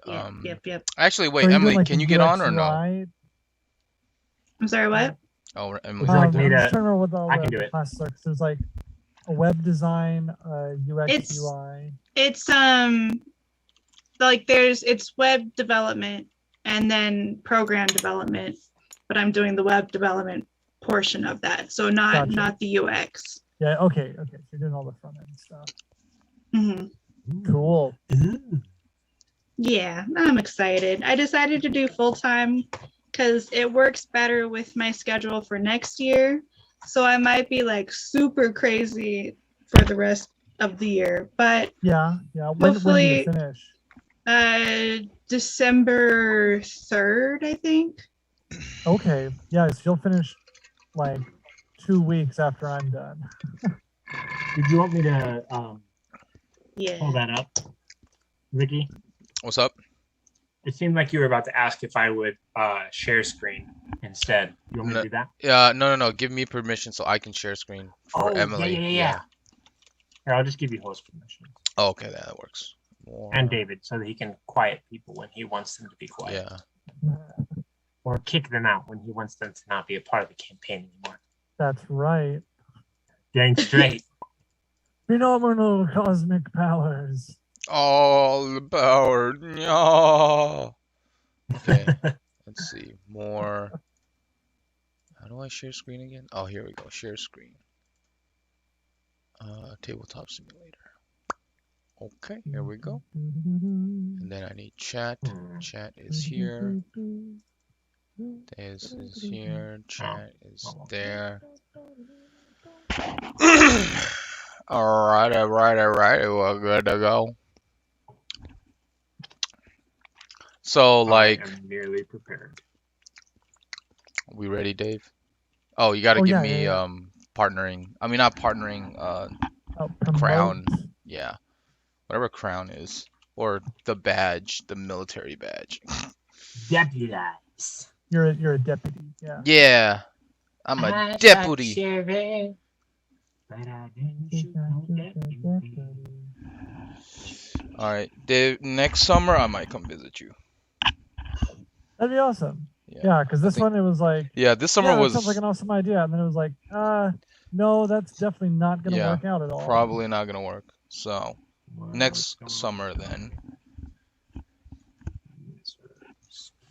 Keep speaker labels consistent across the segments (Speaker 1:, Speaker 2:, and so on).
Speaker 1: And
Speaker 2: Yep.
Speaker 1: actually,
Speaker 3: So
Speaker 1: wait,
Speaker 3: are you doing
Speaker 1: Emily,
Speaker 3: like
Speaker 1: can
Speaker 3: the
Speaker 1: you get on
Speaker 3: UX
Speaker 1: or no?
Speaker 3: UI?
Speaker 2: I'm sorry, what?
Speaker 1: Oh,
Speaker 4: Would
Speaker 1: Emily.
Speaker 4: you like me
Speaker 3: I'm just
Speaker 4: to?
Speaker 3: trying to remember what all
Speaker 4: I can
Speaker 3: the
Speaker 4: do it.
Speaker 3: classes are. 'Cause there's like a web design, UX,
Speaker 2: It's
Speaker 3: UI.
Speaker 2: it's it's web development and then program development, but I'm doing the web development portion of that, so
Speaker 3: Gotcha.
Speaker 2: not the UX.
Speaker 3: Yeah. Okay. So you're doing all the front end stuff.
Speaker 2: Mm-hmm.
Speaker 3: Cool.
Speaker 2: Yeah, I'm excited. I decided to do full time because it works better with my schedule for next year. So I might be like super crazy for the rest of the year, but
Speaker 3: Yeah. When do you
Speaker 2: hopefully
Speaker 3: finish?
Speaker 2: December 3rd, I think.
Speaker 3: Okay. Yeah. So you'll finish like 2 weeks after I'm done.
Speaker 4: Did you want me to
Speaker 2: Yeah.
Speaker 4: pull that up, Ricky?
Speaker 1: What's up?
Speaker 4: It seemed like you were about to ask if I would share screen instead. You want me to do that?
Speaker 1: Yeah, no. Give me permission so I can share screen for Emily.
Speaker 4: Yeah. Here, I'll just give you host permission.
Speaker 1: Oh, okay, that works.
Speaker 4: And David, so that he can quiet people when he wants them to be quiet.
Speaker 1: Yeah.
Speaker 4: Or kick them out when he wants them to not be a part of the campaign anymore.
Speaker 3: That's right.
Speaker 4: Dang straight.
Speaker 3: Phenomenal cosmic powers.
Speaker 1: All the power. No. Okay. Let's see. More. How do I share screen again? Oh, here we go. Share screen. Tabletop simulator. Okay, here we go. And then I need chat. Chat is here. This is here. Chat is there. Alright. We're good to go. So, like,
Speaker 4: I am nearly prepared.
Speaker 1: we ready, Dave? Oh, you gotta give me
Speaker 3: yeah.
Speaker 1: partnering. I mean, not partnering. Crown. Yeah, whatever crown is, or the badge, the military badge.
Speaker 4: Deputize.
Speaker 3: You're a deputy. Yeah.
Speaker 1: Yeah, I'm a deputy.
Speaker 4: Sheriff, but I didn't shoot no deputy.
Speaker 1: All right, Dave. Next summer, I might come visit you.
Speaker 3: That'd be awesome. Yeah, because this one it was like.
Speaker 1: Yeah, this summer was.
Speaker 3: Sounds like an awesome idea, and then it was like, no, that's definitely not gonna work out at all.
Speaker 1: Probably not gonna work. So, next summer then.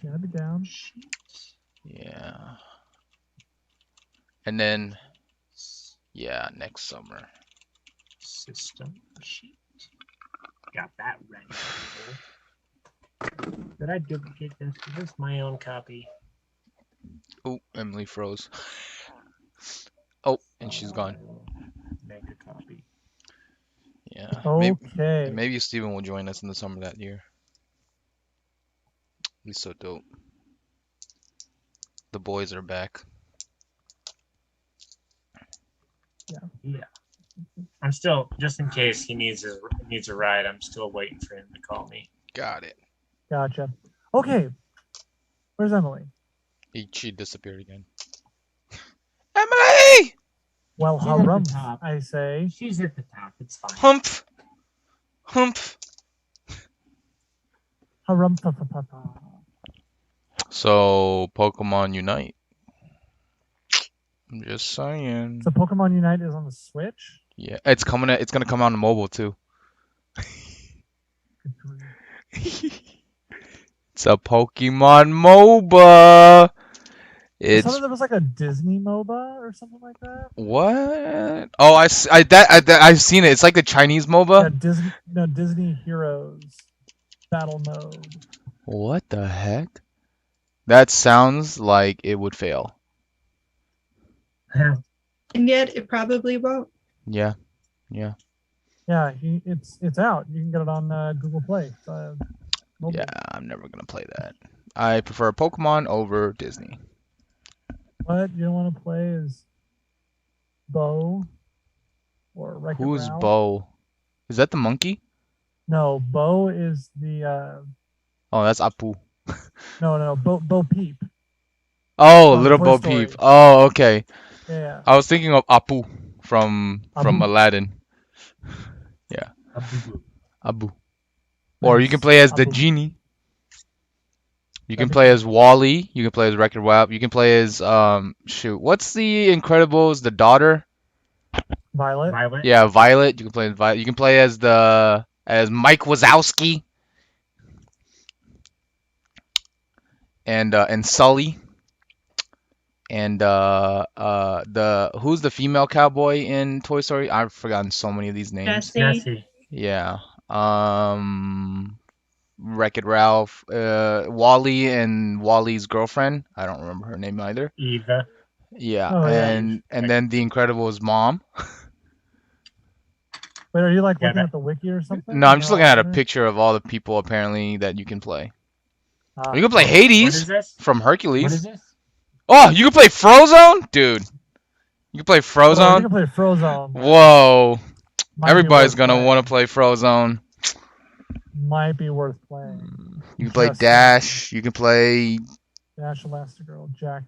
Speaker 3: Gotta be down.
Speaker 1: Yeah. And then, yeah, next summer.
Speaker 4: System sheet. Got that ready. Did I duplicate this? Is this my own copy?
Speaker 1: Oh, Emily froze. Oh, and she's gone.
Speaker 4: Make a copy.
Speaker 1: Yeah.
Speaker 3: Okay.
Speaker 1: Maybe Steven will join us in the summer that year. He's so dope. The boys are back.
Speaker 4: Yeah. I'm still, just in case he needs a ride, I'm still waiting for him to call me.
Speaker 1: Got it.
Speaker 3: Gotcha. Okay. Where's Emily?
Speaker 1: She disappeared again. Emily!
Speaker 3: Well, harumph, I say.
Speaker 4: She's at the top. It's fine.
Speaker 1: Humph.
Speaker 3: Harumph.
Speaker 1: So, Pokemon Unite. I'm just saying.
Speaker 3: So Pokemon Unite is on the Switch?
Speaker 1: Yeah, it's gonna come out on mobile too. It's a Pokemon MOBA.
Speaker 3: There was like a Disney MOBA or something like that.
Speaker 1: What? Oh, I've seen it. It's like the Chinese MOBA.
Speaker 3: Yeah, Disney Heroes Battle Mode.
Speaker 1: What the heck? That sounds like it would fail.
Speaker 2: And yet, it probably won't.
Speaker 1: Yeah.
Speaker 3: Yeah, it's out. You can get it on Google Play.
Speaker 1: Yeah, I'm never gonna play that. I prefer Pokemon over Disney.
Speaker 3: What you don't want to play is Bo or Wreck-It
Speaker 1: Who's
Speaker 3: Ralph?
Speaker 1: Bo? Is that the monkey?
Speaker 3: No, Bo is the.
Speaker 1: Oh, that's Apu.
Speaker 3: No, Bo Peep.
Speaker 1: Oh, little Bo Peep. Oh, okay.
Speaker 3: Yeah.
Speaker 1: I was thinking of Apu from Aladdin. Yeah.
Speaker 4: Abu.
Speaker 1: Abu. Or you can play as the
Speaker 3: Abu.
Speaker 1: genie. You can
Speaker 3: That'd be
Speaker 1: play as
Speaker 3: cool.
Speaker 1: Wally. You can play as Wreck-It Ralph. You can play as shoot, what's the Incredibles? The daughter?
Speaker 3: Violet.
Speaker 4: Violet.
Speaker 1: Yeah, Violet. You can play as Violet. You can play as Mike Wazowski and Sully and the who's the female cowboy in Toy Story? I've forgotten so many of these names.
Speaker 2: Jesse.
Speaker 4: Jesse.
Speaker 1: Yeah. Wreck-It Ralph, Wally and Wally's girlfriend. I don't remember her name either.
Speaker 4: Eva.
Speaker 1: Yeah,
Speaker 3: Oh, yeah.
Speaker 1: and then the Incredibles' mom.
Speaker 3: Wait, are you like
Speaker 4: Yeah,
Speaker 3: looking
Speaker 4: that-
Speaker 3: at the wiki or something?
Speaker 1: No, I'm just looking at a
Speaker 3: picture.
Speaker 1: picture of all the people apparently that you can play.
Speaker 3: Ah,
Speaker 1: You can play
Speaker 4: What
Speaker 1: Hades
Speaker 4: is this?
Speaker 1: from
Speaker 4: What
Speaker 1: Hercules.
Speaker 4: is this?
Speaker 1: Oh, you can play Frozone? Dude. You can play
Speaker 3: oh, you
Speaker 1: Frozone?
Speaker 3: can play Frozone.
Speaker 1: Whoa.
Speaker 3: Might be
Speaker 1: Everybody's
Speaker 3: worth
Speaker 1: gonna
Speaker 3: playing.
Speaker 1: want to play Frozone.
Speaker 3: Might be worth playing.
Speaker 1: You can play
Speaker 3: Just
Speaker 1: Dash. You can play.
Speaker 3: Dash Elastigirl, Jack.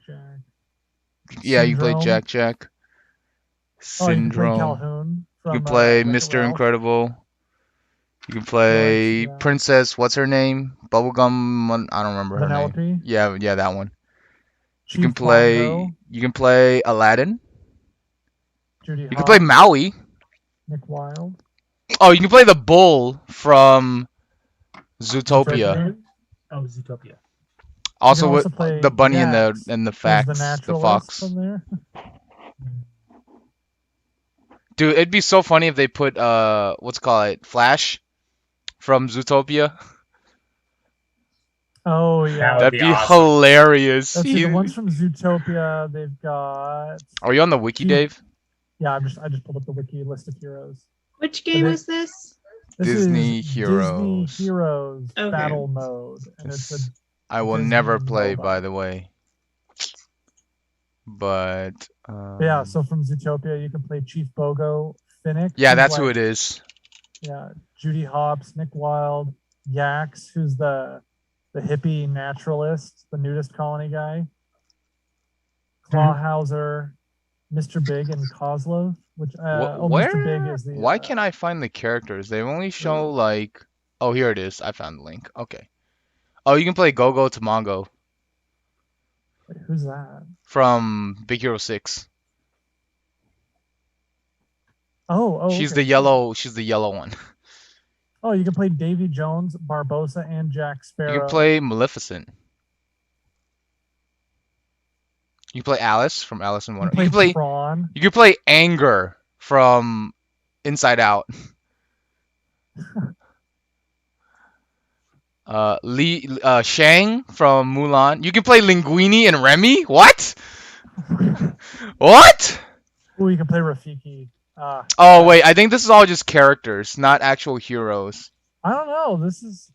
Speaker 1: Yeah, you can play
Speaker 3: Syndrome.
Speaker 1: Jack.
Speaker 3: Oh, you can play
Speaker 1: Syndrome.
Speaker 3: Calhoun.
Speaker 1: You
Speaker 3: From,
Speaker 1: can play
Speaker 3: Wreck-It
Speaker 1: Mr.
Speaker 3: Ralph.
Speaker 1: Incredible. You can play
Speaker 3: yeah.
Speaker 1: Princess. What's her name? Bubblegum. I don't remember her name.
Speaker 3: Vanellope.
Speaker 1: Yeah, that one.
Speaker 3: Chief
Speaker 1: You can play.
Speaker 3: Bongo,
Speaker 1: You can play Aladdin.
Speaker 3: Judy
Speaker 1: You can play
Speaker 3: Hopps,
Speaker 1: Maui.
Speaker 3: Nick Wilde.
Speaker 1: Oh, you can play the bull from Zootopia.
Speaker 3: Zootopia.
Speaker 4: Oh, Zootopia.
Speaker 1: Also
Speaker 3: You can
Speaker 1: with
Speaker 3: also play
Speaker 1: the bunny and
Speaker 3: Jax,
Speaker 1: the
Speaker 3: who's
Speaker 1: facts,
Speaker 3: the
Speaker 1: the
Speaker 3: naturalist
Speaker 1: fox.
Speaker 3: from there.
Speaker 1: Dude, it'd be so funny if they put what's it called, Flash from Zootopia.
Speaker 3: Oh yeah.
Speaker 4: That would
Speaker 1: That'd
Speaker 4: be
Speaker 1: be
Speaker 4: awesome.
Speaker 1: hilarious.
Speaker 3: Let's see, the
Speaker 1: He-
Speaker 3: ones from Zootopia, they've got.
Speaker 1: Are you on the wiki,
Speaker 3: Chief-
Speaker 1: Dave?
Speaker 3: Yeah, I just pulled up the wiki list of heroes.
Speaker 2: Which game
Speaker 3: it-
Speaker 2: is this?
Speaker 3: This
Speaker 1: Disney
Speaker 3: is
Speaker 1: Heroes.
Speaker 3: Disney Heroes
Speaker 2: Okay.
Speaker 3: Battle Mode, and it's a
Speaker 1: I will
Speaker 3: Disney
Speaker 1: never play,
Speaker 3: MOBA.
Speaker 1: by the way. But
Speaker 3: yeah. So from Zootopia, you can play Chief Bogo, Finnick.
Speaker 1: yeah,
Speaker 3: who's
Speaker 1: that's who
Speaker 3: like-
Speaker 1: it is.
Speaker 3: Yeah, Judy Hopps, Nick Wilde, Yax, who's the hippie naturalist, the nudist colony guy. Clawhauser, Mr. Big, and Kozlov. Which Mr. Big is the.
Speaker 1: Why can't I find the characters? They only show like. Oh, here it is. I found the link. Okay. Oh, you can play Gogo Tomongo
Speaker 3: Wait, who's that?
Speaker 1: from Big Hero 6.
Speaker 3: Oh,
Speaker 1: She's
Speaker 3: okay.
Speaker 1: the yellow. She's the yellow one.
Speaker 3: Oh, you can play Davy Jones, Barbosa, and Jack Sparrow.
Speaker 1: You can play Maleficent. You can play Alice from Alice in
Speaker 3: You
Speaker 1: Wonderland.
Speaker 3: can
Speaker 1: You can play.
Speaker 3: Tron.
Speaker 1: You can play Anger from Inside Out. Shang from Mulan. You can play Linguini and Remy. What? What?
Speaker 3: Oh, you can play Rafiki.
Speaker 1: Oh wait, I think this is all just characters, not actual heroes.
Speaker 3: I don't know. This is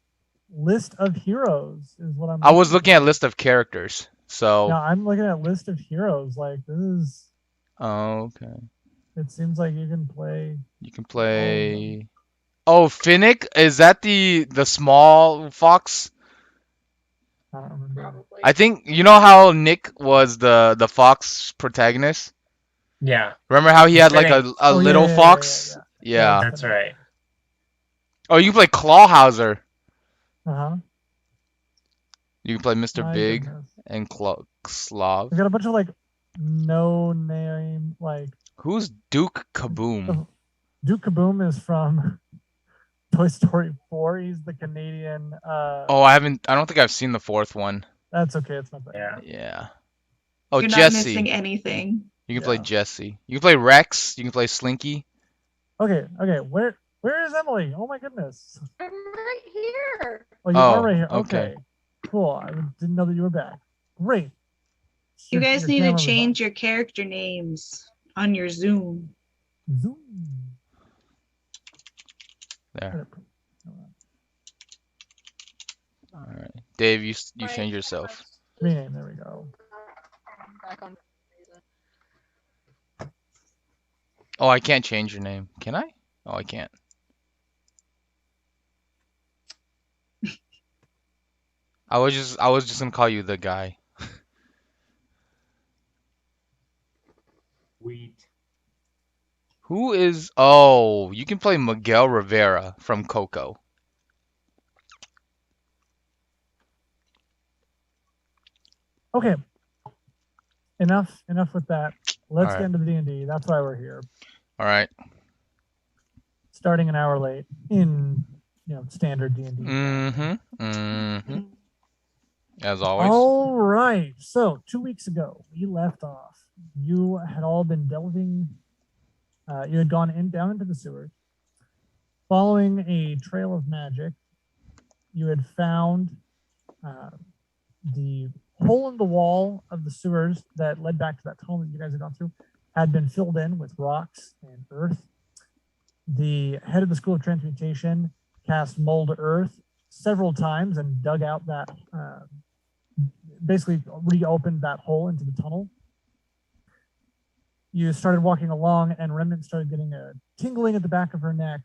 Speaker 3: list of heroes is what I'm.
Speaker 1: I was looking at a list of characters. So.
Speaker 3: Yeah, I'm looking at list of heroes. Like this is.
Speaker 1: Oh, okay.
Speaker 3: It seems like you can play.
Speaker 1: You can play. Oh, Finnick? Is that the small fox?
Speaker 3: I don't remember.
Speaker 1: I think you know how Nick was the fox protagonist.
Speaker 4: Yeah,
Speaker 1: Remember how he had like a
Speaker 3: Oh, yeah,
Speaker 1: little
Speaker 3: yeah,
Speaker 1: fox?
Speaker 3: yeah.
Speaker 1: Yeah.
Speaker 4: that's right.
Speaker 1: Oh, you can play Clawhauser.
Speaker 3: Uh huh.
Speaker 1: You can play Mr. Big and Slav.
Speaker 3: We got a bunch of like no name like
Speaker 1: Who's Duke Kaboom?
Speaker 3: Duke Kaboom is from Toy Story 4. He's the Canadian.
Speaker 1: Oh, I don't think I've seen the fourth one.
Speaker 3: That's okay. It's not that.
Speaker 4: Yeah.
Speaker 1: Yeah. Oh,
Speaker 2: You're not missing
Speaker 1: Jesse.
Speaker 2: anything.
Speaker 1: You can
Speaker 3: Yeah.
Speaker 1: play Jesse. You can play Rex. You can play Slinky.
Speaker 3: Okay. Where is Emily? Oh my goodness.
Speaker 5: I'm right here.
Speaker 3: Oh, you
Speaker 1: Oh,
Speaker 3: are right here.
Speaker 1: okay.
Speaker 3: Okay. Cool. I didn't know that you were back. Great.
Speaker 2: You
Speaker 3: Your-
Speaker 2: guys
Speaker 3: your
Speaker 2: need to
Speaker 3: camera was on.
Speaker 2: change your character names on your Zoom.
Speaker 3: Zoom.
Speaker 1: There. All right. Dave, you change yourself.
Speaker 3: Rename. There we go.
Speaker 5: Back on.
Speaker 1: Oh, I can't change your name. Can I? Oh, I can't. I was just gonna call you the guy.
Speaker 4: Wheat.
Speaker 1: Who is? Oh, you can play Miguel Rivera from Coco.
Speaker 3: Okay. Enough with that. Let's
Speaker 1: All
Speaker 3: get
Speaker 1: right.
Speaker 3: into the D&D. That's why we're here.
Speaker 1: All right.
Speaker 3: Starting an hour late in, standard D&D.
Speaker 1: As always.
Speaker 3: All right. So 2 weeks ago, we left off. You had all been delving. You had gone down into the sewers. Following a trail of magic, you had found the hole in the wall of the sewers that led back to that tunnel that you guys had gone through had been filled in with rocks and earth. The head of the School of Transmutation cast Mold Earth several times and dug out that, basically reopened that hole into the tunnel. You started walking along, and Remnant started getting a tingling at the back of her neck.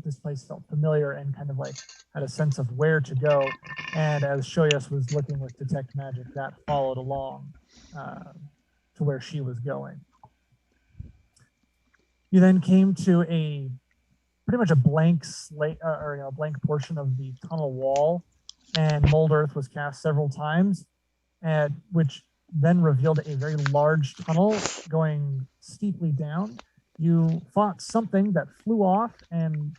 Speaker 3: This place felt familiar and kind of like had a sense of where to go. And as Shoyas was looking with Detect Magic, that followed along to where she was going. You then came to a pretty much a blank slate or blank portion of the tunnel wall, and Mold Earth was cast several times, which then revealed a very large tunnel going steeply down. You fought something that flew off, and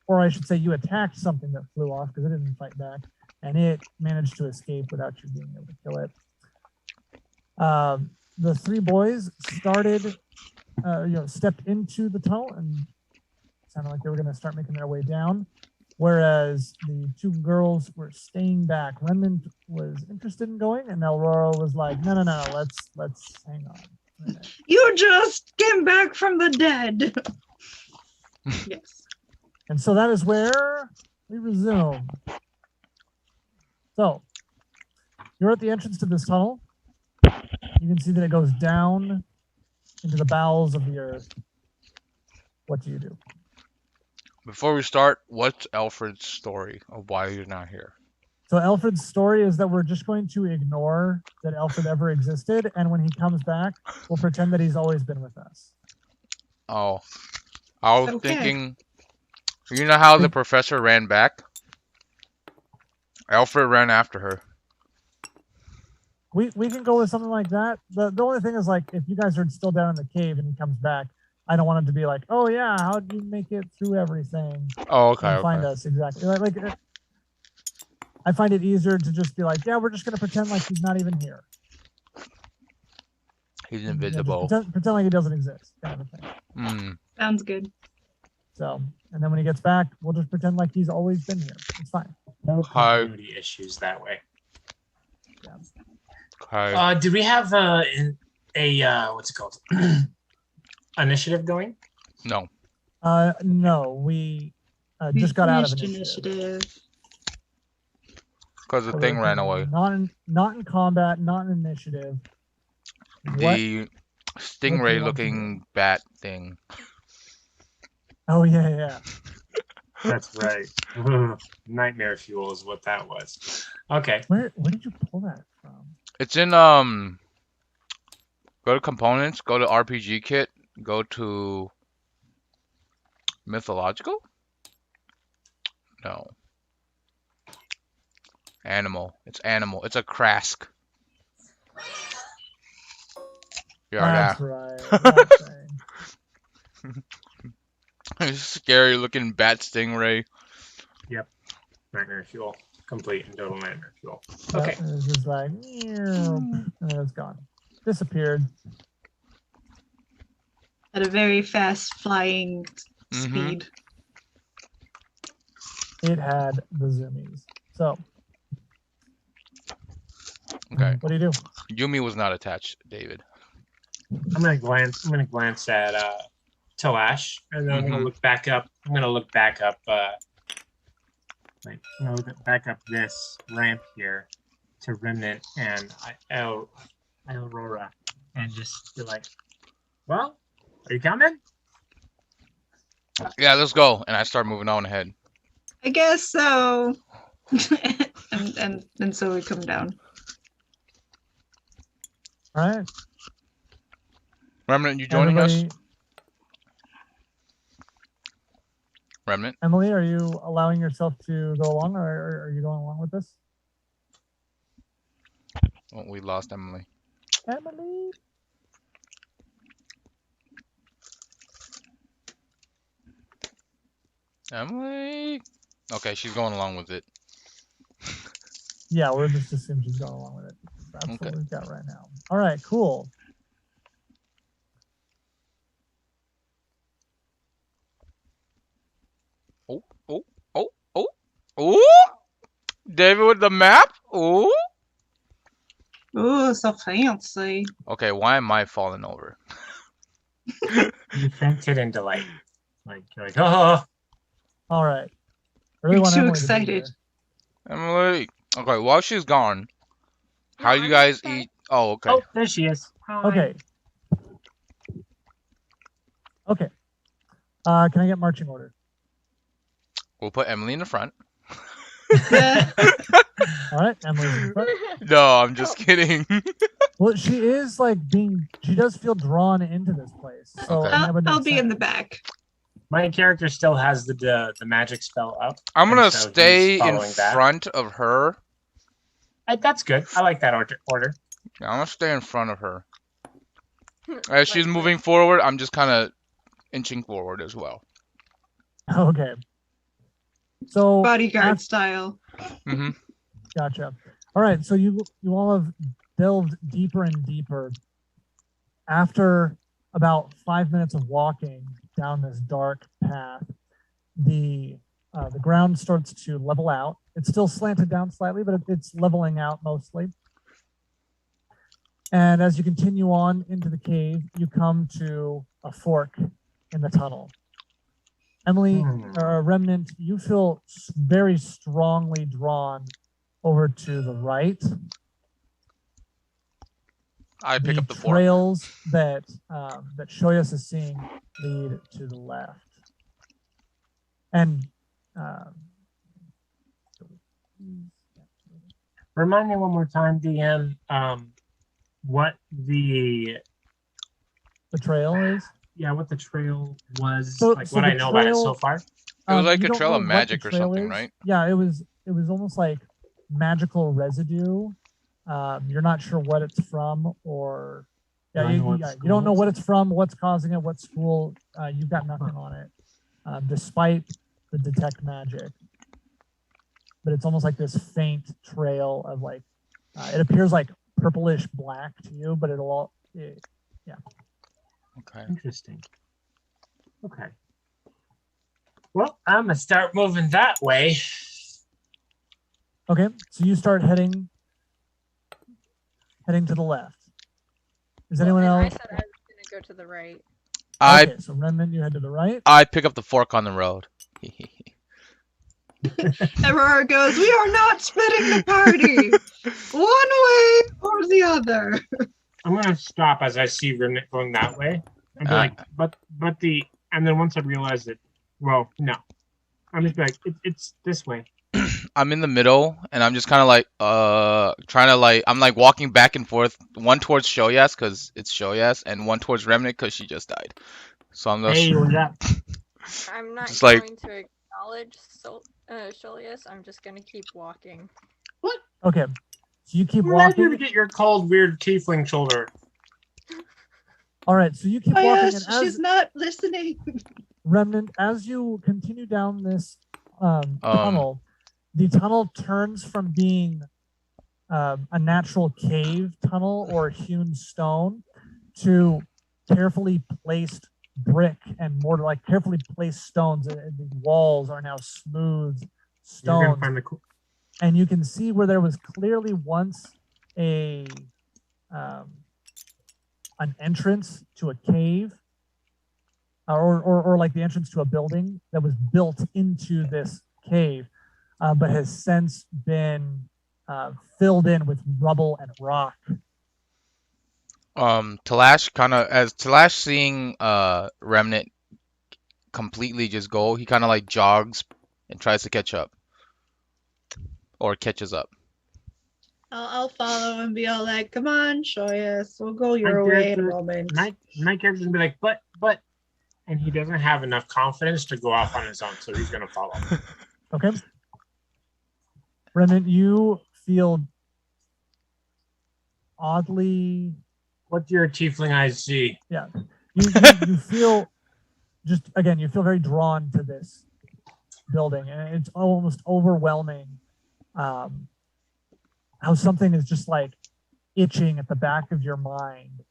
Speaker 3: or I should say you attacked something that flew off because it didn't fight back, and it managed to escape without you being able to kill it. The three boys stepped into the tunnel and sounded like they were going to start making their way down, whereas the two girls were staying back. Remnant was interested in going, and Aurora was like, no, let's hang on.
Speaker 2: You just came back from the dead. Yes.
Speaker 3: And so that is where we resume. So you're at the entrance to this tunnel. You can see that it goes down into the bowels of the earth. What do you do?
Speaker 1: Before we start, what's Alfred's story of why you're not here?
Speaker 3: So Alfred's story is that we're just going to ignore that Alfred ever existed, and when he comes back, we'll pretend that he's always been with us.
Speaker 1: Oh, I was
Speaker 2: Okay.
Speaker 1: thinking, you know how the professor ran back? Alfred ran after her.
Speaker 3: We can go with something like that. The only thing is, like, if you guys are still down in the cave and he comes back, I don't want him to be like, oh yeah, how did you make it through everything?
Speaker 1: Oh, okay,
Speaker 3: And find us exactly. Like I find it easier to just be like, yeah, we're just gonna pretend like he's not even here.
Speaker 1: He's
Speaker 3: Yeah,
Speaker 1: invisible.
Speaker 3: pretend like he doesn't exist, kind of a thing.
Speaker 2: Sounds good.
Speaker 3: So, and then when he gets back, we'll just pretend like he's always been here. It's fine.
Speaker 4: No
Speaker 1: Hi.
Speaker 4: continuity issues that way.
Speaker 3: Yeah.
Speaker 1: Okay.
Speaker 4: Do we have a what's it called? Initiative going?
Speaker 1: No.
Speaker 3: No, we just got out of
Speaker 2: initiative.
Speaker 1: Because the
Speaker 3: So
Speaker 1: thing
Speaker 3: we're
Speaker 1: ran away.
Speaker 3: Not in combat, not in initiative.
Speaker 1: The stingray looking bat thing.
Speaker 3: Oh yeah.
Speaker 4: That's right. Nightmare fuel is what that was. Okay.
Speaker 3: Where did you pull that from?
Speaker 1: It's in go to components, go to RPG kit, go to mythological? No. Animal. It's animal. It's a crask.
Speaker 3: That's right. That's right.
Speaker 1: It's a scary looking bat stingray.
Speaker 4: Yep. Nightmare fuel. Complete and total nightmare fuel.
Speaker 3: Yep,
Speaker 4: Okay.
Speaker 3: and it's just like, and then it's gone. Disappeared.
Speaker 2: At a very fast flying speed.
Speaker 3: It had the zoomies. So,
Speaker 1: Okay.
Speaker 3: what do you do?
Speaker 1: Yumi was not attached, David.
Speaker 4: I'm gonna glance at Talash, and then I'm gonna look back up. I'm gonna look back up this ramp here to Remnant and Aurora, and just be like, "Well, are you coming?"
Speaker 1: Yeah, let's go. And I start moving on ahead.
Speaker 2: I guess so. and so we come down.
Speaker 3: All right.
Speaker 1: Remnant, you joining us?
Speaker 3: Everybody,
Speaker 1: Remnant?
Speaker 3: Emily, are you allowing yourself to go along, or are you going along with this?
Speaker 1: Oh, we lost Emily.
Speaker 3: Emily.
Speaker 1: Emily. Okay, she's going along with it.
Speaker 3: Yeah, we're just assuming she's going along with it. That's
Speaker 1: Okay.
Speaker 3: what we've got right now. All right, cool.
Speaker 1: Oh, oh, oh, oh, oh! David with the map. Oh.
Speaker 2: Ooh, so fancy.
Speaker 1: Okay, why am I falling over?
Speaker 4: You fainted in delight. Like you're like, oh.
Speaker 3: All right. I really
Speaker 2: You're
Speaker 3: want
Speaker 2: too
Speaker 3: Emily to be
Speaker 2: excited.
Speaker 3: here.
Speaker 1: Emily. Okay, while she's gone, how
Speaker 5: No,
Speaker 1: you
Speaker 5: I'm
Speaker 1: guys
Speaker 5: okay.
Speaker 1: eat? Oh, okay.
Speaker 4: Oh, there she is. Hi.
Speaker 3: Okay. Okay. Can I get marching order?
Speaker 1: We'll put Emily in the front.
Speaker 2: Yeah.
Speaker 3: All right, Emily's in front.
Speaker 1: No, I'm just kidding.
Speaker 3: Well, she is like she does feel drawn into this place. So
Speaker 1: Okay.
Speaker 3: I mean, that would make
Speaker 2: I'll be in the
Speaker 3: sense.
Speaker 2: back.
Speaker 4: My character still has the magic spell up.
Speaker 1: I'm gonna
Speaker 4: and so he's
Speaker 1: stay in
Speaker 4: following that.
Speaker 1: front of her.
Speaker 4: That's good. I like that order.
Speaker 1: Yeah, I'm gonna stay in front of her. As she's
Speaker 5: Like,
Speaker 1: moving forward, I'm just kind of inching forward as well.
Speaker 3: Okay. So
Speaker 2: Bodyguard style.
Speaker 1: Mm-hmm.
Speaker 3: Gotcha. All right, so you all have delved deeper and deeper. After about 5 minutes of walking down this dark path, the ground starts to level out. It's still slanted down slightly, but it's leveling out mostly. And as you continue on into the cave, you come to a fork in the tunnel. Emily, Remnant, you feel very strongly drawn over to the right.
Speaker 1: I pick
Speaker 3: The
Speaker 1: up the fork.
Speaker 3: trails that that Shoyas is seeing lead to the left. And
Speaker 4: Remind me one more time, DM, what the
Speaker 3: trail is.
Speaker 4: Yeah, what the trail was,
Speaker 3: So
Speaker 4: what
Speaker 3: the
Speaker 4: I know about it so
Speaker 3: trail-
Speaker 4: far.
Speaker 1: It was like
Speaker 3: you
Speaker 1: a
Speaker 3: don't
Speaker 1: trail
Speaker 3: know
Speaker 1: of
Speaker 3: what
Speaker 1: magic
Speaker 3: the
Speaker 1: or
Speaker 3: trail
Speaker 1: something,
Speaker 3: is.
Speaker 1: right?
Speaker 3: Yeah, it was almost like magical residue. You're not sure what it's from, or
Speaker 4: Do I know what
Speaker 3: you
Speaker 4: school
Speaker 3: don't know
Speaker 4: it's
Speaker 3: what it's from, what's causing it, what school. You've got nothing on it, despite the detect magic. But it's almost like this faint trail of like, it appears like purplish black to you, but yeah.
Speaker 1: Okay.
Speaker 4: Interesting. Okay. Well, I'm gonna start moving that way.
Speaker 3: Okay, so you start heading to the left. Is anyone
Speaker 5: I
Speaker 3: else?
Speaker 5: said I was gonna go to the right.
Speaker 3: Okay, so Remnant, you head to the right.
Speaker 1: I pick up the fork on the road.
Speaker 2: Aurora goes, we are not splitting the party. One way or the other.
Speaker 4: I'm gonna stop as I see Remnant going that way, and be
Speaker 1: Uh.
Speaker 4: like, but and then once I realize that, well, no, I'm just be like, it's this way.
Speaker 1: I'm in the middle, and I'm just kind of like, trying to like, I'm like walking back and forth, one towards Shoyas because it's Shoyas, and one towards Remnant because she just died. So I'm just,
Speaker 4: Hey, what's up?
Speaker 5: I'm not
Speaker 1: Just like-
Speaker 5: going to acknowledge Sholius. I'm just gonna keep walking.
Speaker 3: Okay, so you keep
Speaker 4: Where did you
Speaker 3: walking.
Speaker 4: get your cold, weird tiefling shoulder?
Speaker 3: All right, so you keep
Speaker 2: Oh,
Speaker 3: walking,
Speaker 2: yes,
Speaker 3: and as
Speaker 2: she's not listening.
Speaker 3: Remnant, as you continue down this tunnel, the tunnel turns from being a natural cave tunnel or hewn stone to carefully placed brick and mortar, like carefully placed stones. And the walls are now smooth
Speaker 4: You're
Speaker 3: stones.
Speaker 4: gonna find the
Speaker 3: And you can see where there was clearly once an entrance to a cave, or like the entrance to a building that was built into this cave, but has since been filled in with rubble and rock.
Speaker 1: Talash kind of, as Talash seeing Remnant completely just go, he kind of like jogs and tries to catch up, or catches up.
Speaker 2: I'll follow and be all like, come on, Shoyas. We'll go your way in a moment.
Speaker 4: My character's gonna be like, but, and he doesn't have enough confidence to go off on his own, so he's gonna follow.
Speaker 3: Okay. Remnant, you feel oddly.
Speaker 4: What do your tiefling eyes see?
Speaker 3: Yeah, you feel you feel very drawn to this building, and it's almost overwhelming. How something is just like itching at the back of your mind.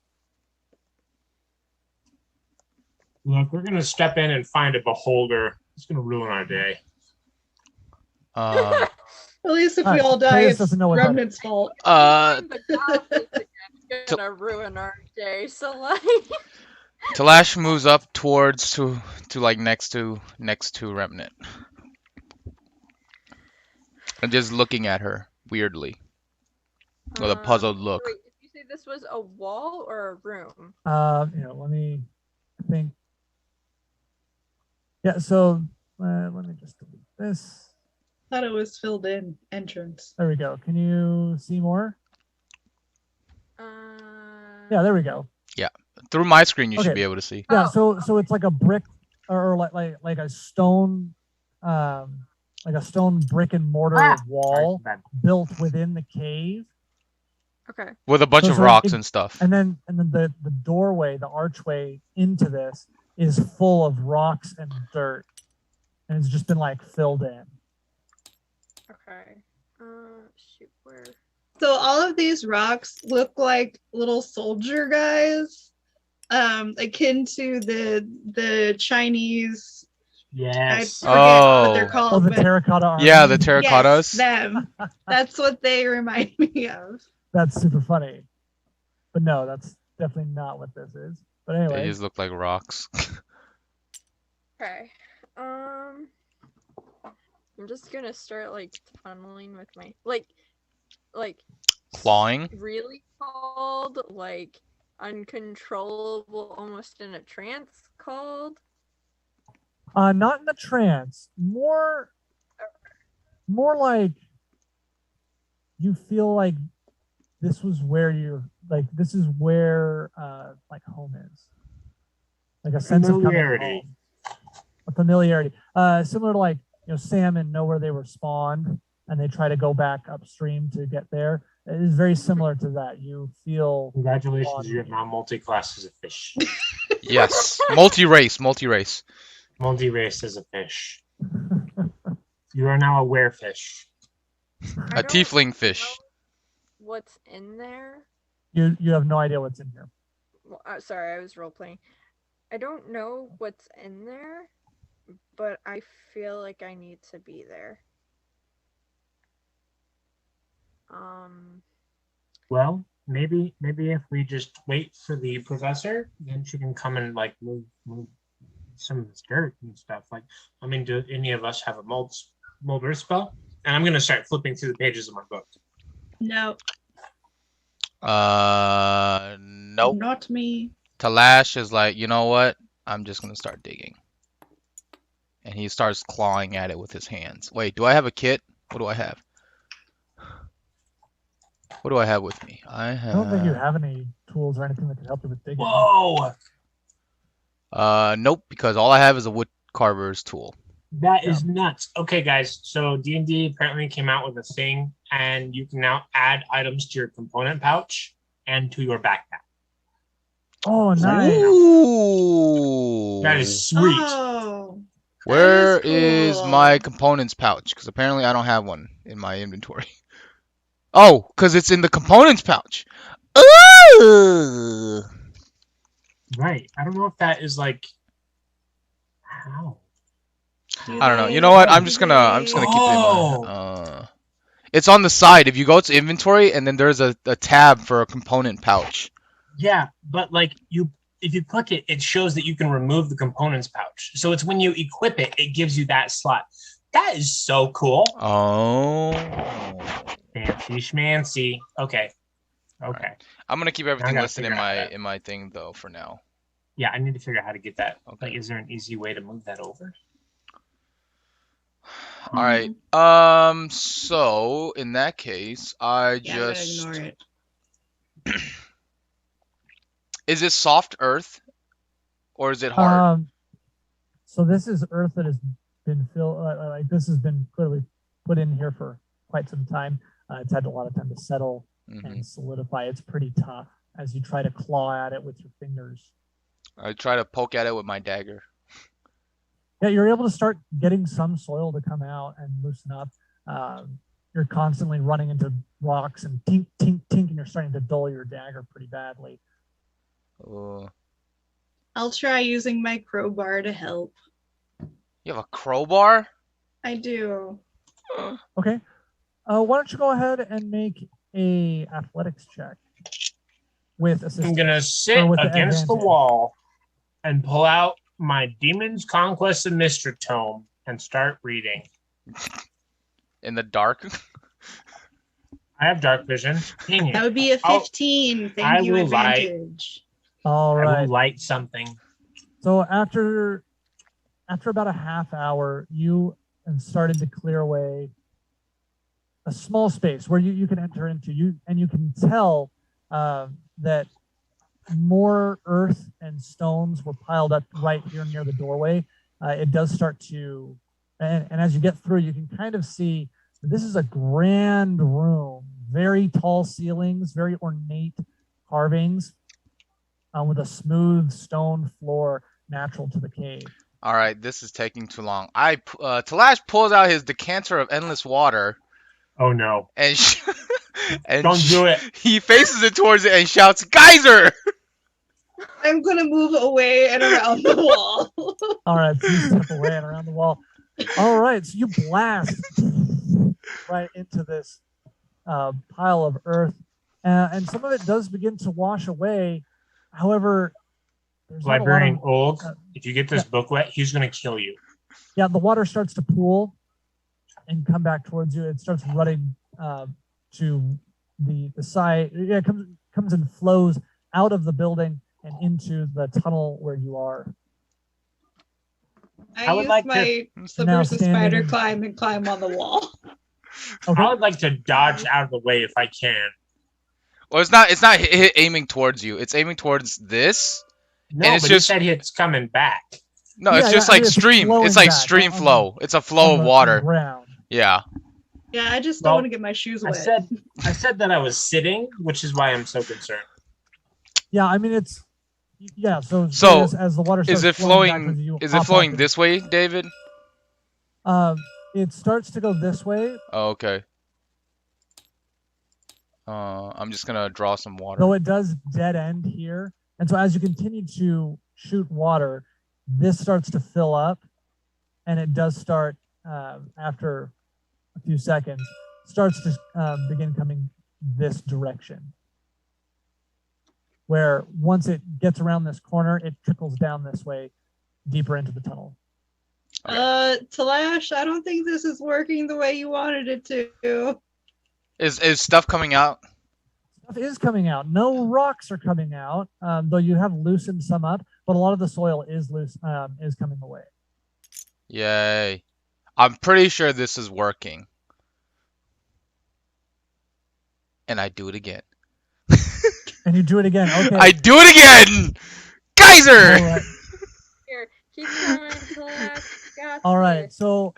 Speaker 4: Look, we're gonna step in and find a beholder. It's gonna ruin our day.
Speaker 1: Um,
Speaker 2: At least if we
Speaker 3: Alright,
Speaker 2: all die,
Speaker 3: Reyes
Speaker 2: it's
Speaker 3: doesn't know what that
Speaker 2: Remnant's fault.
Speaker 5: The goblins again gonna ruin our day. So like,
Speaker 1: Talash moves up towards to like next to Remnant, and just looking at her weirdly with a puzzled look.
Speaker 5: Wait, did you say this was a wall or a room?
Speaker 3: Let me think. Yeah, so let me just delete this.
Speaker 2: Thought it was filled in entrance.
Speaker 3: There we go. Can you see more?
Speaker 5: Uh,
Speaker 3: Yeah, there we go.
Speaker 1: Through my screen, you should
Speaker 3: Okay.
Speaker 1: be able to see.
Speaker 3: Yeah, so it's like a brick or like a stone, like a stone brick and mortar wall built within the cave.
Speaker 5: Okay.
Speaker 1: With a bunch of rocks and stuff.
Speaker 3: And then the doorway, the archway into this is full of rocks and dirt, and it's just been like filled in.
Speaker 5: Okay. Shoot, where?
Speaker 2: So all of these rocks look like little soldier guys, akin to the Chinese.
Speaker 4: Yes.
Speaker 2: I forget what they're
Speaker 1: Oh.
Speaker 2: called.
Speaker 3: Oh, the
Speaker 2: but
Speaker 3: terracotta army.
Speaker 1: Yeah, the terracottas.
Speaker 2: yes, them. That's what they remind me of.
Speaker 3: That's super funny. But no, that's definitely not what this is. But
Speaker 1: They
Speaker 3: anyway,
Speaker 1: just look like rocks.
Speaker 5: Okay. I'm just gonna start like tunneling with my like
Speaker 1: Clawing?
Speaker 5: really called like uncontrollable, almost in a trance called.
Speaker 3: not in the trance. More like you feel like this was where you're like this is where like home is. Like a sense of coming
Speaker 4: Familiarity.
Speaker 3: home. A familiarity. Similar to like, salmon know where they were spawned and they try to go back upstream to get there. It is very similar to that. You feel
Speaker 4: Congratulations, you are now multi-class as a fish.
Speaker 1: Yes. Multi-race.
Speaker 4: Multi-race as a fish. You are now a werefish.
Speaker 1: A tiefling fish.
Speaker 5: What's in there?
Speaker 3: you have no idea what's in here.
Speaker 5: Well, sorry, I was role playing. I don't know what's in there, but I feel like I need to be there.
Speaker 4: Well, maybe if we just wait for the professor, then she can come and like move some of this dirt and stuff. Like, I mean, do any of us have a molder spell? And I'm gonna start flipping through the pages of my book.
Speaker 2: No,
Speaker 1: Nope.
Speaker 2: not me.
Speaker 1: Talash is like, you know what? I'm just gonna start digging. And he starts clawing at it with his hands. Wait, do I have a kit? What do I have? What do I have with me? I
Speaker 3: don't think you
Speaker 1: have.
Speaker 3: have any tools or anything that can help you with digging.
Speaker 4: Whoa!
Speaker 1: Nope, because all I have is a wood carver's tool.
Speaker 4: That is nuts. Okay, guys. So D&D apparently came out with a thing, and you can now add items to your component pouch and to your backpack.
Speaker 3: Oh, nice.
Speaker 1: Ooh.
Speaker 4: That is sweet.
Speaker 2: Oh,
Speaker 1: Where
Speaker 2: that is
Speaker 1: is
Speaker 2: cool.
Speaker 1: my components pouch? Because apparently I don't have one in my inventory. Oh, because it's in the components pouch. Ooh.
Speaker 4: Right. I don't know if that is like how.
Speaker 1: I don't know. You know what? I'm just gonna keep it in my. It's on the side. If you go to inventory and then there's a tab for a component pouch.
Speaker 4: Yeah, but like if you click it, it shows that you can remove the components pouch. So it's when you equip it, it gives you that slot. That is so cool.
Speaker 1: Oh.
Speaker 4: Fancy schmancy. Okay.
Speaker 1: Right. I'm gonna keep everything listed in
Speaker 4: my
Speaker 1: my thing though for now.
Speaker 4: Yeah, I need to figure out how to get that.
Speaker 1: Okay.
Speaker 4: Like, is there an easy way to move that over?
Speaker 1: All right. So in that case, I just
Speaker 2: ignore it.
Speaker 1: Is it soft earth or is it hard?
Speaker 3: So this is earth that has been filled. Like this has been clearly put in here for quite some time. It's had a lot of time to settle and solidify. It's pretty tough as you try to claw at it with your fingers.
Speaker 1: I try to poke at it with my dagger.
Speaker 3: Yeah, you're able to start getting some soil to come out and loosen up. You're constantly running into rocks and tink, tink, tink, and you're starting to dull your dagger pretty badly.
Speaker 1: Oh.
Speaker 2: I'll try using my crowbar to help.
Speaker 1: You have a crowbar?
Speaker 2: I do.
Speaker 3: Okay. Why don't you go ahead and make a athletics check with assistance?
Speaker 4: I'm gonna sit
Speaker 3: or with
Speaker 4: against the
Speaker 3: advantage.
Speaker 4: wall and pull out my Demon's Conquest of Mr. tome and start reading.
Speaker 1: In the dark?
Speaker 4: I have dark vision. Dang it.
Speaker 2: That would be a 15. Thank you,
Speaker 4: will light.
Speaker 2: advantage.
Speaker 3: All
Speaker 4: I
Speaker 3: right.
Speaker 4: will light something.
Speaker 3: So after about a half hour, you have started to clear away a small space where you can enter into. You can tell that more earth and stones were piled up right here near the doorway. It does start to, and as you get through, you can kind of see that this is a grand room, very tall ceilings, very ornate carvings, with a smooth stone floor natural to the cave.
Speaker 1: All right, this is taking too long. Talash pulls out his decanter of endless water
Speaker 4: Oh no.
Speaker 1: and
Speaker 4: Don't do it.
Speaker 1: He faces it towards it and shouts, "Geyser!"
Speaker 2: I'm gonna move away and around the wall.
Speaker 3: All right, so you step away and around the wall. All right, so you blast right into this pile of earth, and some of it does begin to wash away. However, there's not a lot
Speaker 4: Librarian
Speaker 3: of,
Speaker 4: Old, if you get this book wet, he's gonna kill you.
Speaker 3: yeah, the water starts to pool and come back towards you. It starts running to the side. Yeah, it comes and flows out of the building and into the tunnel where you are.
Speaker 4: I
Speaker 2: I
Speaker 4: would
Speaker 2: use
Speaker 4: like
Speaker 2: my
Speaker 3: Now
Speaker 2: subversive spider
Speaker 3: standing-
Speaker 2: and climb on the wall.
Speaker 3: Okay.
Speaker 4: I would like to dodge out of the way if I can.
Speaker 1: Well, it's not aiming towards you. It's aiming towards this.
Speaker 4: No,
Speaker 1: And it's
Speaker 4: but
Speaker 1: just-
Speaker 4: he said it's coming back.
Speaker 1: No,
Speaker 3: Yeah,
Speaker 1: it's just
Speaker 3: yeah, I
Speaker 1: like
Speaker 3: mean, it's
Speaker 1: stream.
Speaker 3: flowing
Speaker 1: It's like
Speaker 3: back
Speaker 1: stream
Speaker 3: on
Speaker 1: flow. It's a flow
Speaker 3: on
Speaker 1: of
Speaker 3: the
Speaker 1: water.
Speaker 3: ground.
Speaker 1: Yeah.
Speaker 2: Yeah, I just don't
Speaker 4: Well,
Speaker 2: want to get my shoes
Speaker 4: I
Speaker 2: wet.
Speaker 4: said that I was sitting, which is why I'm so concerned.
Speaker 3: Yeah, I mean it's yeah. So as the water starts
Speaker 1: Is it
Speaker 3: flowing back
Speaker 1: flowing?
Speaker 3: towards you,
Speaker 1: Is
Speaker 3: hop
Speaker 1: it flowing
Speaker 3: up and-
Speaker 1: this way, David?
Speaker 3: It starts to go this way,
Speaker 1: Oh, okay. I'm just gonna draw some water.
Speaker 3: though it does dead end here. And so as you continue to shoot water, this starts to fill up, and it does start after a few seconds starts to begin coming this direction. Where once it gets around this corner, it trickles down this way, deeper into the tunnel.
Speaker 2: Talash, I don't think this is working the way you wanted it to.
Speaker 1: Is stuff coming out?
Speaker 3: Stuff is coming out. No rocks are coming out, though you have loosened some up, but a lot of the soil is loose, is coming away.
Speaker 1: Yay. I'm pretty sure this is working. And I do it again.
Speaker 3: And you do it again. Okay.
Speaker 1: I do it again! Geyser!
Speaker 3: All right.
Speaker 5: Here, keep going till I got
Speaker 3: All right.
Speaker 5: this.
Speaker 3: So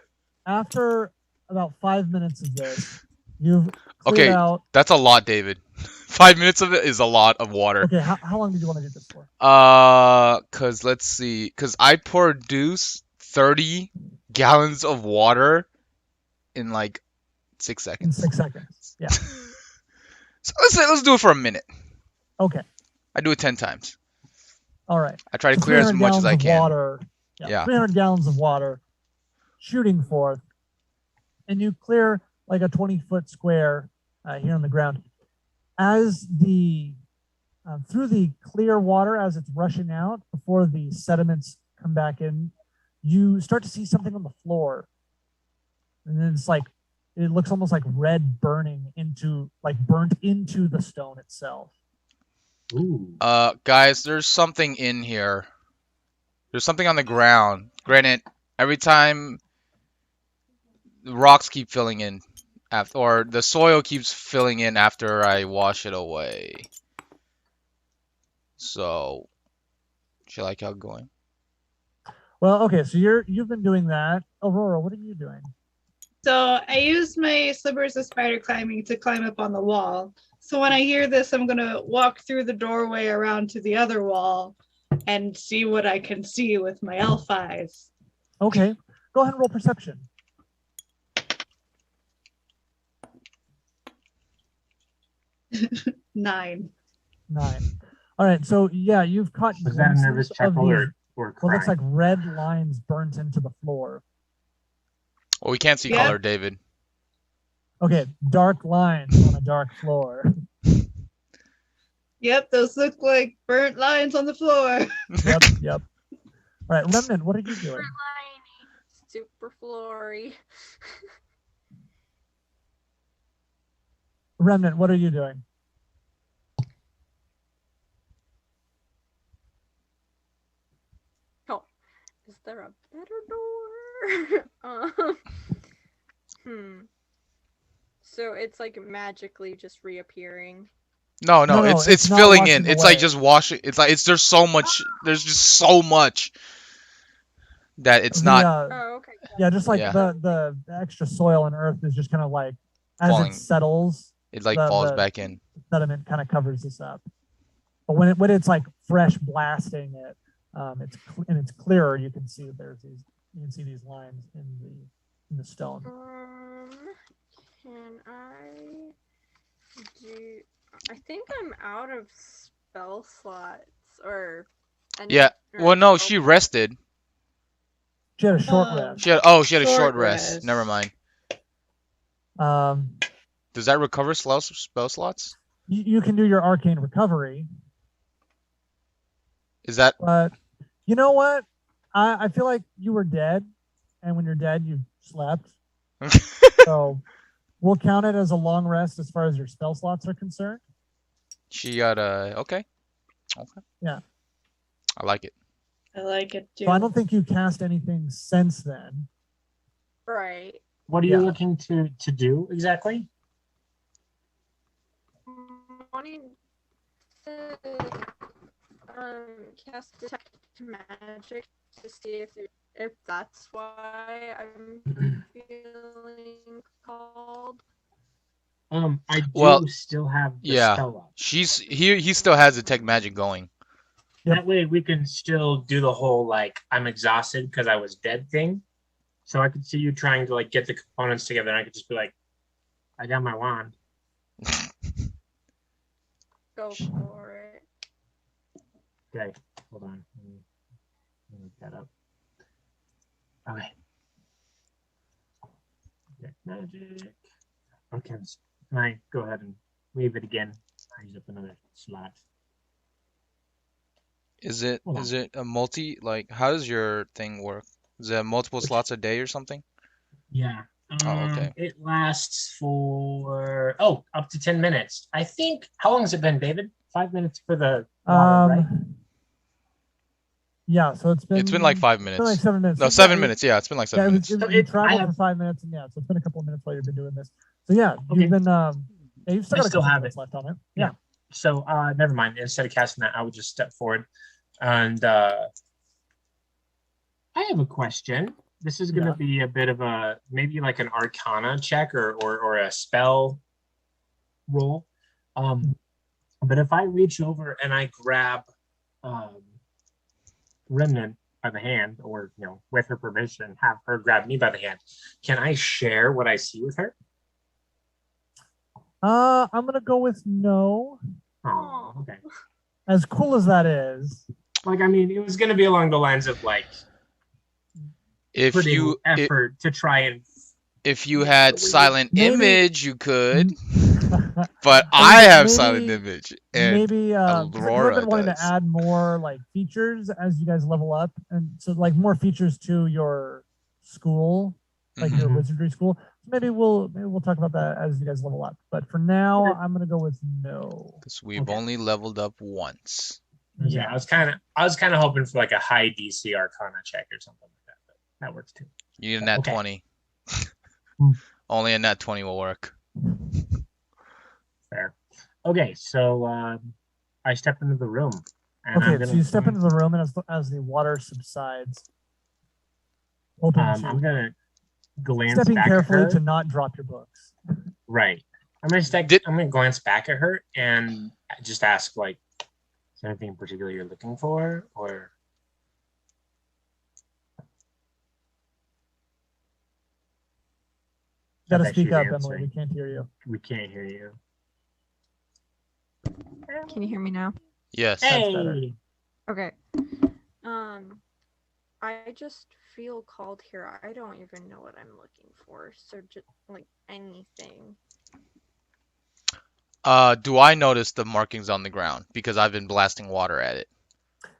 Speaker 3: after about 5 minutes of this, you've cleared
Speaker 1: Okay.
Speaker 3: out.
Speaker 1: That's a lot, David. 5 minutes of it is a lot of water.
Speaker 3: Okay. How long did you want to do this for?
Speaker 1: Cause let's see. Cause I produce 30 gallons of water in like 6
Speaker 3: In
Speaker 1: seconds.
Speaker 3: 6 seconds. Yeah.
Speaker 1: So let's do it for a minute.
Speaker 3: Okay.
Speaker 1: I do it 10 times.
Speaker 3: All right.
Speaker 1: I try to
Speaker 3: So
Speaker 1: clear as
Speaker 3: 300
Speaker 1: much as I
Speaker 3: gallons of
Speaker 1: can.
Speaker 3: Water,
Speaker 1: Yeah.
Speaker 3: 300 gallons of water shooting forth, and you clear like a 20-foot square here on the ground. As the through the clear water, as it's rushing out before the sediments come back in, you start to see something on the floor, and then it's like it looks almost like red burning into burnt into the stone itself.
Speaker 4: Ooh.
Speaker 1: Guys, there's something in here. There's something on the ground. Granted, every time the rocks keep filling in, or the soil keeps filling in after I wash it away. So, should I keep going?
Speaker 3: Well, okay, so you've been doing that. Aurora, what are you doing?
Speaker 2: So I used my slippers of spider climbing to climb up on the wall. So when I hear this, I'm gonna walk through the doorway around to the other wall and see what I can see with my elf eyes.
Speaker 3: Okay. Go ahead and roll perception.
Speaker 2: 9.
Speaker 3: 9. All right. So yeah, you've caught
Speaker 4: Was that a
Speaker 3: glimpses
Speaker 4: nervous
Speaker 3: of
Speaker 4: chuckle
Speaker 3: these,
Speaker 4: or
Speaker 3: what looks
Speaker 4: crying?
Speaker 3: like red lines burnt into the floor.
Speaker 1: Well, we can't see
Speaker 2: Yeah.
Speaker 1: color, David.
Speaker 3: Okay, dark lines on a dark floor.
Speaker 2: Yep, those look like burnt lines on the floor.
Speaker 3: Yep. All right, Remnant, what are you doing?
Speaker 5: Super flory.
Speaker 3: Remnant, what are you doing?
Speaker 5: Oh, is there a better door? So it's like magically just reappearing.
Speaker 1: No,
Speaker 3: No,
Speaker 1: it's
Speaker 3: not
Speaker 1: filling
Speaker 3: washing
Speaker 1: in. It's like
Speaker 3: away.
Speaker 1: just washing. It's like there's so much. There's just so much that it's not
Speaker 5: Oh, okay.
Speaker 3: Yeah, just like
Speaker 1: Yeah.
Speaker 3: the extra soil and earth is just kind of like as
Speaker 1: Falling.
Speaker 3: it settles,
Speaker 1: It like
Speaker 3: the-
Speaker 1: falls
Speaker 3: the-
Speaker 1: back in.
Speaker 3: sediment kind of covers this up. But when it's like fresh blasting it, it's clearer. You can see these lines in the stone.
Speaker 5: Can I do? I think I'm out of spell slots or.
Speaker 1: Yeah.
Speaker 5: or
Speaker 1: Well, no,
Speaker 5: spell-
Speaker 1: she rested.
Speaker 3: She had a short
Speaker 2: Oh.
Speaker 3: rest.
Speaker 1: She had a short
Speaker 2: Short
Speaker 1: rest.
Speaker 2: rest.
Speaker 1: Never mind.
Speaker 3: Does
Speaker 1: Does that recover spell slots?
Speaker 3: you can do your arcane recovery,
Speaker 1: Is that
Speaker 3: but you know what? I feel like you were dead, and when you're dead, you slept. So we'll count it as a long rest as far as your spell slots are concerned.
Speaker 1: she got a okay?
Speaker 3: Yeah.
Speaker 1: I like it.
Speaker 2: I like it too.
Speaker 3: So I don't think you cast anything since then.
Speaker 5: Right.
Speaker 4: What are you
Speaker 3: Yeah.
Speaker 4: looking to do exactly?
Speaker 5: Wanting to cast detect magic to see if that's why I'm feeling called.
Speaker 4: I do
Speaker 1: Well,
Speaker 4: still have the
Speaker 1: yeah.
Speaker 4: spell up.
Speaker 1: He still has detect magic going.
Speaker 3: Yep.
Speaker 4: That way we can still do the whole like I'm exhausted because I was dead thing. So I could see you trying to like get the components together, and I could just be like, I got my wand.
Speaker 5: Go for it.
Speaker 4: Okay, hold on. Let me look that up. Okay. Okay, magic. Okay, can I go ahead and wave it again? I use up another slot.
Speaker 1: Is it
Speaker 4: Hold on.
Speaker 1: is it a multi like how does your thing work? Is it multiple slots a day or something?
Speaker 4: Yeah.
Speaker 1: Oh, okay.
Speaker 4: It lasts for up to 10 minutes. I think. How long has it been, David? 5 minutes for the water, right?
Speaker 3: Yeah, so it's been
Speaker 1: like 5
Speaker 3: It's
Speaker 1: minutes.
Speaker 3: been like 7 minutes.
Speaker 1: No,
Speaker 3: So,
Speaker 1: 7
Speaker 3: yeah,
Speaker 1: minutes. Yeah, it's been like
Speaker 3: Yeah,
Speaker 1: 7 minutes.
Speaker 3: you
Speaker 4: So I
Speaker 3: traveled
Speaker 4: have-
Speaker 3: for 5 minutes, and yeah, so it's been a couple of minutes while you've been doing this. So yeah,
Speaker 4: Okay.
Speaker 3: you've been you've still
Speaker 4: I
Speaker 3: got a
Speaker 4: still
Speaker 3: couple
Speaker 4: have
Speaker 3: minutes
Speaker 4: it.
Speaker 3: left on it.
Speaker 4: Yeah. So never mind. Instead of casting that, I would just step forward. And I have a question. This is going to
Speaker 3: Yeah.
Speaker 4: be a bit of a maybe like an Arcana check or a spell roll. But if I reach over and I grab Remnant by the hand, or with her permission, have her grab me by the hand, can I share what I see with her?
Speaker 3: I'm gonna go with no.
Speaker 4: Oh, okay.
Speaker 3: As cool as that is,
Speaker 4: Like, I mean, it was going to be along the lines of like
Speaker 1: If
Speaker 4: putting
Speaker 1: you
Speaker 4: effort to try and.
Speaker 1: if you had silent
Speaker 3: Maybe-
Speaker 1: image, you could. But
Speaker 3: I mean,
Speaker 1: I have
Speaker 3: maybe-
Speaker 1: silent image, and
Speaker 3: maybe 'cause
Speaker 1: Aurora
Speaker 3: you've been wanting
Speaker 1: does.
Speaker 3: to add more like features as you guys level up, and so like more features to your school, like your
Speaker 4: Mhm.
Speaker 3: wizardry school. Maybe we'll talk about that as you guys level up. But for now,
Speaker 4: Okay.
Speaker 3: I'm gonna go with no.
Speaker 1: Because we've
Speaker 4: Okay.
Speaker 1: only leveled up once.
Speaker 4: Yeah, I was kind of hoping for like a high DC Arcana check or something like that, but that works too.
Speaker 1: You need a nat
Speaker 4: Okay.
Speaker 1: 20.
Speaker 3: Hmm.
Speaker 1: Only a nat 20 will work.
Speaker 4: Fair. Okay, so I step into the room. And
Speaker 3: Okay, so you step into the room, and as the water subsides, open
Speaker 4: I'm
Speaker 3: to
Speaker 4: gonna glance
Speaker 3: Stepping
Speaker 4: back
Speaker 3: carefully
Speaker 4: at
Speaker 3: to
Speaker 4: her.
Speaker 3: not drop your books.
Speaker 4: Right. I'm
Speaker 1: Did
Speaker 4: gonna glance back at her and just ask, like, is there anything in particular you're looking for, or
Speaker 3: You gotta
Speaker 4: that
Speaker 3: speak
Speaker 4: she's
Speaker 3: up, Emily. We
Speaker 4: answering?
Speaker 3: can't hear you.
Speaker 4: We can't hear you.
Speaker 5: Can you hear me now?
Speaker 1: yes.
Speaker 3: That's better.
Speaker 4: Hey.
Speaker 5: Okay. I just feel called here. I don't even know what I'm looking for. So just like anything.
Speaker 1: Do I notice the markings on the ground because I've been blasting water at it?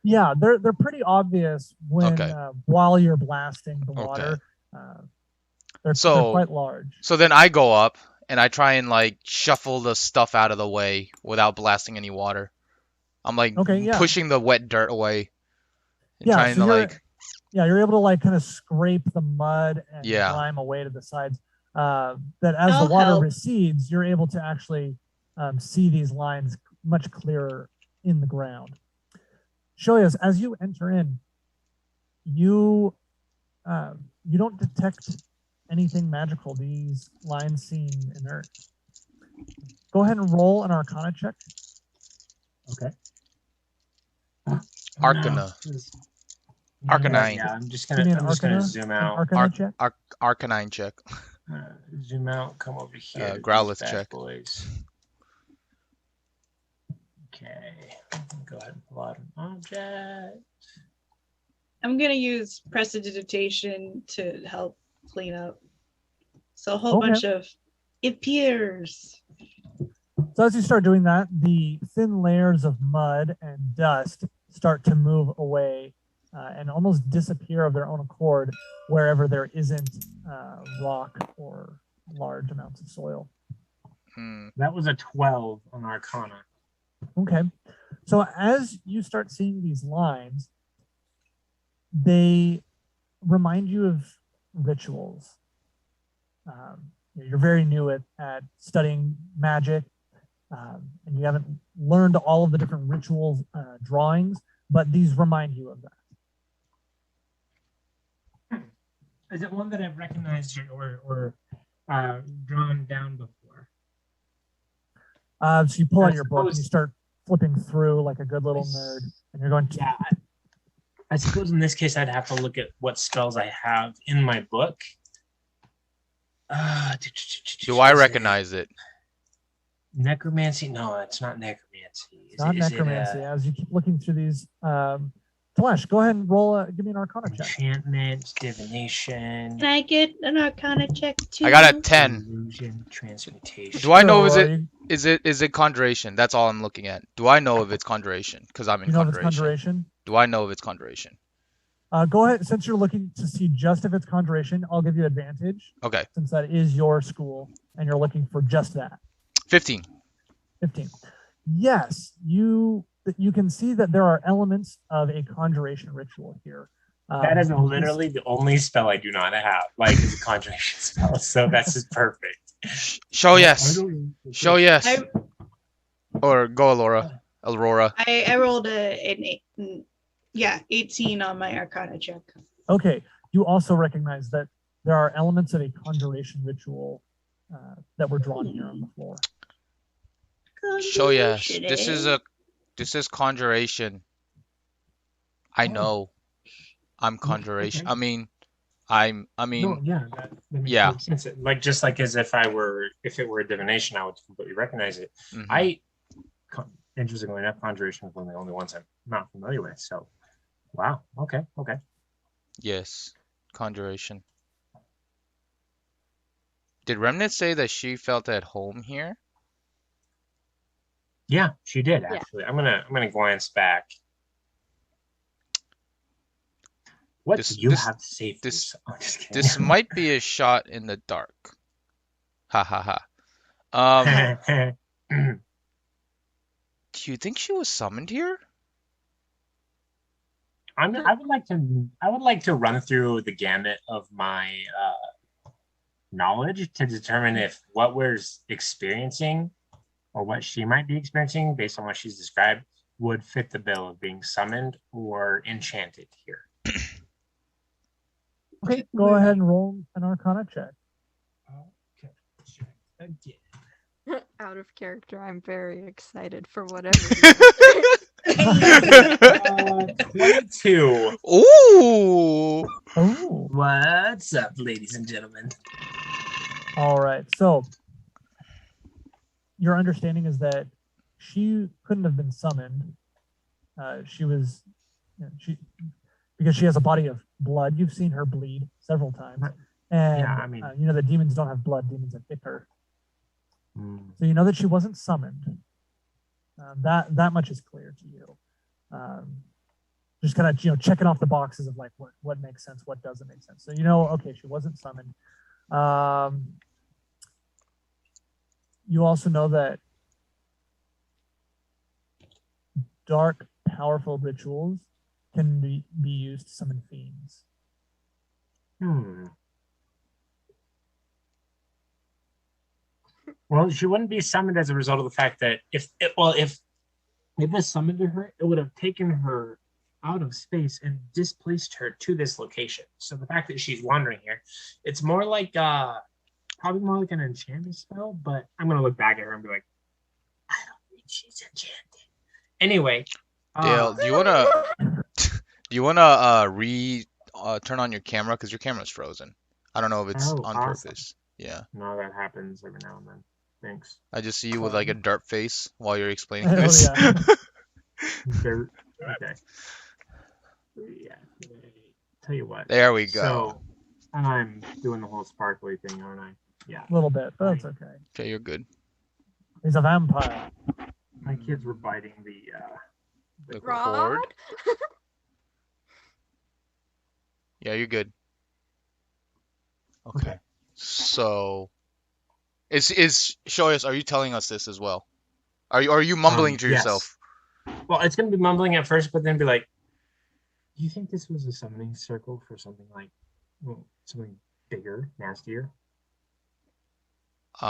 Speaker 3: Yeah, they're pretty obvious when
Speaker 1: Okay.
Speaker 3: while you're blasting the
Speaker 1: Okay.
Speaker 3: water. They're
Speaker 1: So
Speaker 3: quite large.
Speaker 1: so then I go up and I try and like shuffle the stuff out of the way without blasting any water. I'm like
Speaker 3: Okay, yeah.
Speaker 1: pushing the wet dirt away and
Speaker 3: Yeah,
Speaker 1: trying
Speaker 3: so
Speaker 1: to
Speaker 3: you're
Speaker 1: like
Speaker 3: you're able to like kind of scrape the mud and
Speaker 1: Yeah.
Speaker 3: grime away to the sides. That as the
Speaker 2: I'll
Speaker 3: water
Speaker 2: help.
Speaker 3: recedes, you're able to actually see these lines much clearer in the ground. Shoyas, as you enter in, you don't detect anything magical. These lines seem inert. Go ahead and roll an Arcana check.
Speaker 4: Okay.
Speaker 1: Arcana.
Speaker 4: No.
Speaker 1: Arcanine.
Speaker 4: Yeah, I'm just
Speaker 3: Give me
Speaker 4: gonna
Speaker 3: an Arcana,
Speaker 4: zoom
Speaker 3: an
Speaker 4: out.
Speaker 3: Arcana check.
Speaker 1: Arcanine check.
Speaker 4: Zoom out. Come over here. to
Speaker 1: Growlithe
Speaker 4: these bad
Speaker 1: check.
Speaker 4: boys. Okay. Go ahead and pull out an object.
Speaker 2: I'm gonna use prestidigitation to help clean up. So a whole
Speaker 3: Okay.
Speaker 2: bunch of it appears.
Speaker 3: So as you start doing that, the thin layers of mud and dust start to move away and almost disappear of their own accord wherever there isn't rock or large amounts of soil.
Speaker 4: That was a 12 on Arcana.
Speaker 3: Okay. So as you start seeing these lines, they remind you of rituals. You're very new at studying magic, and you haven't learned all of the different rituals drawings, but these remind you of that.
Speaker 4: Is it one that I've recognized or drawn down before?
Speaker 3: So you pull
Speaker 4: I
Speaker 3: out your book and you
Speaker 4: suppose-
Speaker 3: start flipping through like a good little nerd, and you're going to
Speaker 4: Yeah. I suppose in this case I'd have to look at what spells I have in my book.
Speaker 1: Do I recognize it?
Speaker 4: Necromancy? No, it's not necromancy.
Speaker 3: It's not necromancy. As you keep looking through these, Flesh, go ahead and roll. Give me an Arcana check.
Speaker 4: Enchantment, divination.
Speaker 2: Can I get an Arcana check too?
Speaker 1: I got a 10.
Speaker 4: Illusion, transmutation.
Speaker 1: Do I know
Speaker 3: So,
Speaker 1: is it conjuration? That's all I'm looking at. Do I know if it's conjuration? Because I'm in
Speaker 3: you know if it's
Speaker 1: conjuration.
Speaker 3: conjuration?
Speaker 1: Do I know if it's conjuration?
Speaker 3: Go ahead. Since you're looking to see just if it's conjuration, I'll give you advantage.
Speaker 1: Okay.
Speaker 3: Since that is your school and you're looking for just that.
Speaker 1: 15.
Speaker 3: 15. Yes, you can see that there are elements of a conjuration ritual here.
Speaker 4: That is literally the only spell I do not have, like, is a conjuration spell. So that's just perfect.
Speaker 1: Show yes. Show yes.
Speaker 2: I
Speaker 1: Or go Aurora. Aurora.
Speaker 2: I rolled an 18 on my Arcana check.
Speaker 3: Okay. You also recognize that there are elements of a conjuration ritual that were drawn here on the floor.
Speaker 1: Show yes.
Speaker 2: Conjuration,
Speaker 1: This is conjuration. I
Speaker 4: Oh.
Speaker 1: know. I'm conjuration.
Speaker 4: Okay.
Speaker 1: I mean
Speaker 4: No, yeah, that makes
Speaker 1: Yeah.
Speaker 4: total sense. Like, just like as if it were a divination, I would completely recognize it.
Speaker 1: mhm.
Speaker 4: Interestingly enough, conjuration is one of the only ones I'm not familiar with. So, wow. Okay.
Speaker 1: Yes. Conjuration. Did Remnant say that she felt at home here?
Speaker 4: Yeah, she did
Speaker 5: Yeah.
Speaker 4: actually. I'm gonna glance back. What
Speaker 1: This-
Speaker 4: do you
Speaker 1: this-
Speaker 4: have to say? For
Speaker 1: this-
Speaker 4: yourself? I'm just kidding.
Speaker 1: This might be a shot in the dark. Ha ha ha. Do you think she was summoned here?
Speaker 4: I would like to run through the gamut of my knowledge to determine if what we're experiencing or what she might be experiencing based on what she's described would fit the bill of being summoned or enchanted here.
Speaker 3: Okay, go ahead and roll an Arcana check.
Speaker 4: Okay, check again.
Speaker 5: Out of character, I'm very excited for whatever.
Speaker 4: 22.
Speaker 1: Ooh.
Speaker 3: Oh,
Speaker 4: What's up, ladies and gentlemen?
Speaker 3: all right. So your understanding is that she couldn't have been summoned. She was, because she has a body of blood. You've seen her bleed several times, and
Speaker 4: Yeah, I mean-
Speaker 3: you know that demons don't have blood. Demons have ichor.
Speaker 4: Mm.
Speaker 3: So you know that she wasn't summoned. That much is clear to you. Just kind of checking off the boxes of like what makes sense, what doesn't make sense. So okay, she wasn't summoned. You also know that dark, powerful rituals can be used to summon fiends.
Speaker 4: Well, she wouldn't be summoned as a result of the fact that if it summoned her, it would have taken her out of space and displaced her to this location. So the fact that she's wandering here, it's more like probably more like an enchantment spell. But I'm gonna look back at her and be like, I don't think she's enchanted. Anyway,
Speaker 1: Dale, do you wanna turn on your camera because your camera's frozen? I don't know if it's
Speaker 4: Oh,
Speaker 1: on
Speaker 4: awesome.
Speaker 1: purpose. Yeah,
Speaker 4: No, that happens every now and then. Thanks.
Speaker 1: I just see you with like a derp face while you're explaining
Speaker 3: Hell
Speaker 1: this.
Speaker 3: yeah.
Speaker 4: Dirt. Okay. Yeah. Tell you what.
Speaker 1: There we go.
Speaker 4: So I'm doing the whole sparkly thing, aren't I? Yeah.
Speaker 3: A little bit, but that's okay.
Speaker 1: Okay, you're good.
Speaker 3: He's a vampire.
Speaker 4: My kids were biting the
Speaker 1: The
Speaker 5: Rod?
Speaker 1: cord. Yeah, you're good. Okay. So, is Shoyas, are you telling us this as well? Are you mumbling to
Speaker 4: yes.
Speaker 1: yourself?
Speaker 4: Well, it's gonna be mumbling at first, but then be like, "Do you think this was a summoning circle for something like something bigger, nastier?"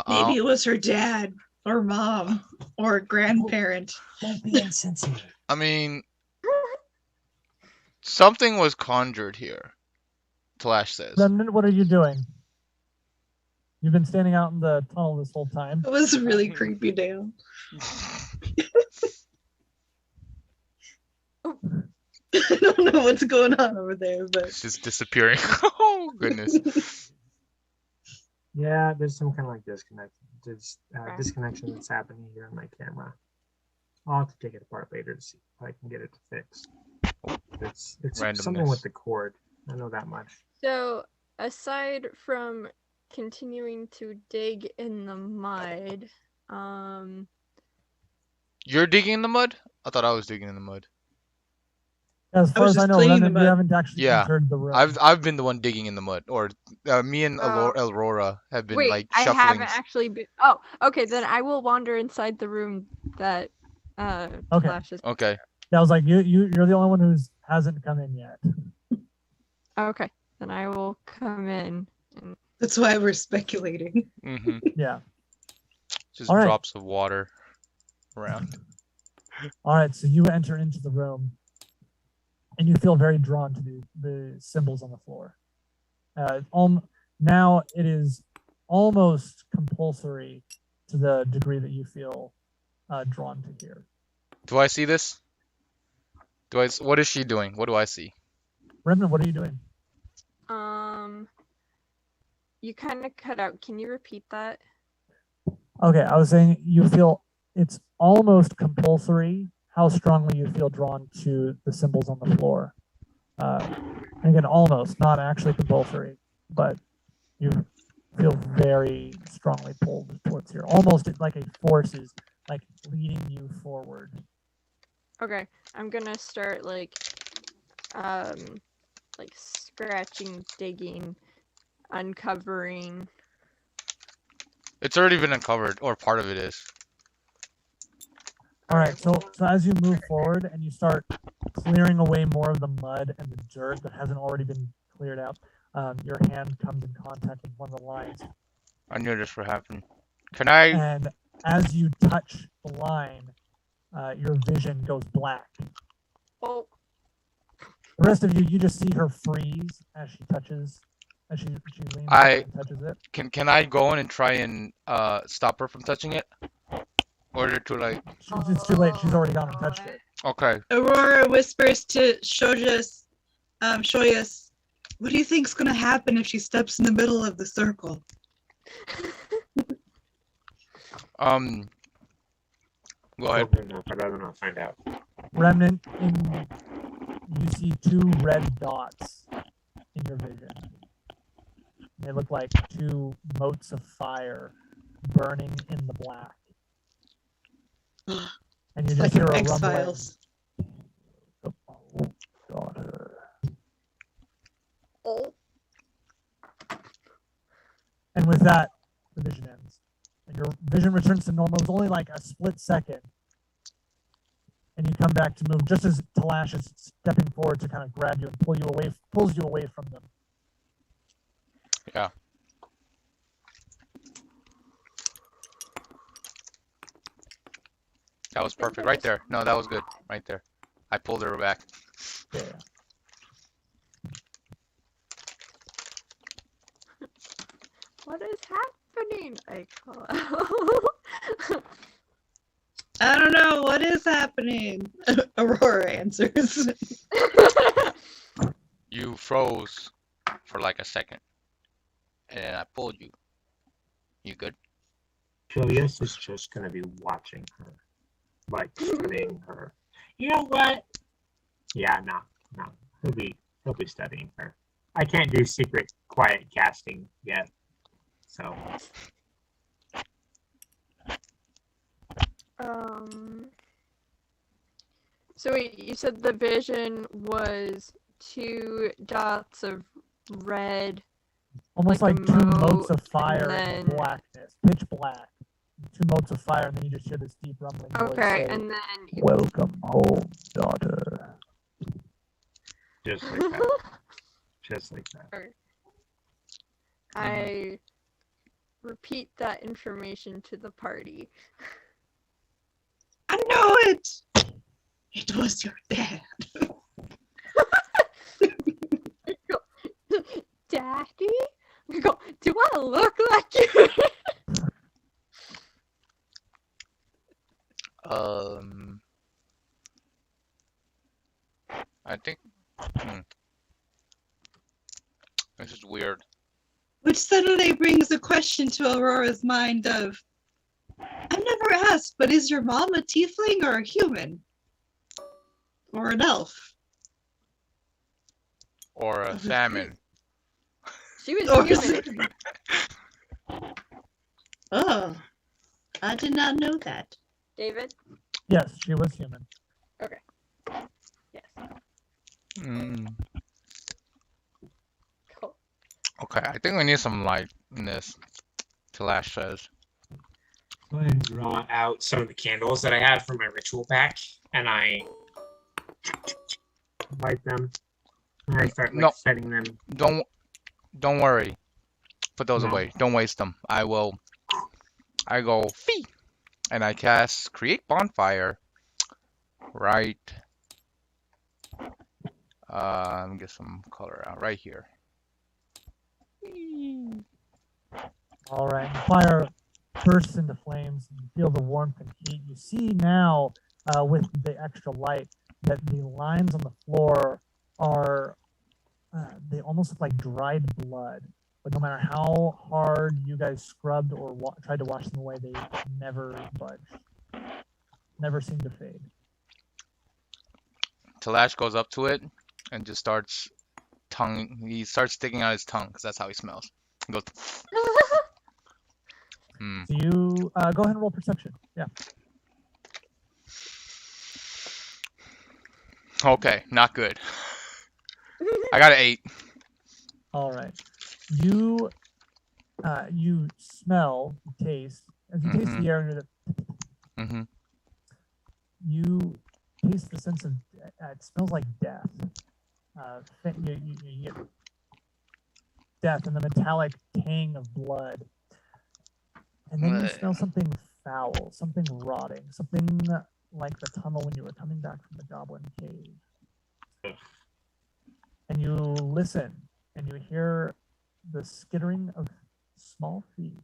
Speaker 2: Maybe it was her dad or mom or grandparent.
Speaker 4: Don't be insensitive.
Speaker 1: I mean, something was conjured here. Talash says.
Speaker 3: Brendan, what are you doing? You've been standing out in the tunnel this whole time.
Speaker 2: It was really creepy, Dale. I don't know what's going on over there, but
Speaker 1: It's just disappearing. Oh goodness.
Speaker 4: Yeah, there's some kind of like disconnect. There's disconnection that's happening here on my camera. I'll have to take it apart later to see if I can get it to fix. It's something
Speaker 1: Randomness.
Speaker 4: with the cord. I know that much.
Speaker 5: So, aside from continuing to dig in the mud,
Speaker 1: You're digging in the mud? I thought I was digging in the mud.
Speaker 3: As far
Speaker 2: was
Speaker 3: as I
Speaker 2: just
Speaker 3: know,
Speaker 2: cleaning
Speaker 3: Brendan,
Speaker 2: the
Speaker 3: you
Speaker 2: mud.
Speaker 3: haven't actually
Speaker 1: Yeah,
Speaker 3: entered the room.
Speaker 1: I've been the one digging in the mud, or me and
Speaker 5: Oh.
Speaker 1: Aurora have been
Speaker 5: wait,
Speaker 1: like
Speaker 5: I
Speaker 1: shuffling.
Speaker 5: haven't actually been. Oh, okay, then I will wander inside the room that Flash is.
Speaker 1: Okay.
Speaker 3: Yeah, I was like, you're the only one who hasn't come in yet.
Speaker 5: Okay, then I will come in. And...
Speaker 2: that's why we're speculating.
Speaker 1: Mm-hmm.
Speaker 3: Yeah.
Speaker 1: Just
Speaker 3: All right.
Speaker 1: drops of water around.
Speaker 3: All right, so you enter into the room, and you feel very drawn to the symbols on the floor. Now it is almost compulsory to the degree that you feel drawn to here.
Speaker 1: Do I see this? What is she doing? What do I see?
Speaker 3: Brendan, what are you doing?
Speaker 5: You kind of cut out. Can you repeat that?
Speaker 3: Okay, I was saying you feel it's almost compulsory how strongly you feel drawn to the symbols on the floor. Again, almost, not actually compulsory, but you feel very strongly pulled towards here. Almost like a force is like leading you forward.
Speaker 5: Okay, I'm gonna start like scratching, digging, uncovering.
Speaker 1: It's already been uncovered, or part of it is.
Speaker 3: All right, so as you move forward and you start clearing away more of the mud and the dirt that hasn't already been cleared out, your hand comes in contact with one of the lines.
Speaker 1: I knew this would happen. Can I?
Speaker 3: And as you touch the line, your vision goes black.
Speaker 5: Oh.
Speaker 3: The rest of you, you just see her freeze as she touches, as she leans
Speaker 1: I-
Speaker 3: over and touches it.
Speaker 1: Can I go in and try and stop her from touching it? Order to like.
Speaker 3: It's too late. She's already gone and touched it.
Speaker 1: Okay.
Speaker 2: Aurora whispers to Shoyas, what do you think's gonna happen if she steps in the middle of the circle?
Speaker 1: Go ahead.
Speaker 4: I'd rather not find out.
Speaker 3: Remnant, you see 2 red dots in your vision. They look like 2 motes of fire burning in the black. And you just
Speaker 2: Like
Speaker 3: hear
Speaker 2: in
Speaker 3: a rumbling.
Speaker 2: X-Files.
Speaker 3: Oh, daughter.
Speaker 5: Oh.
Speaker 3: And with that, the vision ends. And your vision returns to normal. It's only like a split second. And you come back to move just as Talash is stepping forward to kind of grab you and pulls you away from them.
Speaker 1: Yeah. That was perfect right there. No, that was good right there. I pulled her back.
Speaker 3: Yeah.
Speaker 5: What is happening? I call out.
Speaker 2: I don't know what is happening. Aurora answers.
Speaker 1: You froze for like a second, and I pulled you. You good?
Speaker 4: Julius is just gonna be watching her, like studying her. You know what? Yeah, no. He'll be studying her. I can't do secret quiet casting yet, so.
Speaker 5: So wait, you said the vision was 2 dots of red.
Speaker 3: Almost
Speaker 5: Like
Speaker 3: like
Speaker 5: a
Speaker 3: 2
Speaker 5: mote,
Speaker 3: motes of fire
Speaker 5: and
Speaker 3: in
Speaker 5: then-
Speaker 3: blackness, pitch black. 2 motes of fire, and then you just hear this deep rumbling voice
Speaker 5: Okay,
Speaker 3: say,
Speaker 5: and then
Speaker 3: "Welcome home, daughter."
Speaker 4: Just like that. Just like that.
Speaker 5: I repeat that information to the party.
Speaker 2: I know it! It was your dad.
Speaker 5: Daddy? I go, do I look like you?
Speaker 1: I think. This is weird.
Speaker 2: Which suddenly brings a question to Aurora's mind of, I've never asked, but is your mom a tiefling or a human? Or an elf?
Speaker 1: Or a salmon.
Speaker 5: She was
Speaker 2: Or
Speaker 5: human.
Speaker 2: Oh, I did not know that.
Speaker 5: David?
Speaker 3: Yes, she was human.
Speaker 5: Yes. Cool.
Speaker 1: Okay, I think we need some light in this. Talash says.
Speaker 4: Go ahead and draw out some of the candles that I have from my ritual pack, and I light them. And I start
Speaker 1: No.
Speaker 4: setting them.
Speaker 1: Don't worry. Put those
Speaker 4: No.
Speaker 1: away. Don't waste them. I go fee, and I cast create bonfire. Right. Let me get some color out right here.
Speaker 3: All right. The fire bursts into flames. You feel the warmth and heat. You see now, with the extra light, that the lines on the floor are, they almost look like dried blood. But no matter how hard you guys scrubbed or tried to wash them away, they never budged. Never seemed to fade.
Speaker 1: Talash goes up to it and just starts He starts sticking out his tongue because that's how he smells. He goes.
Speaker 3: So you go ahead and roll perception. Yeah.
Speaker 1: Okay, not good. I got an 8.
Speaker 3: All right. You smell, taste, as you taste the air, you taste the sense of it smells like death. You get death and the metallic tang of blood, and then you smell something foul, something rotting, something like the tunnel when you were coming back from the Goblin Cave. and you listen, and you hear the skittering of small feet.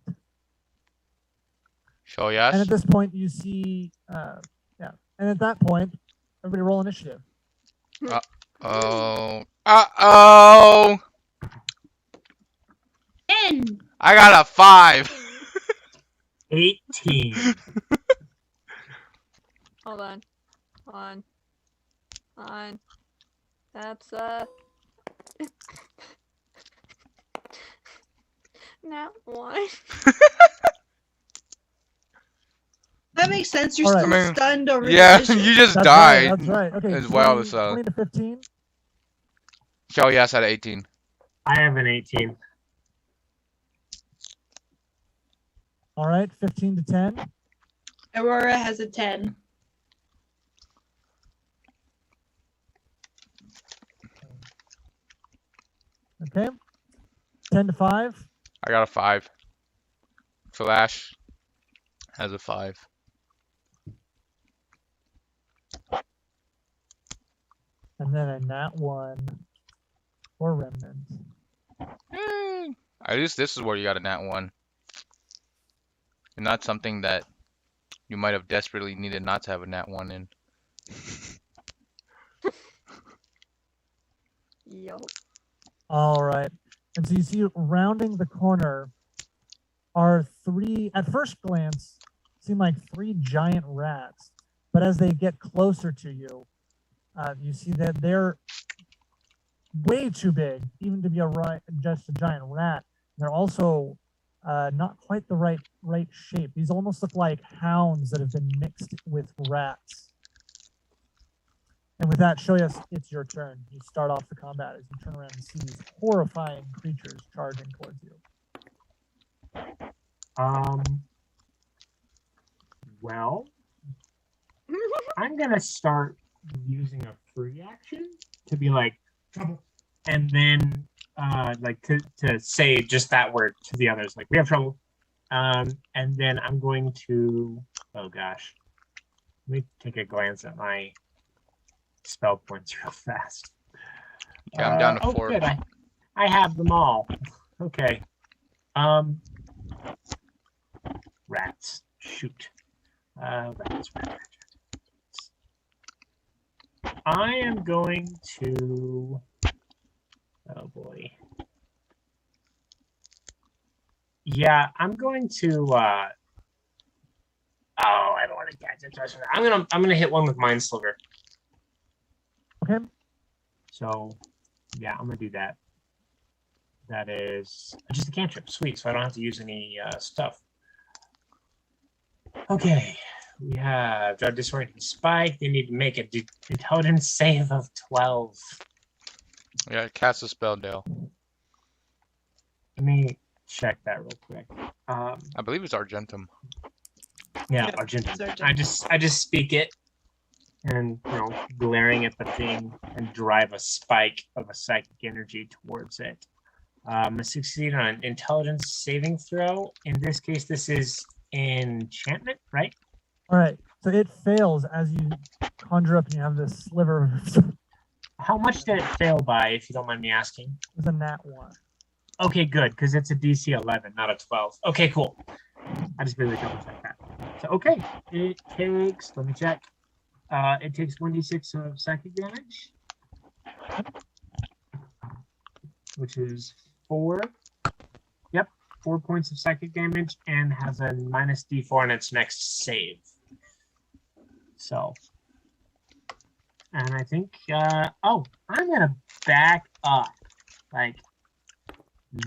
Speaker 1: Show
Speaker 3: And
Speaker 1: yes.
Speaker 3: at this point, you see, yeah. And at that point, everybody roll initiative.
Speaker 1: Oh. Uh-oh.
Speaker 2: 10.
Speaker 1: I got a 5.
Speaker 4: 18.
Speaker 5: Hold on. Hold on. That's not one.
Speaker 2: That makes sense. You're
Speaker 3: All right.
Speaker 2: still
Speaker 1: I mean,
Speaker 2: stunned over
Speaker 1: Yeah,
Speaker 2: the vision.
Speaker 1: you just
Speaker 3: That's
Speaker 1: died.
Speaker 3: right. That's right. Okay.
Speaker 1: as well,
Speaker 3: 20,
Speaker 1: so-
Speaker 3: 20 to 15.
Speaker 1: Show yes at 18.
Speaker 4: I have an 18.
Speaker 3: All right. 15 to 10.
Speaker 2: Aurora has a 10.
Speaker 3: Okay. 10 to 5.
Speaker 1: I got a 5. Flash has a 5.
Speaker 3: And then a nat 1 for Remnant.
Speaker 1: At least this is where you got a nat 1. And not something that you might have desperately needed not to have a nat 1 in.
Speaker 5: Yup.
Speaker 3: All right. And so you see rounding the corner are 3, at first glance, seem like 3 giant rats. But as they get closer to you, you see that they're way too big, even to be just a giant rat. They're also not quite the right shape. These almost look like hounds that have been mixed with rats. And with that, Shoyas, it's your turn. You start off the combat as you turn around and see these horrifying creatures charging towards you.
Speaker 4: Well, I'm gonna start using a free action to be like trouble, and then like to say just that word to the others, like we have trouble. And then I'm going to, oh gosh, let me take a glance at my spell points real fast.
Speaker 1: Yeah, I'm down to 4.
Speaker 4: Good. I have them all. Okay. Rats. Shoot. Rats. I am going to. Oh boy. Yeah, I'm going to. I don't want to catch it. I'm gonna hit one with Mind Sliver.
Speaker 3: Okay.
Speaker 4: So, yeah, I'm gonna do that. That is just a cantrip. Sweet. So I don't have to use any stuff. Okay. We have Drive Disorienting Spike. They need to make an intelligence save of 12.
Speaker 1: Yeah, cast a spell, Dale.
Speaker 4: Let me check that real quick.
Speaker 1: I believe it's Argentum.
Speaker 4: Yeah,
Speaker 2: Yeah,
Speaker 4: Argentum.
Speaker 2: it's Argentum.
Speaker 4: I just speak it, and glaring at the thing and drive a spike of a psychic energy towards it. Succeed on an intelligence saving throw. In this case, this is enchantment, right?
Speaker 3: All right. So it fails as you conjure up and you have this sliver.
Speaker 4: How much did it fail by, if you don't mind me asking?
Speaker 3: It's a nat 1.
Speaker 4: Okay, good, because it's a DC 11, not a 12. Okay, cool. I just really double check that. So, okay, it takes, let me check. It takes 1d6 of psychic damage, which is 4. Yep, 4 points of psychic damage, and has a minus d4 on its next save. So, and I think, I'm gonna back up, like,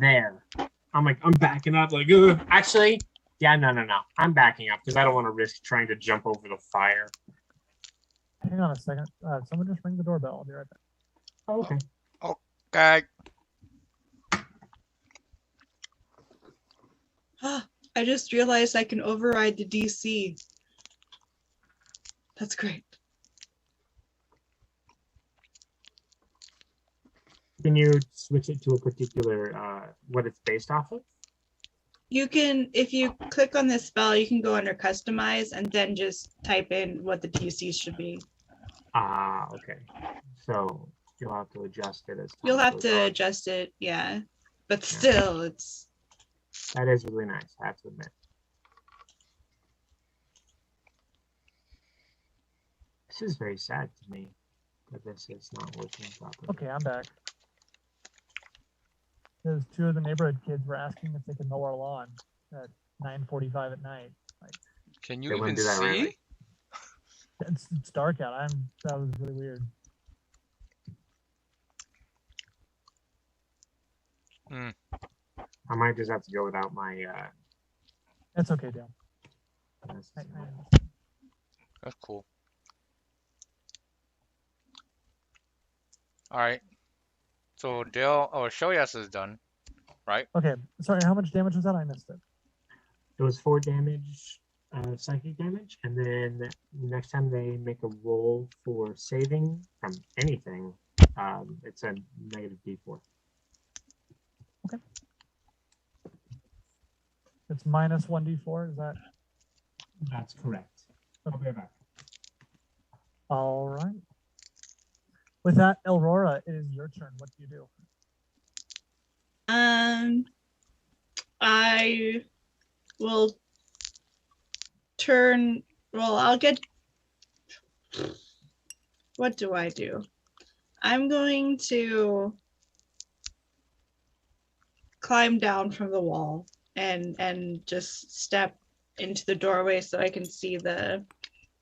Speaker 4: there. I'm backing up, like, ugh. Actually, yeah, no. I'm backing up, because I don't want to risk trying to jump over the fire.
Speaker 3: Hang on a second. Someone just ring the doorbell. I'll be right back.
Speaker 4: Oh, okay.
Speaker 1: Okay.
Speaker 2: I just realized I can override the DC. That's great.
Speaker 4: Can you switch it to a particular, what it's based off of?
Speaker 2: You can, if you click on this spell, you can go under customize and then just type in what the DC should be.
Speaker 4: Okay. So you'll have to adjust it as time
Speaker 2: You'll have
Speaker 4: goes
Speaker 2: to
Speaker 4: on.
Speaker 2: adjust it, yeah. But still, it's
Speaker 4: That is really nice, I have to admit. This is very sad to me that this is not working properly.
Speaker 3: Okay, I'm back. Because 2 of the neighborhood kids were asking if they could mow our lawn at 9:45 at night. Like,
Speaker 1: Can you
Speaker 4: They
Speaker 1: even
Speaker 4: wouldn't do that,
Speaker 1: see?
Speaker 4: right?
Speaker 3: it's dark out. That was really weird.
Speaker 4: I might just have to go without my
Speaker 3: That's okay, Dale.
Speaker 4: this-
Speaker 3: I-
Speaker 1: That's cool. All right. So Dale, oh, Shoyas is done, right?
Speaker 3: Okay, sorry, how much damage was that? I missed it.
Speaker 4: It was 4 damage, psychic damage, and then next time they make a roll for saving from anything, it's a negative D4.
Speaker 3: It's minus 1d4, is that?
Speaker 4: That's correct. I'll be right back.
Speaker 3: All right. With that, Aurora, it is your turn. What do you do?
Speaker 2: I will turn. Well, I'll get. What do I do? I'm going to climb down from the wall and just step into the doorway so I can see the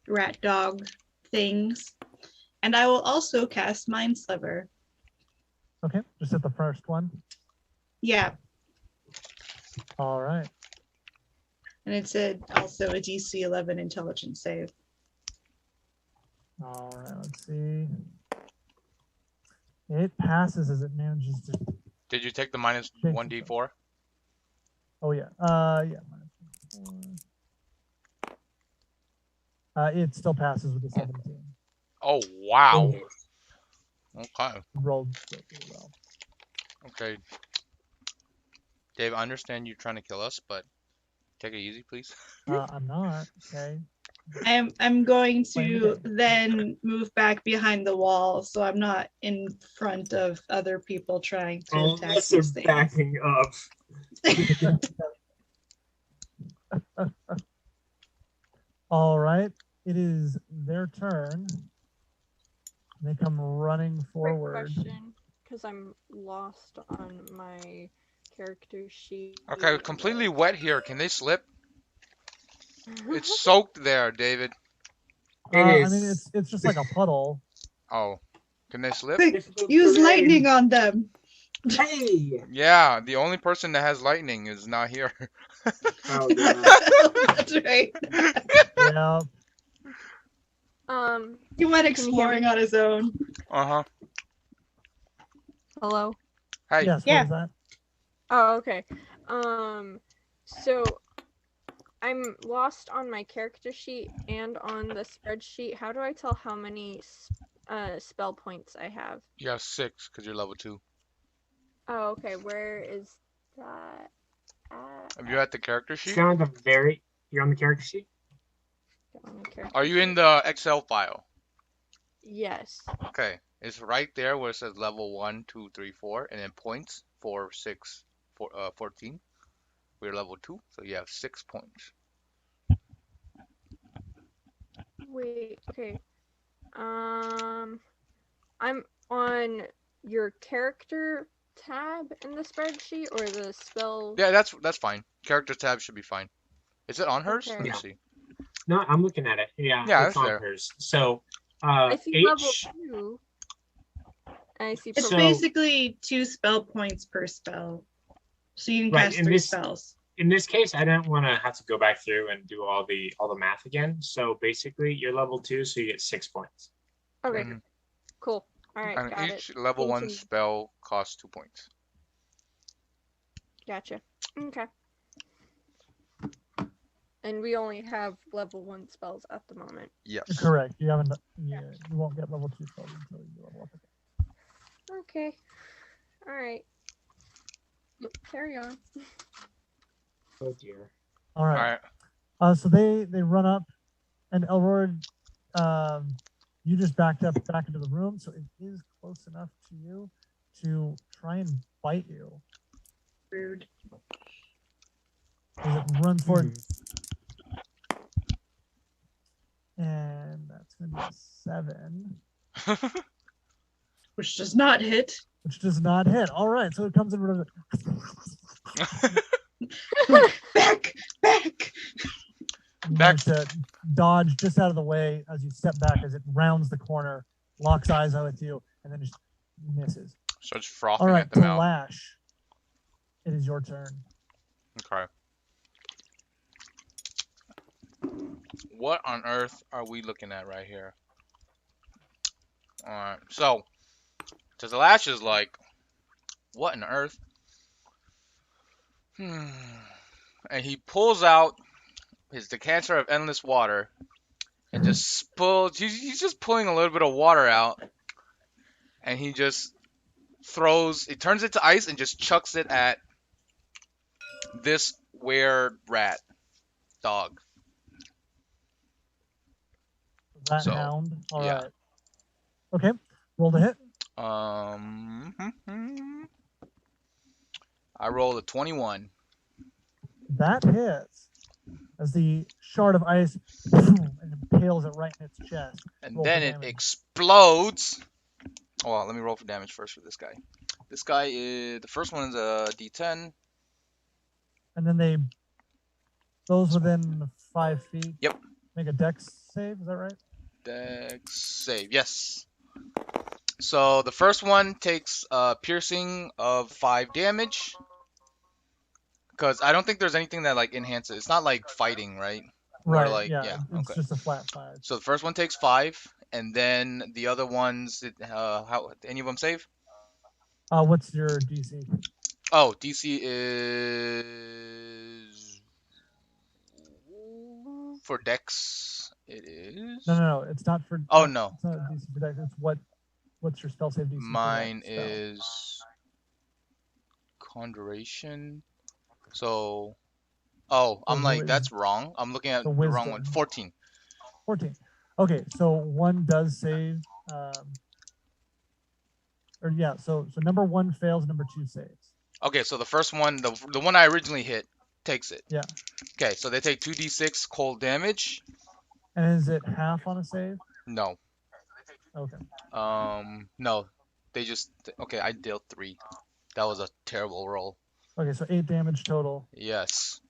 Speaker 2: rat dog things. And I will also cast Mind Sliver.
Speaker 3: Okay, just hit the first one.
Speaker 2: Yeah,
Speaker 3: All right.
Speaker 2: and it's also a DC 11 intelligence save.
Speaker 3: All right, let's see. It passes as it manages to.
Speaker 1: Did you take the minus
Speaker 3: Take
Speaker 1: 1d4?
Speaker 3: Oh, yeah. Yeah. Minus 1d4. It still passes with a 17.
Speaker 1: Oh, wow. Okay.
Speaker 3: Rolled really well.
Speaker 1: Okay. Dave, I understand you trying to kill us, but take it easy, please.
Speaker 3: I'm not. Okay.
Speaker 2: I'm going
Speaker 3: Playing the
Speaker 2: to
Speaker 3: game.
Speaker 2: then move back behind the wall so I'm not in front of other people trying to
Speaker 4: All
Speaker 2: attack
Speaker 4: of us are
Speaker 2: these things.
Speaker 4: backing up.
Speaker 3: All right. It is their turn. They come running
Speaker 5: Quick
Speaker 3: forward.
Speaker 5: question, because I'm lost on my character sheet.
Speaker 1: Okay, completely wet here. Can they slip? It's soaked there, David.
Speaker 4: It
Speaker 3: I
Speaker 4: is.
Speaker 3: mean, it's just like a puddle.
Speaker 1: Oh, can they slip?
Speaker 2: Quick, use lightning on them.
Speaker 4: Hey!
Speaker 1: Yeah, the only person that has lightning is not here.
Speaker 4: Oh, yeah.
Speaker 2: That's right.
Speaker 3: Yeah.
Speaker 2: He went
Speaker 5: Can you hear
Speaker 2: exploring
Speaker 5: me?
Speaker 2: on his own.
Speaker 1: Uh-huh.
Speaker 5: Hello?
Speaker 1: Hey,
Speaker 3: Yes.
Speaker 2: Yeah.
Speaker 3: What is that?
Speaker 5: Oh, okay. So I'm lost on my character sheet and on the spreadsheet. How do I tell how many spell points I have?
Speaker 1: you have 6 because you're level 2.
Speaker 5: Oh, okay. Where is that at?
Speaker 1: Are you at the character
Speaker 4: It's
Speaker 1: sheet?
Speaker 4: down at the very. You're on the character sheet?
Speaker 5: On the character
Speaker 1: Are you in
Speaker 5: sheet.
Speaker 1: the Excel file?
Speaker 5: Yes.
Speaker 1: Okay, it's right there where it says level 1, 2, 3, 4, and then points 4, 6, 14. We're level 2, so you have 6 points.
Speaker 5: Wait, okay. I'm on your character tab in the spreadsheet or the spell.
Speaker 1: Yeah, that's fine. Character tab should be fine. Is it on hers?
Speaker 5: Okay.
Speaker 1: Let me
Speaker 4: Yeah.
Speaker 1: see.
Speaker 4: No, I'm looking at it. Yeah,
Speaker 1: Yeah,
Speaker 4: it's
Speaker 1: it's
Speaker 4: on
Speaker 1: there.
Speaker 4: hers. So,
Speaker 5: I see level
Speaker 4: H.
Speaker 5: 2. I see
Speaker 2: It's
Speaker 4: So-
Speaker 2: basically 2 spell points per spell. So you can
Speaker 4: Right,
Speaker 2: cast
Speaker 4: and
Speaker 2: 3
Speaker 4: this-
Speaker 2: spells.
Speaker 4: In this case, I don't want to have to go back through and do all the math again. So basically, you're level 2, so you get 6 points.
Speaker 5: Okay,
Speaker 1: Mhm.
Speaker 5: cool. All right,
Speaker 1: And
Speaker 5: got
Speaker 1: each
Speaker 5: it.
Speaker 1: level
Speaker 5: Thank
Speaker 1: 1
Speaker 5: you.
Speaker 1: spell costs 2 points.
Speaker 5: Gotcha. Okay. And we only have level 1 spells at the moment.
Speaker 1: Yes.
Speaker 3: Correct. You haven't. You won't get level 2 spells until you level up again.
Speaker 5: Okay. All right. Carry on.
Speaker 4: Oh dear.
Speaker 3: All
Speaker 1: All
Speaker 3: right.
Speaker 1: right.
Speaker 3: So they run up, and Elroy, you just backed up back into the room, so it is close enough to you to try and bite you.
Speaker 2: Rude.
Speaker 3: As it runs forward. And that's going to be a 7.
Speaker 2: Which does not hit.
Speaker 3: Which does not hit. All right, so it comes in.
Speaker 2: Back.
Speaker 3: You manage to dodge just out of the way as you step back as it rounds the corner, locks eyes with you, and then just misses.
Speaker 1: Starts frothing
Speaker 3: All right,
Speaker 1: at the mouth.
Speaker 3: Lash, it is your turn.
Speaker 1: Okay. What on earth are we looking at right here? Alright, so Lash is like, what on earth? And he pulls out his decanter of endless water and just spills. He's just pulling a little bit of water out, and he just throws. He turns it to ice and just chucks it at this weird rat dog.
Speaker 3: Rat
Speaker 1: So,
Speaker 3: hound. All
Speaker 1: yeah.
Speaker 3: right. Okay. Roll the hit.
Speaker 1: I rolled a 21.
Speaker 3: That hits as the shard of ice and impales it right in its chest.
Speaker 1: And
Speaker 3: Roll
Speaker 1: then
Speaker 3: for
Speaker 1: it
Speaker 3: damage.
Speaker 1: explodes. Oh, well, let me roll for damage first for this guy. This guy is the first one is a D10.
Speaker 3: And then those within 5 feet.
Speaker 1: Yep.
Speaker 3: Make a dex save. Is that right?
Speaker 1: Dex save, yes. So the first one takes piercing of 5 damage. Because I don't think there's anything that like enhances. It's not like fighting, right? More
Speaker 3: Right.
Speaker 1: like,
Speaker 3: yeah. It's
Speaker 1: okay.
Speaker 3: just a flat 5.
Speaker 1: So the first one takes 5, and then the other ones, how any of them save?
Speaker 3: What's your DC?
Speaker 1: Oh, DC is for Dex. It is.
Speaker 3: No. It's not for.
Speaker 1: Oh no.
Speaker 3: It's not DC for dex. It's what's your spell save DC?
Speaker 1: Mine
Speaker 3: for that spell?
Speaker 1: is Conjuration. So, oh, I'm like, that's wrong. I'm looking at the wrong one. 14.
Speaker 3: 14. Okay, so one does save. So number 1 fails, number 2 saves.
Speaker 1: Okay, so the first one, the one I originally hit, takes it.
Speaker 3: Yeah.
Speaker 1: Okay, so they take 2d6 cold damage.
Speaker 3: And is it half on a save?
Speaker 1: No.
Speaker 3: Okay.
Speaker 1: No. They just, okay, I dealt 3. That was a terrible roll.
Speaker 3: Okay, so 8 damage total.
Speaker 1: Yes.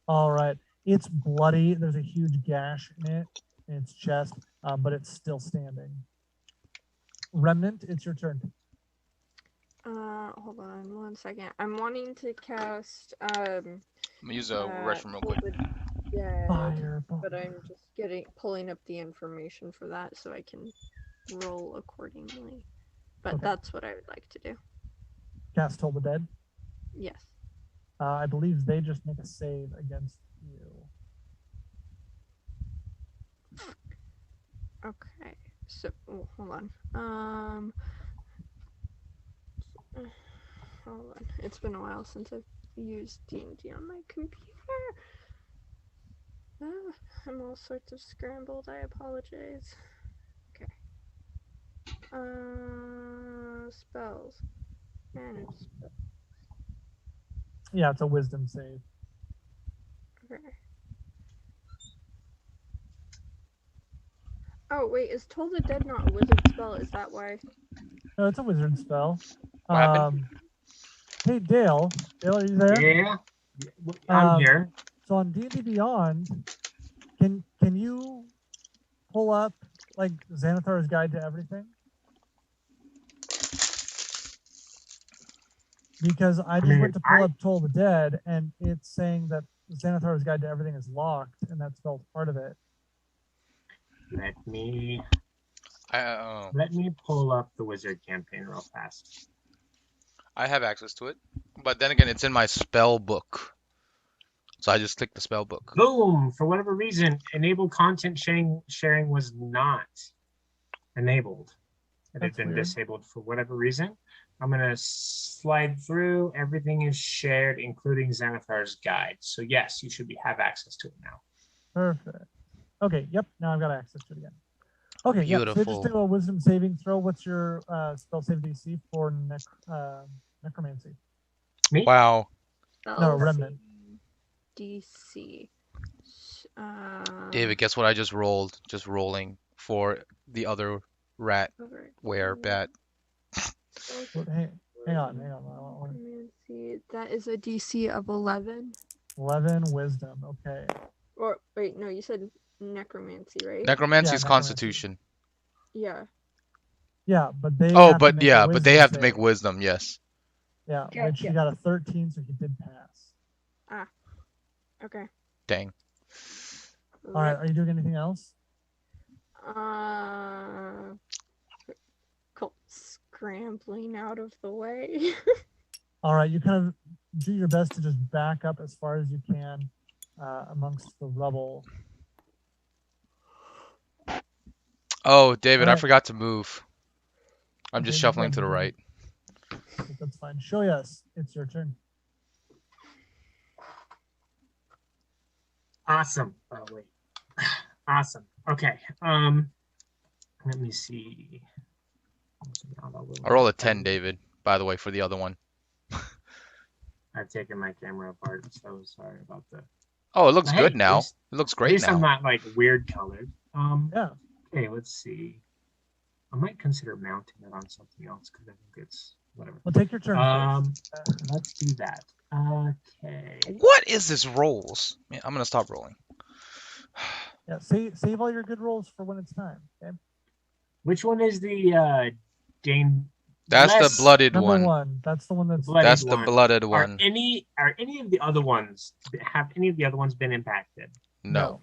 Speaker 3: All right. It's bloody. There's a huge gash in its chest, but it's still standing. Remnant, it's your turn.
Speaker 5: Hold on 1 second. I'm wanting to cast
Speaker 1: I'm gonna use a restroom real quick.
Speaker 5: Yeah,
Speaker 3: Fireball.
Speaker 5: but I'm just pulling up the information for that so I can roll accordingly. But
Speaker 3: Okay.
Speaker 5: that's what I would like to do.
Speaker 3: Cast Toll the Dead.
Speaker 5: Yes.
Speaker 3: I believe they just make a save against you.
Speaker 5: Okay. So, hold on. Hold on. It's been a while since I've used D&D on my computer. I'm all sorts of scrambled. I apologize. Okay. Spells. Manage spells.
Speaker 3: Yeah, it's a wisdom save.
Speaker 5: Okay. Oh, wait, is Toll the Dead not a wizard spell? Is that why?
Speaker 3: No, it's a wizard spell.
Speaker 1: What happened?
Speaker 3: Hey, Dale. Dale, are you there?
Speaker 4: Yeah, I'm here.
Speaker 3: So on D&D Beyond, can you pull up like Xanathar's Guide to Everything? Because I just went to pull up Toll the Dead, and it's saying that Xanathar's Guide to Everything is locked, and that spell's part of it.
Speaker 4: Let me
Speaker 1: I
Speaker 4: pull up the wizard campaign real fast.
Speaker 1: I have access to it, but then again, it's in my spell book. So I just click the spell book.
Speaker 4: Boom! For whatever reason, enable content sharing was not enabled. It had been disabled for whatever reason. I'm going to slide through. Everything is shared, including Xanathar's Guide. So yes, you should have access to it now.
Speaker 3: Perfect. Okay, yep, now I've got access to it again. Okay, yeah. So just
Speaker 1: Beautiful.
Speaker 3: do a wisdom saving throw. What's your spell save DC for necromancy?
Speaker 4: Me?
Speaker 1: Wow.
Speaker 3: No, remnant.
Speaker 5: DC.
Speaker 1: David, guess what I just rolled? Just rolling for the other rat were bat.
Speaker 3: Well, hang on. I want
Speaker 5: Necromancy. That is a DC of 11.
Speaker 3: 11 wisdom. Okay.
Speaker 5: Or wait, no, you said necromancy, right?
Speaker 1: Necromancy's
Speaker 3: necromancy.
Speaker 1: Constitution.
Speaker 5: Yeah.
Speaker 3: Yeah, but they
Speaker 1: Oh,
Speaker 3: have to
Speaker 1: but
Speaker 3: make a
Speaker 1: yeah, but they
Speaker 3: wisdom
Speaker 1: have to make
Speaker 3: save.
Speaker 1: wisdom, yes.
Speaker 3: Yeah,
Speaker 5: Okay,
Speaker 3: which you got a 13, so he did pass.
Speaker 5: Okay.
Speaker 1: Dang.
Speaker 3: All right, are you doing anything else?
Speaker 5: Cool. Scrambling out of the way.
Speaker 3: All right, you kind of do your best to just back up as far as you can amongst the rubble.
Speaker 1: Oh, David, I
Speaker 3: Alright.
Speaker 1: forgot to move. I'm just
Speaker 3: Okay,
Speaker 1: shuffling
Speaker 3: yeah,
Speaker 1: to the
Speaker 3: move on.
Speaker 1: right.
Speaker 3: That's fine. Show us. It's your turn.
Speaker 4: Awesome. Oh wait. Awesome. Okay. Let me see.
Speaker 1: I rolled a 10, David, by the way, for the other one.
Speaker 4: I've taken my camera apart, so sorry about that.
Speaker 1: Oh, it looks
Speaker 4: Hey,
Speaker 1: good
Speaker 4: at
Speaker 1: now.
Speaker 4: least-
Speaker 1: It looks
Speaker 4: At
Speaker 1: great
Speaker 4: least I'm
Speaker 1: now.
Speaker 4: not like weird colored.
Speaker 3: Yeah.
Speaker 4: Okay, let's see. I might consider mounting it on something else because I think it's whatever.
Speaker 3: Well, take your turn first.
Speaker 4: Let's do that. Okay.
Speaker 1: What is this rolls? Man, I'm gonna stop rolling.
Speaker 3: Yeah, save all your good rolls for when it's time. Okay.
Speaker 4: Which one is the Dane?
Speaker 1: That's the blooded
Speaker 3: Number
Speaker 1: one.
Speaker 3: one. That's the one that's
Speaker 4: Blooded
Speaker 1: That's the
Speaker 4: one.
Speaker 1: blooded
Speaker 4: Are
Speaker 1: one.
Speaker 4: any of the other ones have any of the other ones been impacted?
Speaker 1: No.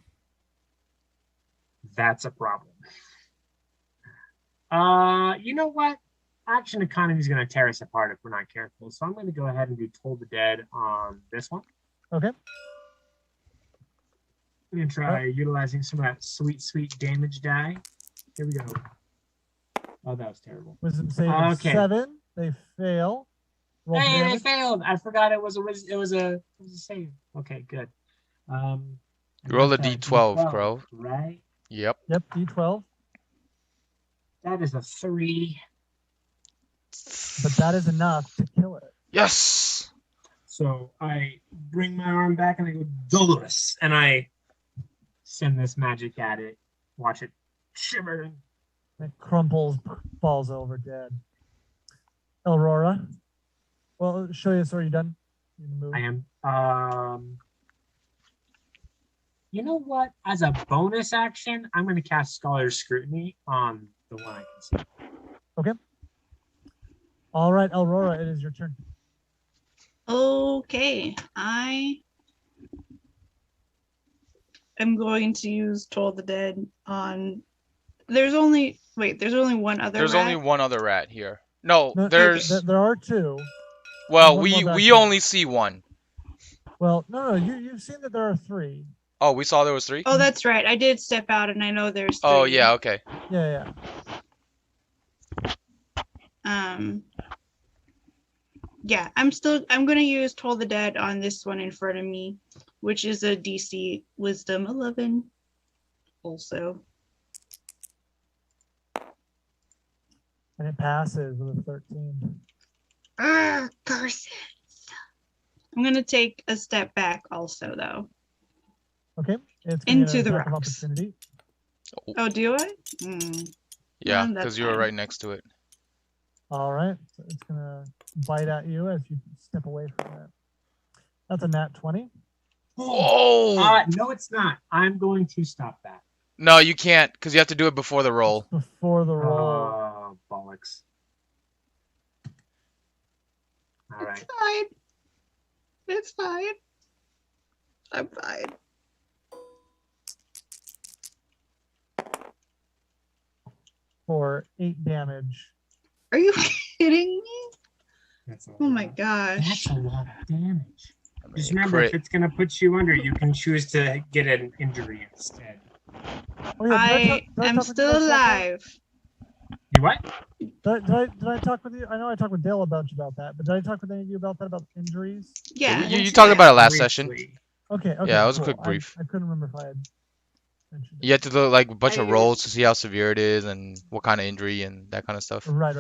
Speaker 4: That's a problem. You know what? Action economy is going to tear us apart if we're not careful. So I'm going to go ahead and do Toll the Dead on this one.
Speaker 3: Okay.
Speaker 4: I'm going to try utilizing some of that sweet damage die. Here we go. Oh, that was terrible.
Speaker 3: Wisdom save of
Speaker 4: Okay.
Speaker 3: 7. They fail. Roll for
Speaker 4: Hey, I
Speaker 3: damage.
Speaker 4: failed. I forgot it was a save. Okay, good.
Speaker 1: You roll a D12, Crow.
Speaker 4: Right?
Speaker 1: Yep.
Speaker 3: Yep, D12.
Speaker 4: That is a 3.
Speaker 3: But that is enough to kill it.
Speaker 1: Yes.
Speaker 4: So I bring my arm back and I go Dolorous, and I send this magic at it. Watch it shiver.
Speaker 3: It crumples, falls over dead. Aurora. Well, show you. So are you done? You can move.
Speaker 4: I am. You know what? As a bonus action, I'm going to cast Scholar's Scrutiny on the one I can see.
Speaker 3: Okay. All right, Aurora, it is your turn.
Speaker 2: Okay, I am going to use Toll the Dead on. There's only one other.
Speaker 1: There's
Speaker 2: rat?
Speaker 1: only one other rat here. No,
Speaker 3: No,
Speaker 1: there's.
Speaker 3: there are 2.
Speaker 1: Well,
Speaker 3: one more
Speaker 1: we
Speaker 3: back
Speaker 1: we
Speaker 3: there.
Speaker 1: only see one.
Speaker 3: Well, no, you've seen that there are 3.
Speaker 1: Oh, we saw there was 3.
Speaker 2: Oh, that's right. I did step out, and I know there's 3.
Speaker 1: Oh yeah, okay.
Speaker 3: Yeah.
Speaker 2: Yeah, I'm gonna use Toll the Dead on this one in front of me, which is a DC Wisdom 11. Also,
Speaker 3: And it passes with a 13.
Speaker 2: curses. I'm gonna take a step back also, though.
Speaker 3: Okay. It's gonna get
Speaker 2: Into
Speaker 3: an
Speaker 2: the
Speaker 3: attack of
Speaker 2: rocks.
Speaker 3: opportunity.
Speaker 2: Oh, do I?
Speaker 1: Yeah,
Speaker 2: that's
Speaker 1: because you were
Speaker 2: fine.
Speaker 1: right next to it.
Speaker 3: All right. So it's gonna bite at you as you step away from it. That's a nat 20.
Speaker 1: Oh
Speaker 4: No, it's not. I'm going to stop that.
Speaker 1: no, you can't, because you have to do it before the roll.
Speaker 3: Before the roll.
Speaker 4: Oh, bollocks. All right.
Speaker 2: It's fine. It's fine. I'm fine.
Speaker 3: For 8 damage.
Speaker 2: Are you kidding me?
Speaker 4: That's a
Speaker 2: Oh my
Speaker 4: lot.
Speaker 2: gosh.
Speaker 4: That's a lot of damage.
Speaker 1: I mean,
Speaker 4: Just remember,
Speaker 1: crit.
Speaker 4: if it's going to put you under, you can choose to get an injury instead.
Speaker 3: Oh, yeah,
Speaker 2: I am still alive.
Speaker 4: You what?
Speaker 3: Did I talk with you? I know I talked with Dale about that, but did I talk with any of you about that, about injuries?
Speaker 2: Yeah.
Speaker 1: You talked about it last session.
Speaker 4: Briefly.
Speaker 3: Okay.
Speaker 1: Yeah, it was a
Speaker 3: cool.
Speaker 1: quick brief.
Speaker 3: I couldn't remember if I had.
Speaker 1: You have to do like a bunch of
Speaker 5: I-
Speaker 1: rolls to see how severe it is and what kind of injury and that kind of stuff.
Speaker 3: Right.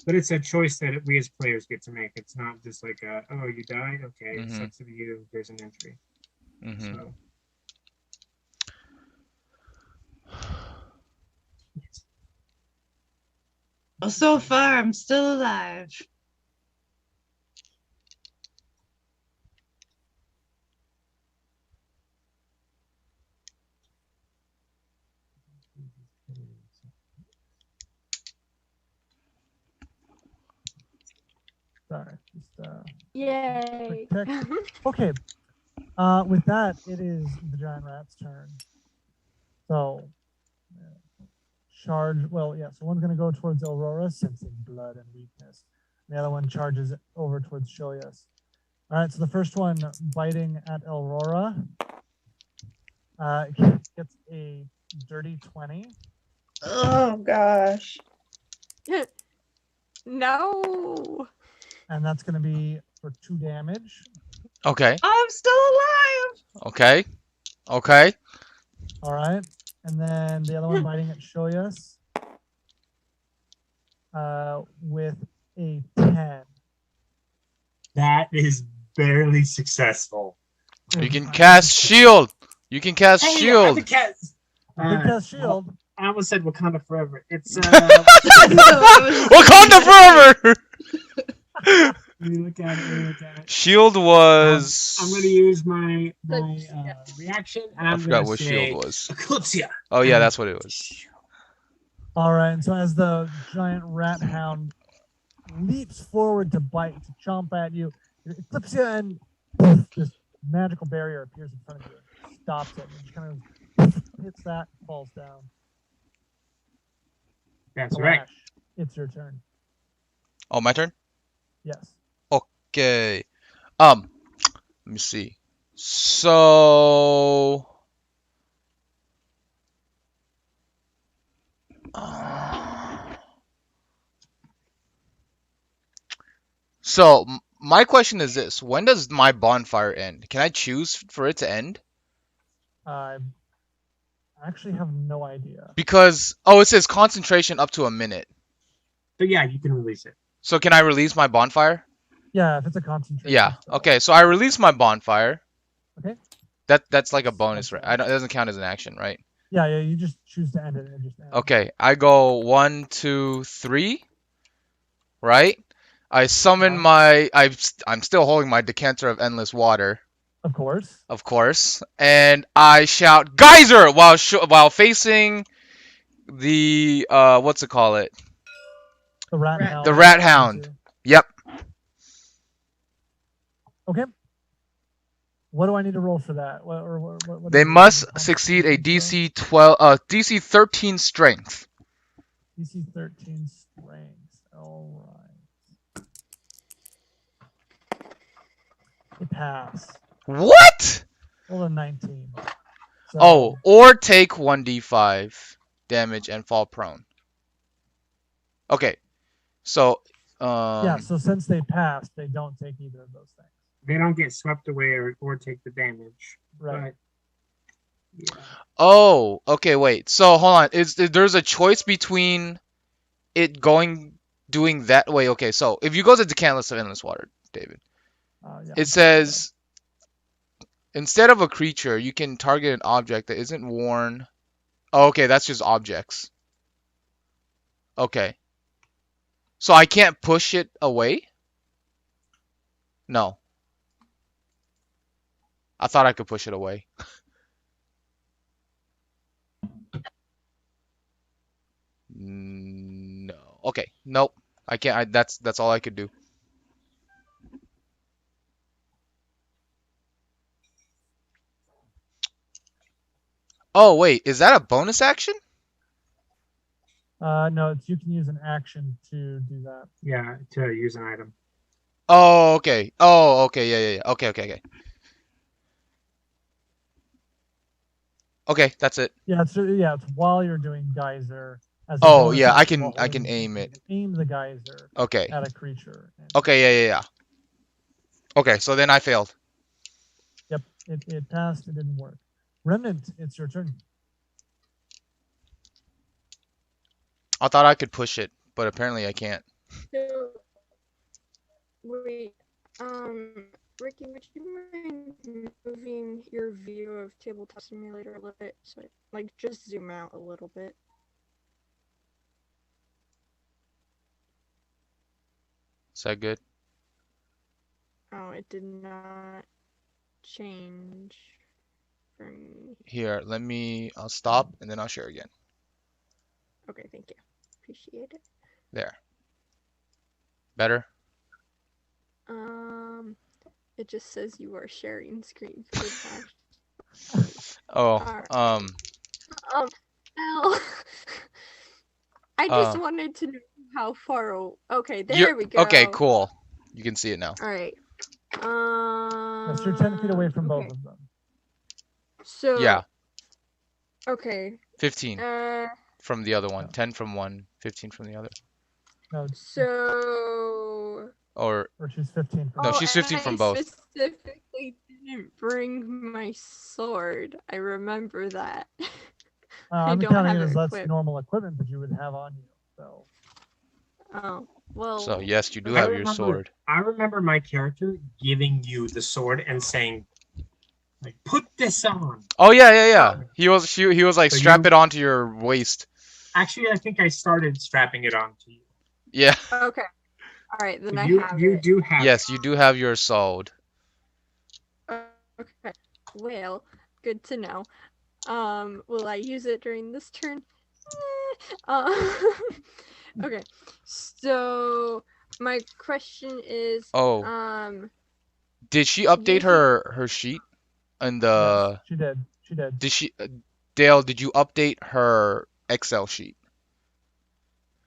Speaker 4: But it's a choice that we as players get to make. It's not just like, oh, you died. Okay, it
Speaker 1: Mhm.
Speaker 4: sucks for you. There's an injury.
Speaker 1: Mhm.
Speaker 4: So
Speaker 2: Well, so far, I'm still alive.
Speaker 3: Sorry. Just
Speaker 5: Yay.
Speaker 3: quick text. Okay. With that, it is the giant rat's turn. So, charge. Well, yeah. So one's going to go towards Aurora, sensing blood and weakness. The other one charges over towards Shoyas. All right. So the first one biting at Aurora gets a dirty 20,
Speaker 2: Oh gosh.
Speaker 5: No.
Speaker 3: and that's going to be for 2 damage.
Speaker 1: Okay.
Speaker 2: I'm still alive.
Speaker 1: Okay. Okay.
Speaker 3: All right. And then the other one biting at Shoyas with a 10.
Speaker 4: that is barely successful.
Speaker 1: You can cast shield. You can cast
Speaker 4: Hey,
Speaker 1: shield.
Speaker 4: I can
Speaker 3: Cast shield.
Speaker 4: I almost said Wakanda forever. It's
Speaker 1: Wakanda forever.
Speaker 4: let me look at it.
Speaker 1: Shield was.
Speaker 4: I'm going to use my
Speaker 5: Yeah.
Speaker 4: reaction, and
Speaker 1: I
Speaker 4: I'm
Speaker 1: forgot
Speaker 4: going to
Speaker 1: what
Speaker 4: say
Speaker 1: shield was.
Speaker 4: Eclipsia.
Speaker 1: Oh yeah, that's what it was.
Speaker 3: All right. And so as the giant rat hound leaps forward to bite, to chomp at you, it clips you, and this magical barrier appears in front of you, and stops it, and just kind of hits that, falls down.
Speaker 4: That's right.
Speaker 3: Flash, it's your turn.
Speaker 1: Oh, my turn.
Speaker 3: Yes.
Speaker 1: Okay. Let me see. So. So my question is this: when does my bonfire end? Can I choose for it to end?
Speaker 3: I actually have no idea.
Speaker 1: Because it says concentration up to a minute.
Speaker 4: So yeah, you can release it.
Speaker 1: So can I release my bonfire?
Speaker 3: Yeah, if it's a concentration.
Speaker 1: Yeah.
Speaker 3: spell.
Speaker 1: Okay. So I release my bonfire.
Speaker 3: Okay.
Speaker 1: That's like a bonus, right? It doesn't count as an action, right?
Speaker 3: Yeah, you just choose to end it, and it just ends.
Speaker 1: Okay. I go 1, 2, 3. Right. I summon my. I'm still holding my decanter of endless water,
Speaker 3: Of course.
Speaker 1: and I shout geyser while facing the what's it call it?
Speaker 3: The rat
Speaker 2: Rat
Speaker 3: hound.
Speaker 1: The rat hound. Yep.
Speaker 3: Okay. What do I need to roll for that? What
Speaker 1: They
Speaker 3: is it?
Speaker 1: must
Speaker 3: Is it
Speaker 1: succeed a
Speaker 3: Constitution
Speaker 1: DC 13 strength.
Speaker 3: throw? DC 13 strength. All right. It passed.
Speaker 1: What?
Speaker 3: Roll a 19. So,
Speaker 1: Oh, or take 1d5 damage and fall prone. Okay. So
Speaker 3: yeah. So since they passed, they don't take either of those things.
Speaker 4: They don't get swept away or take the damage.
Speaker 3: Right.
Speaker 4: But, yeah.
Speaker 1: Oh, okay, wait. So hold on. There's a choice between it doing that way? Okay, so if you go to Decantless of Endless Water, David,
Speaker 3: Yeah,
Speaker 1: it says instead of a creature, you can target an object that isn't worn. Oh, okay, that's just objects. Okay. So I can't push it away? No. I thought I could push it away. No. Okay. Nope. I can't. That's all I could do. Oh, wait. Is that a bonus action?
Speaker 3: No, you can use an action to do that.
Speaker 4: Yeah, to use an item.
Speaker 1: Oh, okay. Oh, okay. Yeah. Okay. Okay, that's it.
Speaker 3: Yeah, it's while you're doing geyser. As a
Speaker 1: Oh,
Speaker 3: bonus
Speaker 1: yeah, I
Speaker 3: action
Speaker 1: can
Speaker 3: while holding
Speaker 1: aim
Speaker 3: something,
Speaker 1: it.
Speaker 3: you can aim the geyser
Speaker 1: Okay.
Speaker 3: at a creature.
Speaker 1: Okay, yeah. Okay, so then I failed.
Speaker 3: Yep, it passed. It didn't work. Remnant, it's your turn.
Speaker 1: I thought I could push it, but apparently I can't.
Speaker 5: So, wait, Ricky, would you mind moving your view of Tabletop Simulator a little bit? So, like, just zoom out a little bit.
Speaker 1: Is that good?
Speaker 5: Oh, it did not change for me.
Speaker 1: Here, I'll stop and then I'll share again.
Speaker 5: Okay, thank you. Appreciate it.
Speaker 1: There. Better?
Speaker 5: It just says you are sharing screen for the past.
Speaker 1: Oh,
Speaker 5: Alright. Hell. I just
Speaker 1: Uh,
Speaker 5: wanted to know how far. Okay, there we go.
Speaker 1: Okay, cool. You can see it now.
Speaker 5: All right.
Speaker 3: Yes, you're 10 feet away from both
Speaker 5: okay.
Speaker 3: of them.
Speaker 5: So.
Speaker 1: Yeah,
Speaker 5: Okay.
Speaker 1: 15 from the other one. 10 from one, 15 from the other.
Speaker 3: No,
Speaker 1: Or
Speaker 3: or she's 15 from
Speaker 1: No,
Speaker 5: Oh,
Speaker 1: she's
Speaker 5: and
Speaker 1: 15 from
Speaker 5: I
Speaker 1: both.
Speaker 5: specifically didn't bring my sword. I remember that.
Speaker 3: I'm
Speaker 5: don't
Speaker 3: counting
Speaker 5: have
Speaker 3: it as
Speaker 5: it
Speaker 3: that's
Speaker 5: equipped.
Speaker 3: normal equipment that you would have on you. So
Speaker 5: Oh, well.
Speaker 1: So yes, you do
Speaker 4: I
Speaker 1: have your
Speaker 4: remember-
Speaker 1: sword.
Speaker 4: I remember my character giving you the sword and saying, like, put this on.
Speaker 1: Oh yeah. He was like
Speaker 4: So
Speaker 1: strap
Speaker 4: you-
Speaker 1: it onto your waist.
Speaker 4: Actually, I think I started strapping it onto you.
Speaker 1: Yeah.
Speaker 5: Okay. All right, then
Speaker 4: So
Speaker 5: I
Speaker 4: you
Speaker 5: have
Speaker 4: you
Speaker 5: it.
Speaker 4: do have
Speaker 1: Yes, you do have your sword.
Speaker 5: Okay. Well, good to know. Will I use it during this turn? Okay. So my question is,
Speaker 1: Oh. Did she update
Speaker 5: using-
Speaker 1: her sheet? And
Speaker 3: yes, she did. She did.
Speaker 1: Dale, did you update her Excel sheet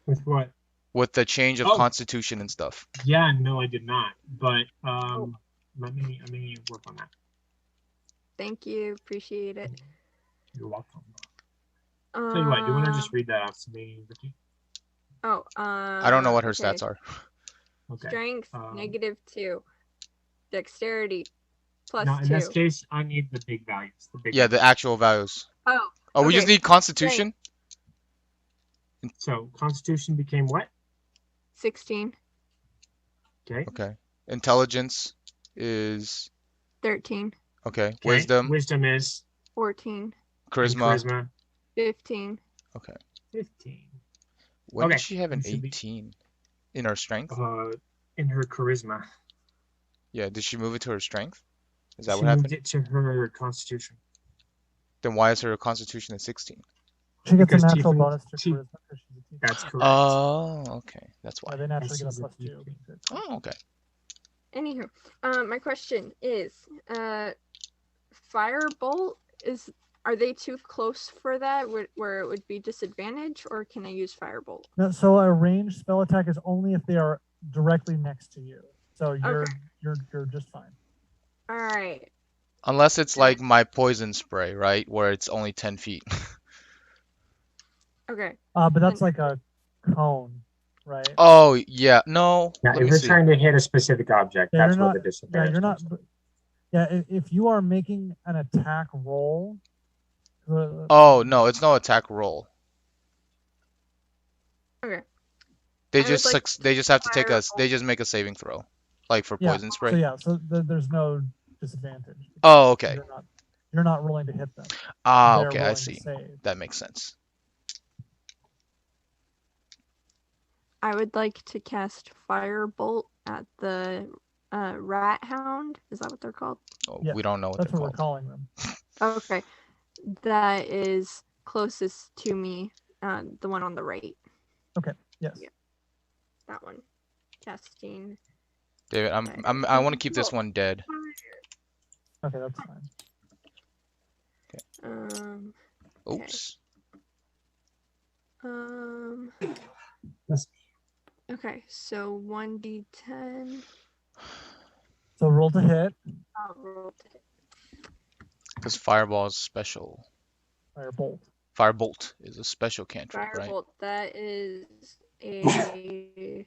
Speaker 4: with what?
Speaker 1: with the change of
Speaker 4: Oh.
Speaker 1: constitution and stuff?
Speaker 4: Yeah, no, I did not. But let me work on that.
Speaker 5: Thank you, appreciate it.
Speaker 4: You're welcome. Tell you what, do you want to just read that off to me, Ricky?
Speaker 5: Oh,
Speaker 1: I don't know what her
Speaker 5: okay.
Speaker 1: stats are.
Speaker 4: Okay.
Speaker 5: Strength -2, dexterity +2.
Speaker 4: No, in this case, I need the big values.
Speaker 1: Yeah, the actual values.
Speaker 5: Oh,
Speaker 1: Oh, we just
Speaker 5: okay.
Speaker 1: need constitution?
Speaker 4: So Constitution became what?
Speaker 5: 16,
Speaker 4: Okay.
Speaker 1: Okay. Intelligence is
Speaker 5: 13,
Speaker 1: okay.
Speaker 4: Okay.
Speaker 1: Wisdom,
Speaker 4: Wisdom is
Speaker 5: 14,
Speaker 4: and
Speaker 1: charisma.
Speaker 4: charisma
Speaker 5: 15.
Speaker 1: Okay.
Speaker 4: 15.
Speaker 1: When
Speaker 4: Okay,
Speaker 1: did she have an
Speaker 4: it should be-
Speaker 1: 18 in her strength?
Speaker 4: In her charisma.
Speaker 1: Yeah, did she move it to her strength? Is that
Speaker 4: She
Speaker 1: what happened?
Speaker 4: moved it to her Constitution.
Speaker 1: Then why is her constitution at 16?
Speaker 3: She gets a
Speaker 4: Because
Speaker 3: natural
Speaker 4: Tiefling-
Speaker 3: bonus to
Speaker 4: Tief-
Speaker 3: charisma because she's a teacher.
Speaker 4: That's correct.
Speaker 1: Oh, okay. That's
Speaker 3: Yeah,
Speaker 1: why.
Speaker 3: they naturally get a
Speaker 4: She's a
Speaker 3: +2.
Speaker 4: tiefling.
Speaker 1: Oh, okay.
Speaker 5: Anywho, my question is, Firebolt are they too close for that, where it would be disadvantage, or can I use Firebolt?
Speaker 3: No, so a ranged spell attack is only if they are directly next to you. So you're just fine.
Speaker 5: All right.
Speaker 1: Unless it's like my poison spray, right? Where it's only 10 feet.
Speaker 5: Okay.
Speaker 3: But that's like a cone, right?
Speaker 1: Oh, yeah. No.
Speaker 4: Yeah,
Speaker 1: Let
Speaker 4: if
Speaker 1: me
Speaker 4: you're
Speaker 1: see.
Speaker 4: trying to hit a specific object,
Speaker 3: Yeah,
Speaker 4: that's
Speaker 3: you're
Speaker 4: where
Speaker 3: not-
Speaker 4: the disadvantage
Speaker 3: Yeah, you're not.
Speaker 4: comes in.
Speaker 3: Yeah, if you are making an attack roll.
Speaker 1: Oh, no, it's no attack roll.
Speaker 5: Okay.
Speaker 1: They
Speaker 5: I would
Speaker 1: just
Speaker 5: like
Speaker 1: they just have to take
Speaker 5: Firebolt.
Speaker 1: they just make a saving throw. Like for
Speaker 3: Yeah,
Speaker 1: poison spray.
Speaker 3: So yeah, so there's no disadvantage.
Speaker 1: Oh, okay.
Speaker 3: You're not rolling to hit them.
Speaker 1: Ah,
Speaker 3: They're
Speaker 1: okay, I
Speaker 3: rolling to
Speaker 1: see.
Speaker 3: save.
Speaker 1: That makes sense.
Speaker 5: I would like to cast Firebolt at the Rat Hound. Is that what they're called?
Speaker 1: Oh,
Speaker 3: Yeah,
Speaker 1: we don't know what
Speaker 3: That's
Speaker 1: they're
Speaker 3: what we're
Speaker 1: called.
Speaker 3: calling them.
Speaker 5: Okay. That is closest to me, the one on the right.
Speaker 3: Yes.
Speaker 5: Yeah. That one. Casting.
Speaker 1: David, I want to keep this one dead.
Speaker 3: Okay, that's fine.
Speaker 5: Okay.
Speaker 1: Oops.
Speaker 4: That's-
Speaker 5: Okay, so 1d10.
Speaker 3: So roll to hit.
Speaker 5: I'll roll to hit.
Speaker 1: Because fireball is special.
Speaker 3: Fire bolt.
Speaker 1: Firebolt is a special cantrip, right?
Speaker 5: Firebolt, that is a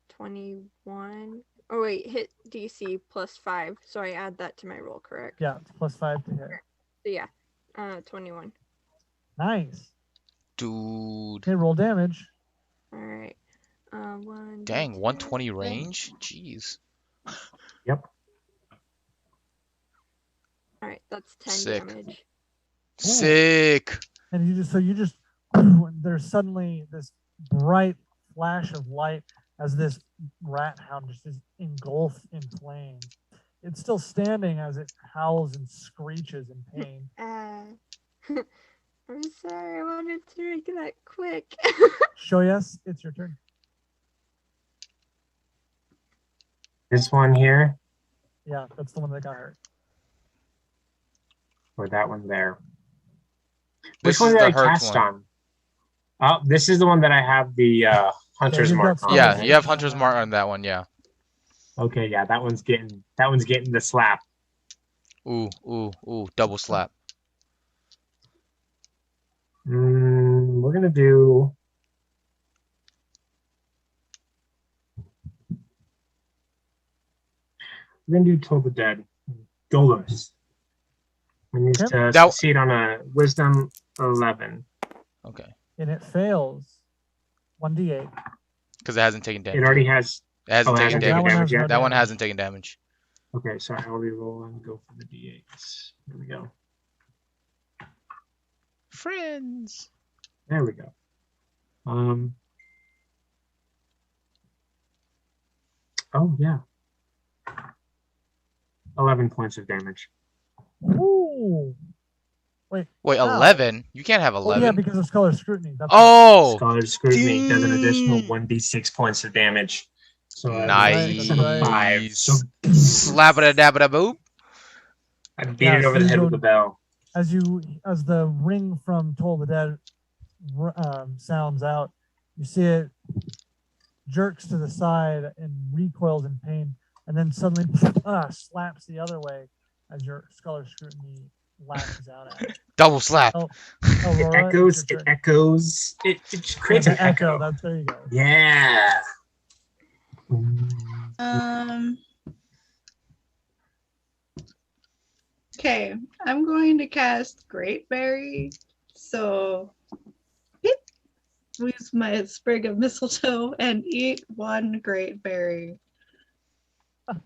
Speaker 5: 21. Oh wait, hit DC +5, so I add that to my roll, correct?
Speaker 3: Yeah, it's +5 to hit.
Speaker 5: So yeah, 21.
Speaker 3: Nice.
Speaker 1: Dude.
Speaker 3: Okay, roll damage.
Speaker 5: All right. One.
Speaker 1: Dang,
Speaker 5: D10.
Speaker 1: 120 range? Jeez.
Speaker 4: Yep.
Speaker 5: All right, that's 10
Speaker 1: Sick.
Speaker 5: damage.
Speaker 1: Sick.
Speaker 3: And you just there's suddenly this bright flash of light as this rat hound just is engulfed in flame. It's still standing as it howls and screeches in pain.
Speaker 5: I'm sorry, I wanted to make that quick.
Speaker 3: Shoyas, it's your turn.
Speaker 4: This one here
Speaker 3: Yeah, that's the one that got hurt.
Speaker 4: or that one there.
Speaker 1: This
Speaker 4: Which one
Speaker 1: is
Speaker 4: did
Speaker 1: the
Speaker 4: I
Speaker 1: hurt
Speaker 4: cast
Speaker 1: one.
Speaker 4: on? Oh, this is the one that I have the hunter's
Speaker 3: you've
Speaker 4: mark
Speaker 3: got
Speaker 4: on.
Speaker 1: Yeah,
Speaker 3: right?
Speaker 1: you have Hunter's Mark on that one, yeah.
Speaker 4: Okay, yeah, that one's getting the slap.
Speaker 1: Ooh, double slap.
Speaker 4: We're gonna do. Toll the Dead. Dolorous. We need
Speaker 3: Yep.
Speaker 4: to
Speaker 1: That-
Speaker 4: succeed on a Wisdom 11.
Speaker 1: Okay.
Speaker 3: And it fails. 1d8.
Speaker 1: Because it hasn't taken damage.
Speaker 4: It already
Speaker 1: yet.
Speaker 4: has.
Speaker 1: It hasn't
Speaker 4: it
Speaker 1: taken
Speaker 4: hasn't taken
Speaker 1: damage.
Speaker 4: damage
Speaker 3: has no
Speaker 4: yet.
Speaker 1: That one
Speaker 3: damage.
Speaker 1: hasn't taken damage.
Speaker 4: Okay, so I'll re-roll and go for the D8s. Here we go.
Speaker 1: Friends.
Speaker 4: There we go. Oh yeah. 11 points of damage.
Speaker 3: Ooh.
Speaker 1: Wait,
Speaker 3: Wow.
Speaker 1: 11? You can't have
Speaker 3: Oh,
Speaker 1: 11.
Speaker 3: yeah, because of Scholar Scrutiny. That's
Speaker 1: Oh,
Speaker 4: Scholar's Scrutiny does an additional
Speaker 1: dang.
Speaker 4: 1d6 points of damage. So
Speaker 1: Nice.
Speaker 3: That's right.
Speaker 4: 5. So
Speaker 1: Slap it a dab it a boop.
Speaker 4: I beat
Speaker 3: Yeah,
Speaker 4: it over
Speaker 3: so
Speaker 4: the head
Speaker 3: you
Speaker 4: with the bell.
Speaker 3: as the ring from Toll the Dead sounds out, you see it jerks to the side and recoils in pain, and then suddenly slaps the other way as your Scholar Scrutiny lashes out at it.
Speaker 1: Double slap.
Speaker 3: Oh,
Speaker 4: It
Speaker 3: Aurora,
Speaker 4: echoes.
Speaker 3: it's your
Speaker 4: It
Speaker 3: turn.
Speaker 4: echoes. It just creates
Speaker 3: Yeah,
Speaker 4: an
Speaker 3: the
Speaker 4: echo.
Speaker 3: That's there you go.
Speaker 4: Yeah.
Speaker 2: Okay, I'm going to cast Great Berry. So, use my sprig of mistletoe and eat one Great Berry.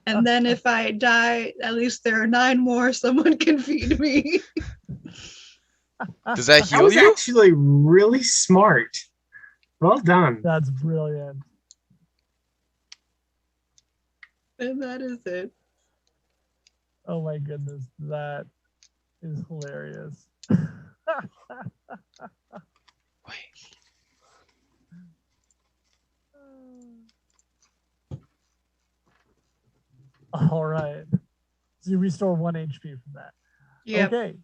Speaker 2: And then if I die, at least there are 9 more someone can feed me.
Speaker 1: Does that
Speaker 4: That
Speaker 1: heal
Speaker 4: was
Speaker 1: you?
Speaker 4: actually really smart. Well done.
Speaker 3: That's brilliant.
Speaker 2: And that is it.
Speaker 3: Oh my goodness, that is hilarious. All right. So you restore 1 HP from that.
Speaker 2: Yep.
Speaker 3: Okay.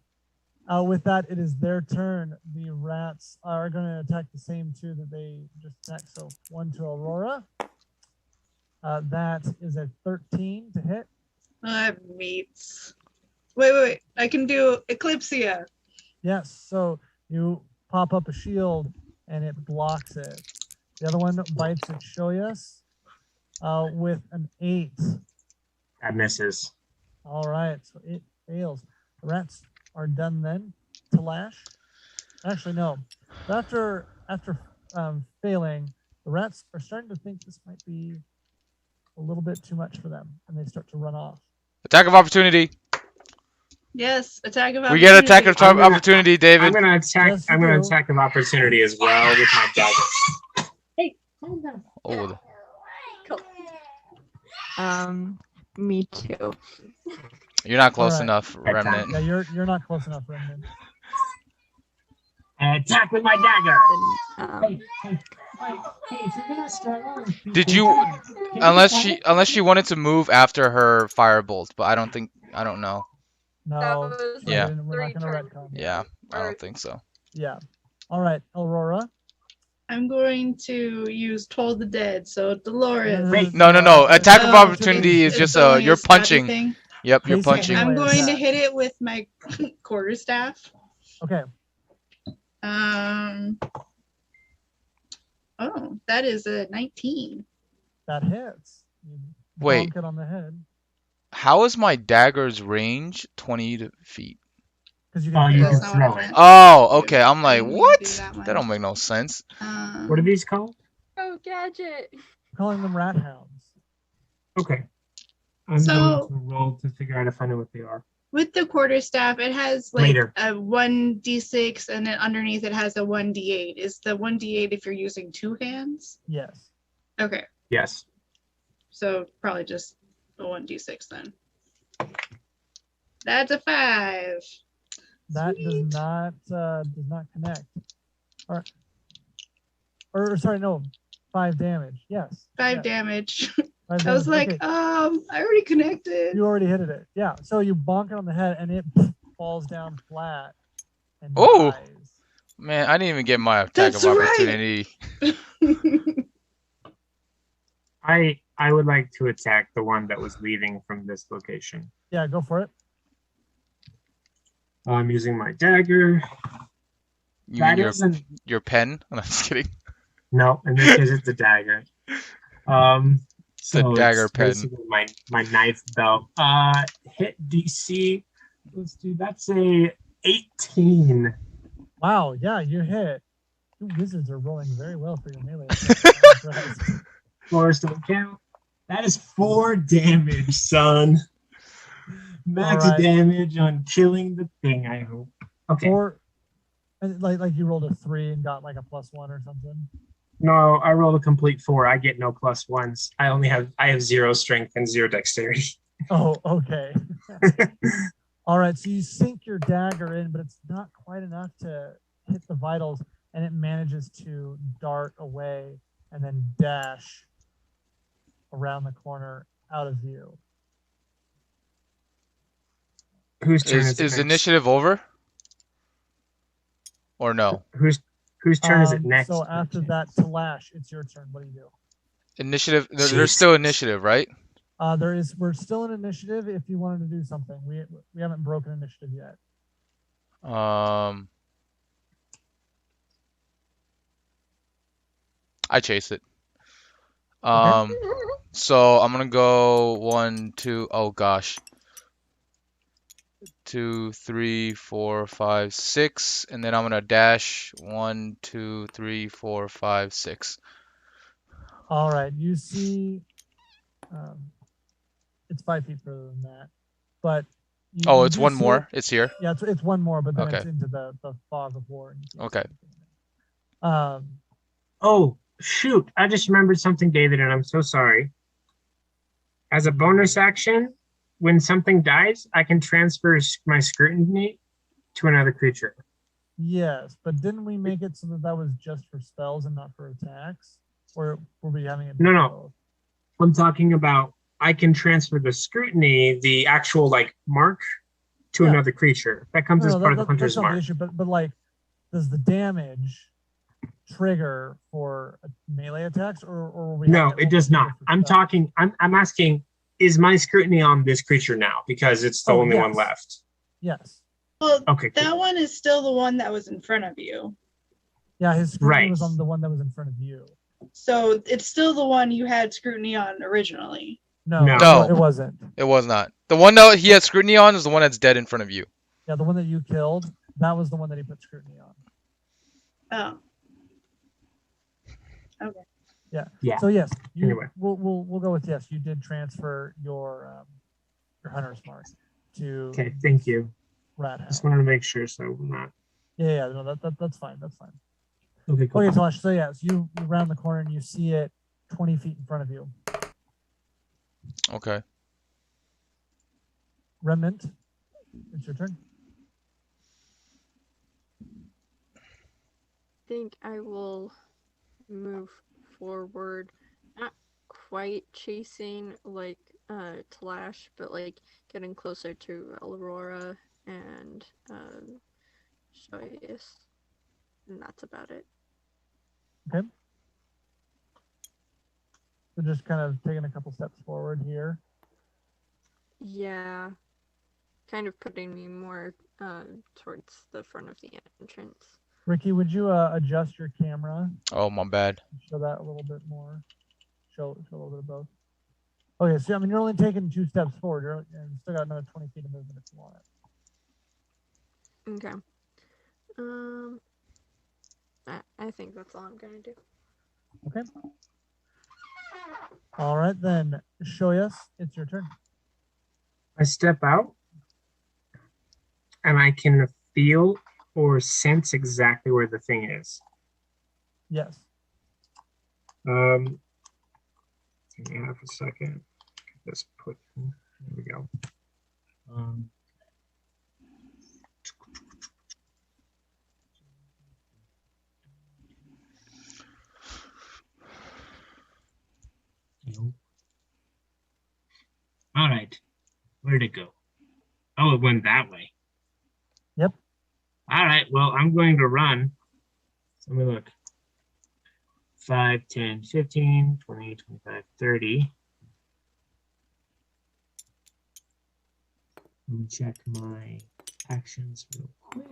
Speaker 3: With that, it is their turn. The rats are going to attack the same 2 that they just attacked. So 1 to Aurora. That is a 13 to hit.
Speaker 2: Meats. Wait. I can do Eclipsia.
Speaker 3: Yes. So you pop up a shield and it blocks it. The other one bites at Shoyas with an 8.
Speaker 4: That misses.
Speaker 3: All right. So it fails. The rats are done then to lash. Actually, no. After failing, the rats are starting to think this might be a little bit too much for them, and they start to run off.
Speaker 1: Attack of opportunity.
Speaker 2: Yes, attack of
Speaker 1: We get attack of
Speaker 2: opportunity.
Speaker 1: opportunity,
Speaker 4: I'm
Speaker 1: David.
Speaker 4: gonna attack.
Speaker 3: Yes, you
Speaker 4: I'm gonna
Speaker 3: do.
Speaker 4: attack of opportunity as well with my dagger. Hey, calm down.
Speaker 1: Oh,
Speaker 5: Me too.
Speaker 1: you're not close
Speaker 3: Alright.
Speaker 1: enough, Remnant.
Speaker 3: Yeah, you're not close enough, Remnant.
Speaker 4: Attack with my dagger.
Speaker 5: Um,
Speaker 4: If you're gonna struggle,
Speaker 1: Did you? Unless she wanted to move after her firebolt, but I don't know.
Speaker 3: No,
Speaker 5: That was
Speaker 1: Yeah.
Speaker 3: we're not gonna
Speaker 5: 3
Speaker 3: retcon.
Speaker 1: Yeah, I
Speaker 5: Or-
Speaker 1: don't think so.
Speaker 3: Yeah. All right, Aurora.
Speaker 2: I'm going to use Toll the Dead. So Dolores.
Speaker 4: Wait,
Speaker 1: No. Attack of
Speaker 2: Oh,
Speaker 1: opportunity is
Speaker 2: it's
Speaker 1: just
Speaker 2: only
Speaker 1: you're
Speaker 2: a scrappy
Speaker 1: punching.
Speaker 2: thing.
Speaker 1: Yep, you're
Speaker 3: Basically,
Speaker 1: punching.
Speaker 2: I'm going to
Speaker 3: attack.
Speaker 2: hit it with my quarterstaff.
Speaker 3: Okay.
Speaker 2: Oh, that is a 19.
Speaker 3: That hits.
Speaker 1: Wait,
Speaker 3: bonk it on the head.
Speaker 1: how is my dagger's range 20 feet?
Speaker 3: Because you
Speaker 4: Oh,
Speaker 3: can
Speaker 4: you
Speaker 3: throw
Speaker 4: can
Speaker 2: That's
Speaker 3: it.
Speaker 2: not what I
Speaker 4: throw it.
Speaker 2: meant.
Speaker 1: Oh, okay. I'm
Speaker 2: I
Speaker 1: like,
Speaker 2: didn't mean to do
Speaker 1: what?
Speaker 2: that one.
Speaker 1: That don't make no sense.
Speaker 4: What are these called?
Speaker 5: Oh, gadget.
Speaker 3: I'm calling them rat hounds.
Speaker 4: Okay. I'm going to roll to figure out if I know what they are.
Speaker 2: With the quarterstaff, it has like
Speaker 4: Later.
Speaker 2: a 1d6 and then underneath it has a 1d8. Is the 1d8 if you're using two hands?
Speaker 3: Yes.
Speaker 2: Okay,
Speaker 4: Yes.
Speaker 2: so probably just a 1d6 then. That's a 5.
Speaker 3: That
Speaker 2: Sweet.
Speaker 3: does not connect. Or sorry, no, 5 damage. Yes.
Speaker 2: 5
Speaker 3: yes,
Speaker 2: damage.
Speaker 3: 5
Speaker 2: I was
Speaker 3: damage.
Speaker 2: like,
Speaker 3: Okay.
Speaker 2: I already connected.
Speaker 3: You already hit it. Yeah. So you bonk it on the head and it falls down flat and
Speaker 1: Oh!
Speaker 3: dies.
Speaker 1: Man, I didn't even get my attack
Speaker 2: That's
Speaker 1: of
Speaker 2: right.
Speaker 1: opportunity.
Speaker 4: I would like to attack the one that was leaving from this location.
Speaker 3: Yeah, go for it.
Speaker 4: I'm using my dagger.
Speaker 1: You
Speaker 4: That
Speaker 1: mean
Speaker 4: isn't.
Speaker 1: your pen? I'm just kidding.
Speaker 4: No, in this case, it's a dagger. So
Speaker 1: dagger
Speaker 4: it's
Speaker 1: pen.
Speaker 4: basically my knife belt. Hit DC. Let's do. That's a 18.
Speaker 3: Wow. Yeah, you hit. You wizards are rolling very well for your melee attack.
Speaker 4: Fours don't count. That is 4 damage, son. Max
Speaker 3: All right.
Speaker 4: damage on killing the thing, I hope. Okay.
Speaker 3: And like you rolled a 3 and got like a +1 or something.
Speaker 4: No, I rolled a complete 4. I get no +1s. I have 0 strength and 0 dexterity.
Speaker 3: Oh, okay. All right, so you sink your dagger in, but it's not quite enough to hit the vitals, and it manages to dart away and then dash around the corner out of view.
Speaker 4: Whose turn is it
Speaker 1: Is
Speaker 4: next?
Speaker 1: initiative over? Or no?
Speaker 4: Whose turn is it next?
Speaker 3: So after that, to Lash, it's your turn. What do you do?
Speaker 1: Initiative. There's
Speaker 4: Jesus.
Speaker 1: still initiative, right?
Speaker 3: We're still in initiative. If you wanted to do something, we haven't broken initiative yet.
Speaker 1: I chase it.
Speaker 3: Okay.
Speaker 1: So I'm gonna go 1, 2. Oh gosh. 2, 3, 4, 5, 6, and then I'm gonna dash 1, 2, 3, 4, 5, 6.
Speaker 3: All right, you see, it's 5 feet further than that, but
Speaker 1: Oh,
Speaker 3: you
Speaker 1: it's
Speaker 3: do
Speaker 1: one
Speaker 3: see
Speaker 1: more.
Speaker 3: it.
Speaker 1: It's here.
Speaker 3: Yeah, it's one more, but then
Speaker 1: Okay.
Speaker 3: it's into the fog of war.
Speaker 1: Okay.
Speaker 4: Oh, shoot. I just remembered something, David, and I'm so sorry. As a bonus action, when something dies, I can transfer my scrutiny to another creature.
Speaker 3: Yes, but didn't we make it so that was just for spells and not for attacks? Or were we having it?
Speaker 4: No. I'm talking about I can transfer the scrutiny, the actual mark, to another creature. That comes as part of the hunter's
Speaker 3: that's not
Speaker 4: mark.
Speaker 3: the issue, but like, does the damage trigger for melee attacks, or were we?
Speaker 4: No, it does not. I'm asking, is my scrutiny on this creature now because it's the only one left?
Speaker 3: Yes.
Speaker 2: Well,
Speaker 4: okay. Cool.
Speaker 2: That one is still the one that was in front of you.
Speaker 3: Yeah, his scrutiny was on the one that was in front of you.
Speaker 2: So it's still the one you had scrutiny on originally.
Speaker 3: No, it wasn't.
Speaker 1: It was not. The one that he had scrutiny on is the one that's dead in front of you.
Speaker 3: Yeah, the one that you killed, that was the one that he put scrutiny on.
Speaker 2: Oh. Okay.
Speaker 3: Yeah. So yes,
Speaker 4: anyway,
Speaker 3: we'll go with yes. You did transfer your hunter's mark to.
Speaker 4: Okay, thank you.
Speaker 3: Rat hound.
Speaker 4: Just wanted to make sure, so we're not.
Speaker 3: Yeah. No, that's fine. That's fine.
Speaker 4: Okay, cool.
Speaker 3: Okay, so yes, you round the corner and you see it 20 feet in front of you.
Speaker 1: Okay.
Speaker 3: Remnant, it's your turn.
Speaker 5: I think I will move forward, not quite chasing like Talash, but like getting closer to Aurora and Joyous, and that's about it.
Speaker 3: Okay. So just kind of taking a couple steps forward here.
Speaker 5: Yeah, kind of putting me more towards the front of the entrance.
Speaker 3: Ricky, would you adjust your camera?
Speaker 1: Oh, my bad.
Speaker 3: Show that a little bit more. Show a little bit of both. Okay, so I mean, you're only taking 2 steps forward. You still got another 20 feet of movement if you want it.
Speaker 5: Okay. I think that's all I'm gonna do.
Speaker 3: Okay. All right, then, Shoyas, it's your turn.
Speaker 4: I step out, and I can feel or sense exactly where the thing is.
Speaker 3: Yes.
Speaker 4: Give me half a second. Get this put. There we go. Nope. All right. Where'd it go? Oh, it went that way.
Speaker 3: Yep.
Speaker 4: All right. Well, I'm going to run. Let me look. 5, 10, 15, 20, 25, 30. Let me check my actions real quick.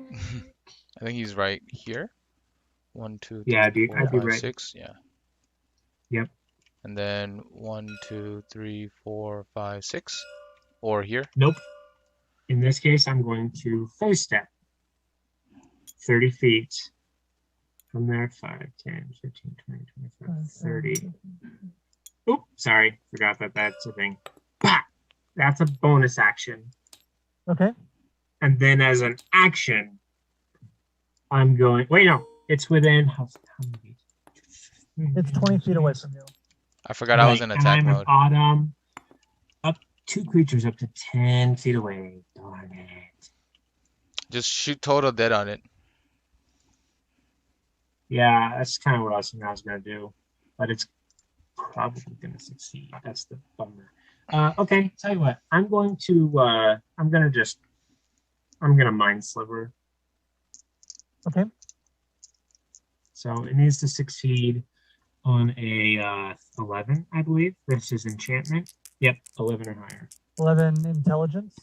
Speaker 1: I think he's right here. 1, 2, 3,
Speaker 4: Yeah, dude,
Speaker 1: 4,
Speaker 4: I'd be
Speaker 1: 5,
Speaker 4: right.
Speaker 1: 6. Yeah.
Speaker 4: Yep.
Speaker 1: And then 1, 2, 3, 4, 5, 6. Or here.
Speaker 4: Nope. In this case, I'm going to phase step 30 feet. From there, 5, 10, 15, 20, 25, 30. Oop, sorry. Forgot that that's a thing. Bah! That's a bonus action.
Speaker 3: Okay.
Speaker 4: And then as an action, I'm going. Wait, no. It's within. How many feet?
Speaker 3: It's 20 feet away from you.
Speaker 1: I forgot I was in attack
Speaker 4: and I'm
Speaker 1: mode.
Speaker 4: at bottom. Up 2 creatures up to 10 feet away. Darn it.
Speaker 1: Just shoot total dead on it.
Speaker 4: Yeah, that's kind of what I was thinking I was going to do. But it's probably going to succeed. That's the bummer. Okay, tell you what. I'm going to Mind Sliver.
Speaker 3: Okay.
Speaker 4: So it needs to succeed on a 11, I believe. This is enchantment. Yep, 11 or higher.
Speaker 3: 11 intelligence.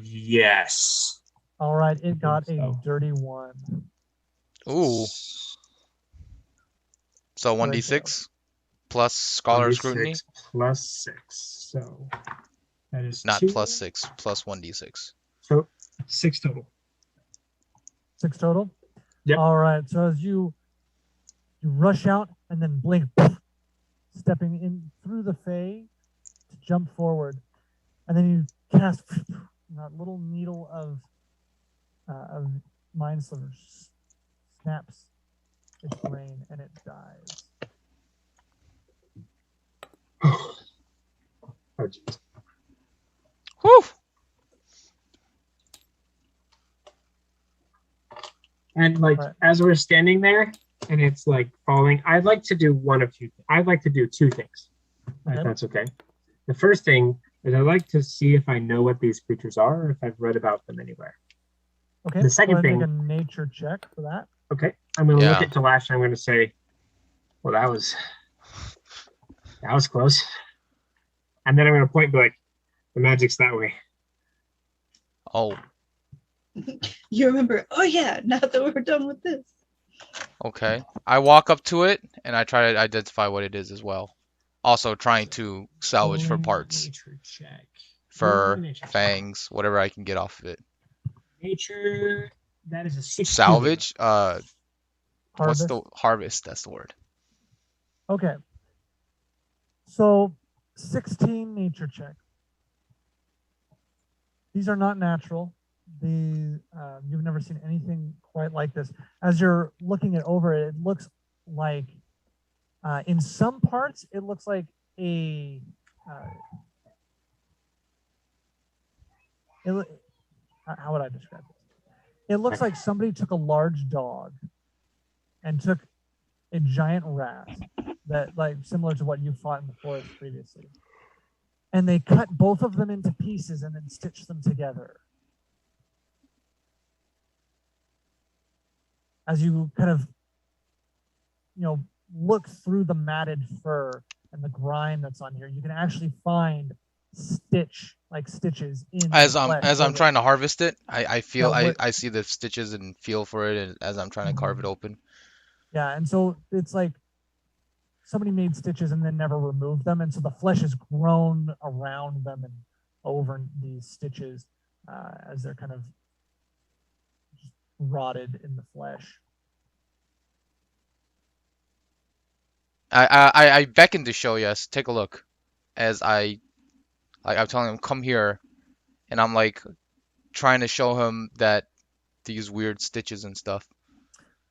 Speaker 4: Yes.
Speaker 3: All right, it got a
Speaker 4: so.
Speaker 3: dirty 1.
Speaker 1: Ooh. So
Speaker 3: Right
Speaker 1: 1d6 plus Scholar
Speaker 4: 1d6
Speaker 1: Scrutiny?
Speaker 4: plus 6. So that is
Speaker 1: Not
Speaker 4: 2.
Speaker 1: plus 6, plus 1d6.
Speaker 4: So 6 total.
Speaker 3: 6 total?
Speaker 4: Yep.
Speaker 3: All right, so as you rush out and then blink, stepping in through the Fey to jump forward, and then you cast that little needle of Mind Sliver snaps its brain and it dies.
Speaker 4: Oh, geez.
Speaker 1: Whew!
Speaker 4: And like
Speaker 3: Right.
Speaker 4: as we're standing there and it's like falling, I'd like to do I'd like to do 2 things.
Speaker 3: Okay.
Speaker 4: If that's okay. The first thing is I'd like to see if I know what these creatures are or if I've read about them anywhere.
Speaker 3: Okay.
Speaker 4: The second
Speaker 3: go ahead and
Speaker 4: thing-
Speaker 3: make a nature check for that.
Speaker 4: Okay. I'm gonna
Speaker 1: Yeah.
Speaker 4: look at Talash and I'm gonna say, well, that was close. And then I'm gonna point and be like, the magic's that way.
Speaker 1: Oh,
Speaker 2: You remember, oh yeah, now that we're done with this.
Speaker 1: okay. I walk up to it and I try to identify what it is as well. Also trying to salvage for
Speaker 4: Rolling
Speaker 1: parts,
Speaker 4: Nature check.
Speaker 1: fur,
Speaker 4: Rolling nature check.
Speaker 1: fangs, whatever I can get off of it.
Speaker 4: Nature, that is a 16.
Speaker 1: Salvage? What's
Speaker 3: Harvest.
Speaker 1: the harvest? That's the word.
Speaker 3: Okay. So 16 nature check. These are not natural. You've never seen anything quite like this. As you're looking it over, it looks like, in some parts, it looks like a. How would I describe this? It looks like somebody took a large dog and took a giant rat that, like, similar to what you fought in the forest previously, and they cut both of them into pieces and then stitched them together. As you kind of, look through the matted fur and the grime that's on here, you can actually find stitches in
Speaker 1: As
Speaker 3: the
Speaker 1: I'm
Speaker 3: flesh.
Speaker 1: trying to harvest it, I feel
Speaker 3: Yeah,
Speaker 1: I see the stitches and feel for it as I'm trying to carve it open.
Speaker 3: Yeah, and so it's like somebody made stitches and then never removed them, and so the flesh has grown around them and over these stitches as they're kind of rotted in the flesh.
Speaker 1: I beckon to show yes. Take a look, as I'm telling him come here, and I'm like trying to show him that these weird stitches and stuff.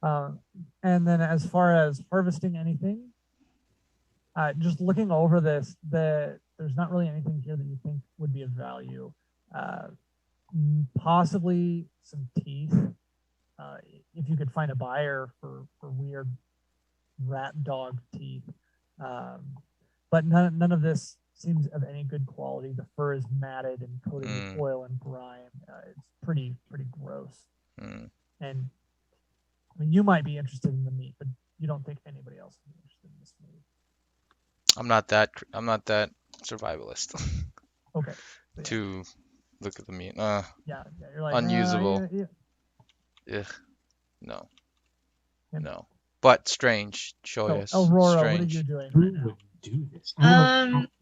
Speaker 3: And then as far as harvesting anything, just looking over this, there's not really anything here that you think would be of value. Possibly some teeth, if you could find a buyer for weird rat dog teeth. But none of this seems of any good quality. The fur is matted and coated with oil and grime. It's pretty gross. And I mean, you might be interested in the meat, but you don't think anybody else would be interested in this meat.
Speaker 1: I'm not that survivalist.
Speaker 3: Okay.
Speaker 1: To look at the meat.
Speaker 3: Yeah, you're like
Speaker 1: unusable.
Speaker 3: Yeah.
Speaker 1: No.
Speaker 3: And
Speaker 1: No. But strange. Show us.
Speaker 3: Aurora,
Speaker 1: Strange.
Speaker 3: what are you doing?
Speaker 4: Who would do this?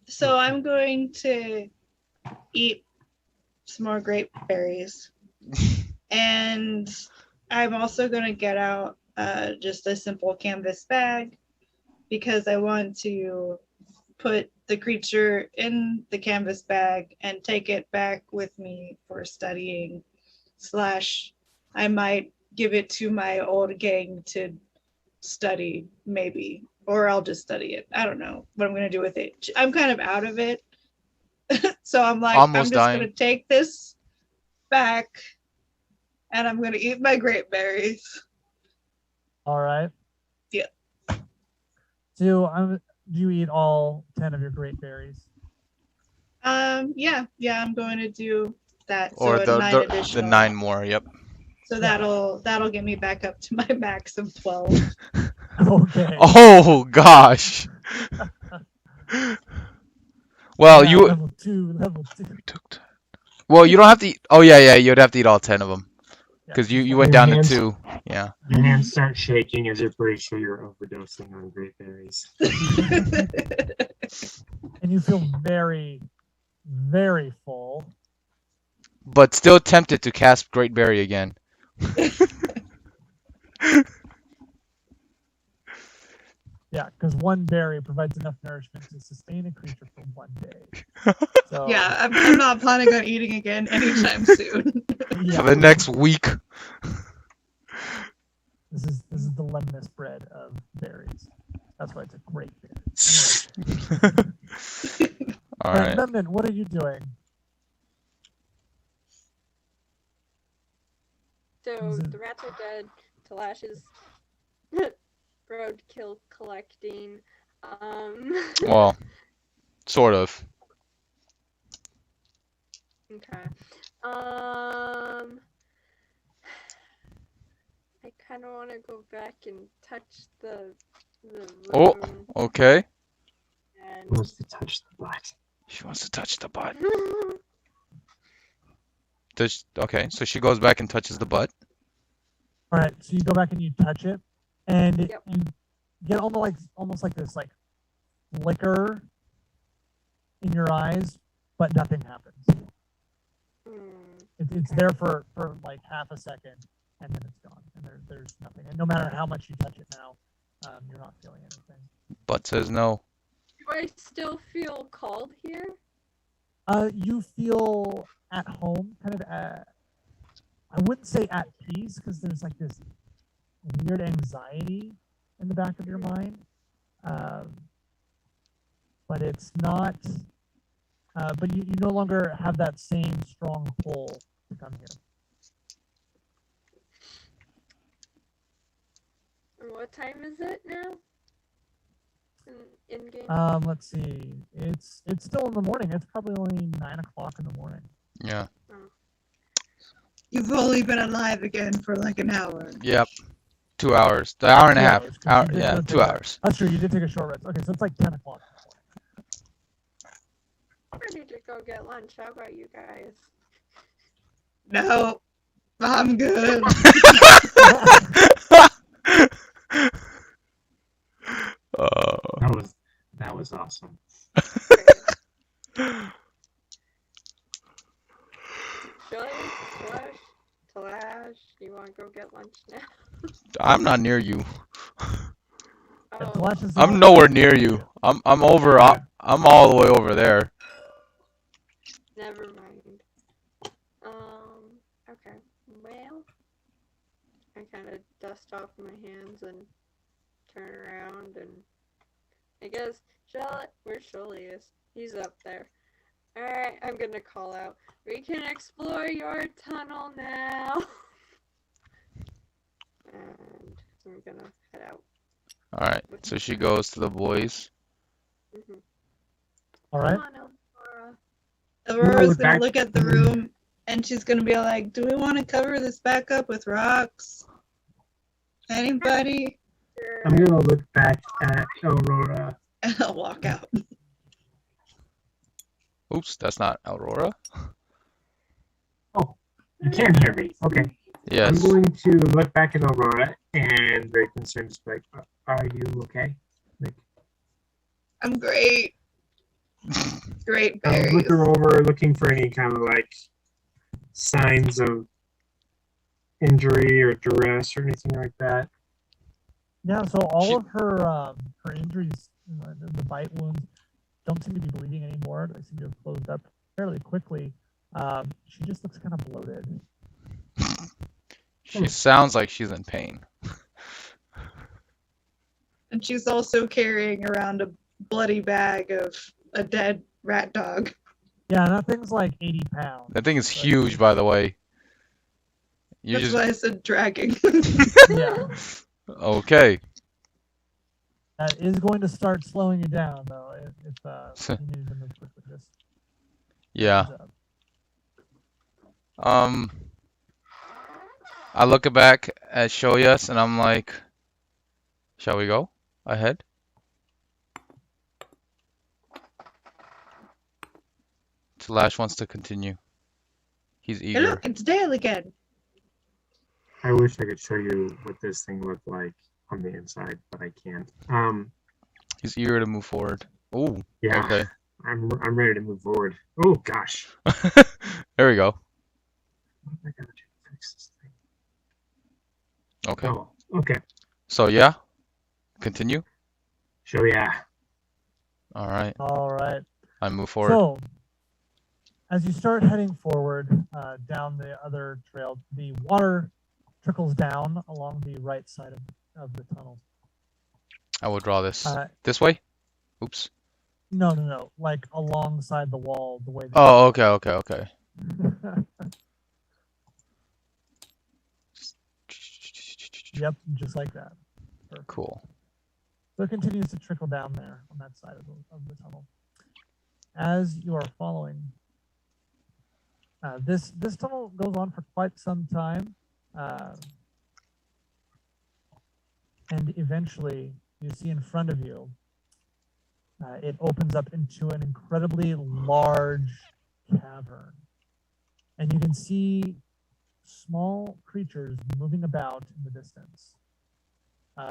Speaker 2: So I'm going to eat some more grape berries. And I'm also going to get out just a simple canvas bag because I want to put the creature in the canvas bag and take it back with me for studying. / I might give it to my old gang to study, maybe. Or I'll just study it. I don't know what I'm going to do with it. I'm kind of out of it. So I'm like, I'm just going to take this back and I'm going to eat my grape berries.
Speaker 3: All right.
Speaker 2: Yeah.
Speaker 3: Do you eat all 10 of your grape berries?
Speaker 2: Yeah, I'm going to do that.
Speaker 1: Or
Speaker 2: so
Speaker 1: the 9 more, yep.
Speaker 2: So that'll get me back up to my max of 12.
Speaker 3: Okay.
Speaker 1: Oh gosh. Well,
Speaker 3: yeah,
Speaker 1: you
Speaker 3: level two.
Speaker 1: Well, you don't have to eat. Oh yeah, you'd have to eat all 10 of them. Because you went down to 2. Yeah.
Speaker 4: Your hands start shaking as you're pretty sure you're overdosing on grape berries.
Speaker 3: And you feel very, very full.
Speaker 1: But still tempted to cast Great Berry again.
Speaker 3: Yeah, because one berry provides enough nourishment to sustain a creature for 1 day. So,
Speaker 2: Yeah, I'm not planning on eating again anytime soon.
Speaker 3: Yeah.
Speaker 1: For the next week.
Speaker 3: This is the lemonness bread of berries. That's why it's a great berry. Anyway.
Speaker 1: All right.
Speaker 3: Lemon, what are you doing?
Speaker 5: So the rats are dead. Talash is roadkill collecting.
Speaker 1: Well, sort of.
Speaker 5: Okay. I kind of want to go back and touch the
Speaker 1: Oh,
Speaker 5: room
Speaker 1: okay.
Speaker 4: Who wants to touch the butt?
Speaker 1: She wants to touch the butt. Okay, so she goes back and touches the butt.
Speaker 3: All right, so you go back and you touch it, and
Speaker 5: Yep.
Speaker 3: you get almost like this flicker in your eyes, but nothing happens. It's there for like half a second, and then it's gone, and there's nothing. And no matter how much you touch it now, you're not feeling anything.
Speaker 1: Butt says no.
Speaker 5: Do I still feel cold here?
Speaker 3: You feel at home, kind of I wouldn't say at peace, because there's like this weird anxiety in the back of your mind. But it's not, but you no longer have that same strong pull to come here.
Speaker 5: And what time is it now? In game?
Speaker 3: Let's see. It's still in the morning. It's probably only 9 o'clock in the morning.
Speaker 1: Yeah.
Speaker 2: You've only been alive again for like an hour.
Speaker 1: Yep. 2 hours. The hour and a
Speaker 3: 2
Speaker 1: half.
Speaker 3: hours, 'cause
Speaker 1: Hour,
Speaker 3: you did
Speaker 1: yeah,
Speaker 3: go
Speaker 1: 2
Speaker 3: take
Speaker 1: hours.
Speaker 3: That's true. You did take a short rest. Okay, so it's like 10 o'clock.
Speaker 5: I'm ready to go get lunch. How about you guys?
Speaker 2: No, I'm good.
Speaker 4: That was awesome.
Speaker 5: Shelly, Talash, do you want to go get lunch now?
Speaker 1: I'm not near you.
Speaker 5: Oh,
Speaker 3: Talash is
Speaker 1: I'm nowhere near you. I'm over. I'm all the way over there.
Speaker 5: never mind. Okay. Well, I kind of dust off my hands and turn around, and I guess where Shelly is, he's up there. Alright, I'm gonna call out. We can explore your tunnel now. And I'm gonna head out.
Speaker 1: All right. So she goes to the boys.
Speaker 5: Mhm.
Speaker 3: All right.
Speaker 5: Come on, Elvira.
Speaker 2: Aurora's
Speaker 4: look
Speaker 2: gonna
Speaker 4: back.
Speaker 2: look at the room and she's gonna be like, "Do we want to cover this back up with rocks? Anybody?"
Speaker 4: I'm gonna look back at Aurora.
Speaker 2: And I'll walk out.
Speaker 1: Oops, that's not Aurora.
Speaker 4: You can hear me. Okay.
Speaker 1: Yes.
Speaker 4: I'm going to look back at Aurora and very concerned, just like, are you okay? Like,
Speaker 2: I'm great. Great
Speaker 4: I'll
Speaker 2: berries.
Speaker 4: look her over, looking for any kind of like signs of injury or duress or anything like that.
Speaker 3: Yeah, so all of her injuries, the bite wounds, don't seem to be bleeding anymore. They seem to have closed up fairly quickly. She just looks kind of bloated.
Speaker 1: She sounds like she's in pain.
Speaker 2: And she's also carrying around a bloody bag of a dead rat dog.
Speaker 3: Yeah, that thing's like 80 pounds.
Speaker 1: That thing is huge, by the way. You
Speaker 2: That's
Speaker 1: just
Speaker 2: why I said dragging.
Speaker 3: Yeah,
Speaker 1: okay.
Speaker 3: that is going to start slowing you down, though, if you need to move quickly. Just
Speaker 1: Yeah.
Speaker 3: heads up.
Speaker 1: I look back at Shoyas and I'm like, shall we go ahead? Talash wants to continue. He's
Speaker 2: Hey,
Speaker 1: eager.
Speaker 2: look, it's Dale again.
Speaker 4: I wish I could show you what this thing looked like on the inside, but I can't.
Speaker 1: He's eager to move forward. Oh,
Speaker 4: Yeah,
Speaker 1: okay.
Speaker 4: I'm ready to move forward. Oh gosh,
Speaker 1: There we go.
Speaker 4: what am I gonna do to fix this thing?
Speaker 1: Okay.
Speaker 4: Oh, okay.
Speaker 1: So yeah, continue.
Speaker 4: So yeah,
Speaker 1: All right.
Speaker 3: All right.
Speaker 1: I move forward.
Speaker 3: So, as you start heading forward down the other trail, the water trickles down along the right side of the tunnel.
Speaker 1: I will draw this
Speaker 3: Uh,
Speaker 1: this way. Oops.
Speaker 3: No, like alongside the wall, the way.
Speaker 1: Oh, okay.
Speaker 3: Yep, just like that. Perfect.
Speaker 1: Cool.
Speaker 3: So it continues to trickle down there on that side of the tunnel. As you are following, this tunnel goes on for quite some time, and eventually you see in front of you, it opens up into an incredibly large cavern, and you can see small creatures moving about in the distance.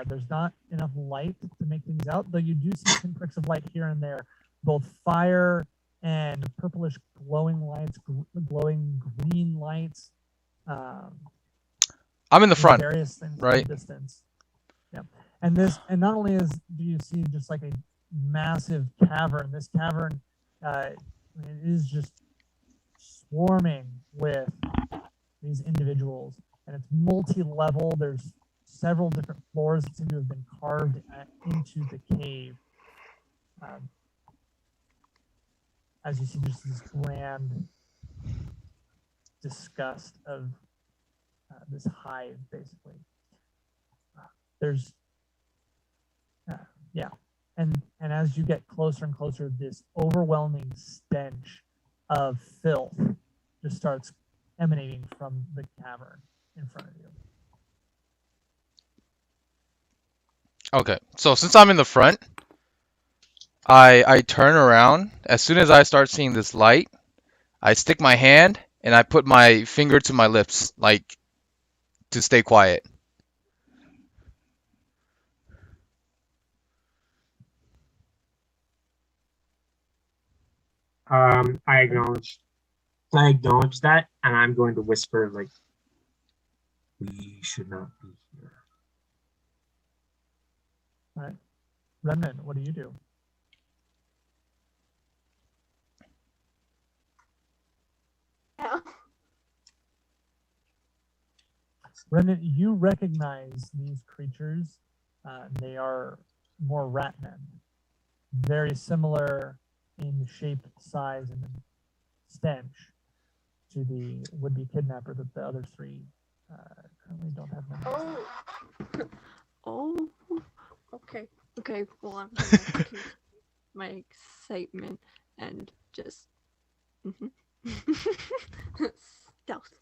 Speaker 3: There's not enough light to make things out, though you do see pinpricks of light here and there, both fire and purplish glowing lights, glowing green lights.
Speaker 1: I'm in the front,
Speaker 3: various things
Speaker 1: right?
Speaker 3: in the distance. Yeah, and not only do you see just like a massive cavern, this cavern it is just swarming with these individuals, and it's multi-level. There's several different floors that seem to have been carved into the cave. As you see, just this grand disgust of this hive, basically. There's, yeah, and as you get closer and closer, this overwhelming stench of filth just starts emanating from the cavern in front of you.
Speaker 1: Okay, so since I'm in the front, I turn around. As soon as I start seeing this light, I stick my hand and I put my finger to my lips, like to stay quiet.
Speaker 4: I acknowledge that, and I'm going to whisper like, we should not be here.
Speaker 3: All right. Remnant, what do you do?
Speaker 5: Yeah.
Speaker 3: Remnant, you recognize these creatures. They are more rat men, very similar in shape, size, and stench to the would-be kidnapper that the other three currently don't have memories of.
Speaker 5: Oh. Oh. Okay. Okay. Well, I'm gonna continue my excitement and just stealth.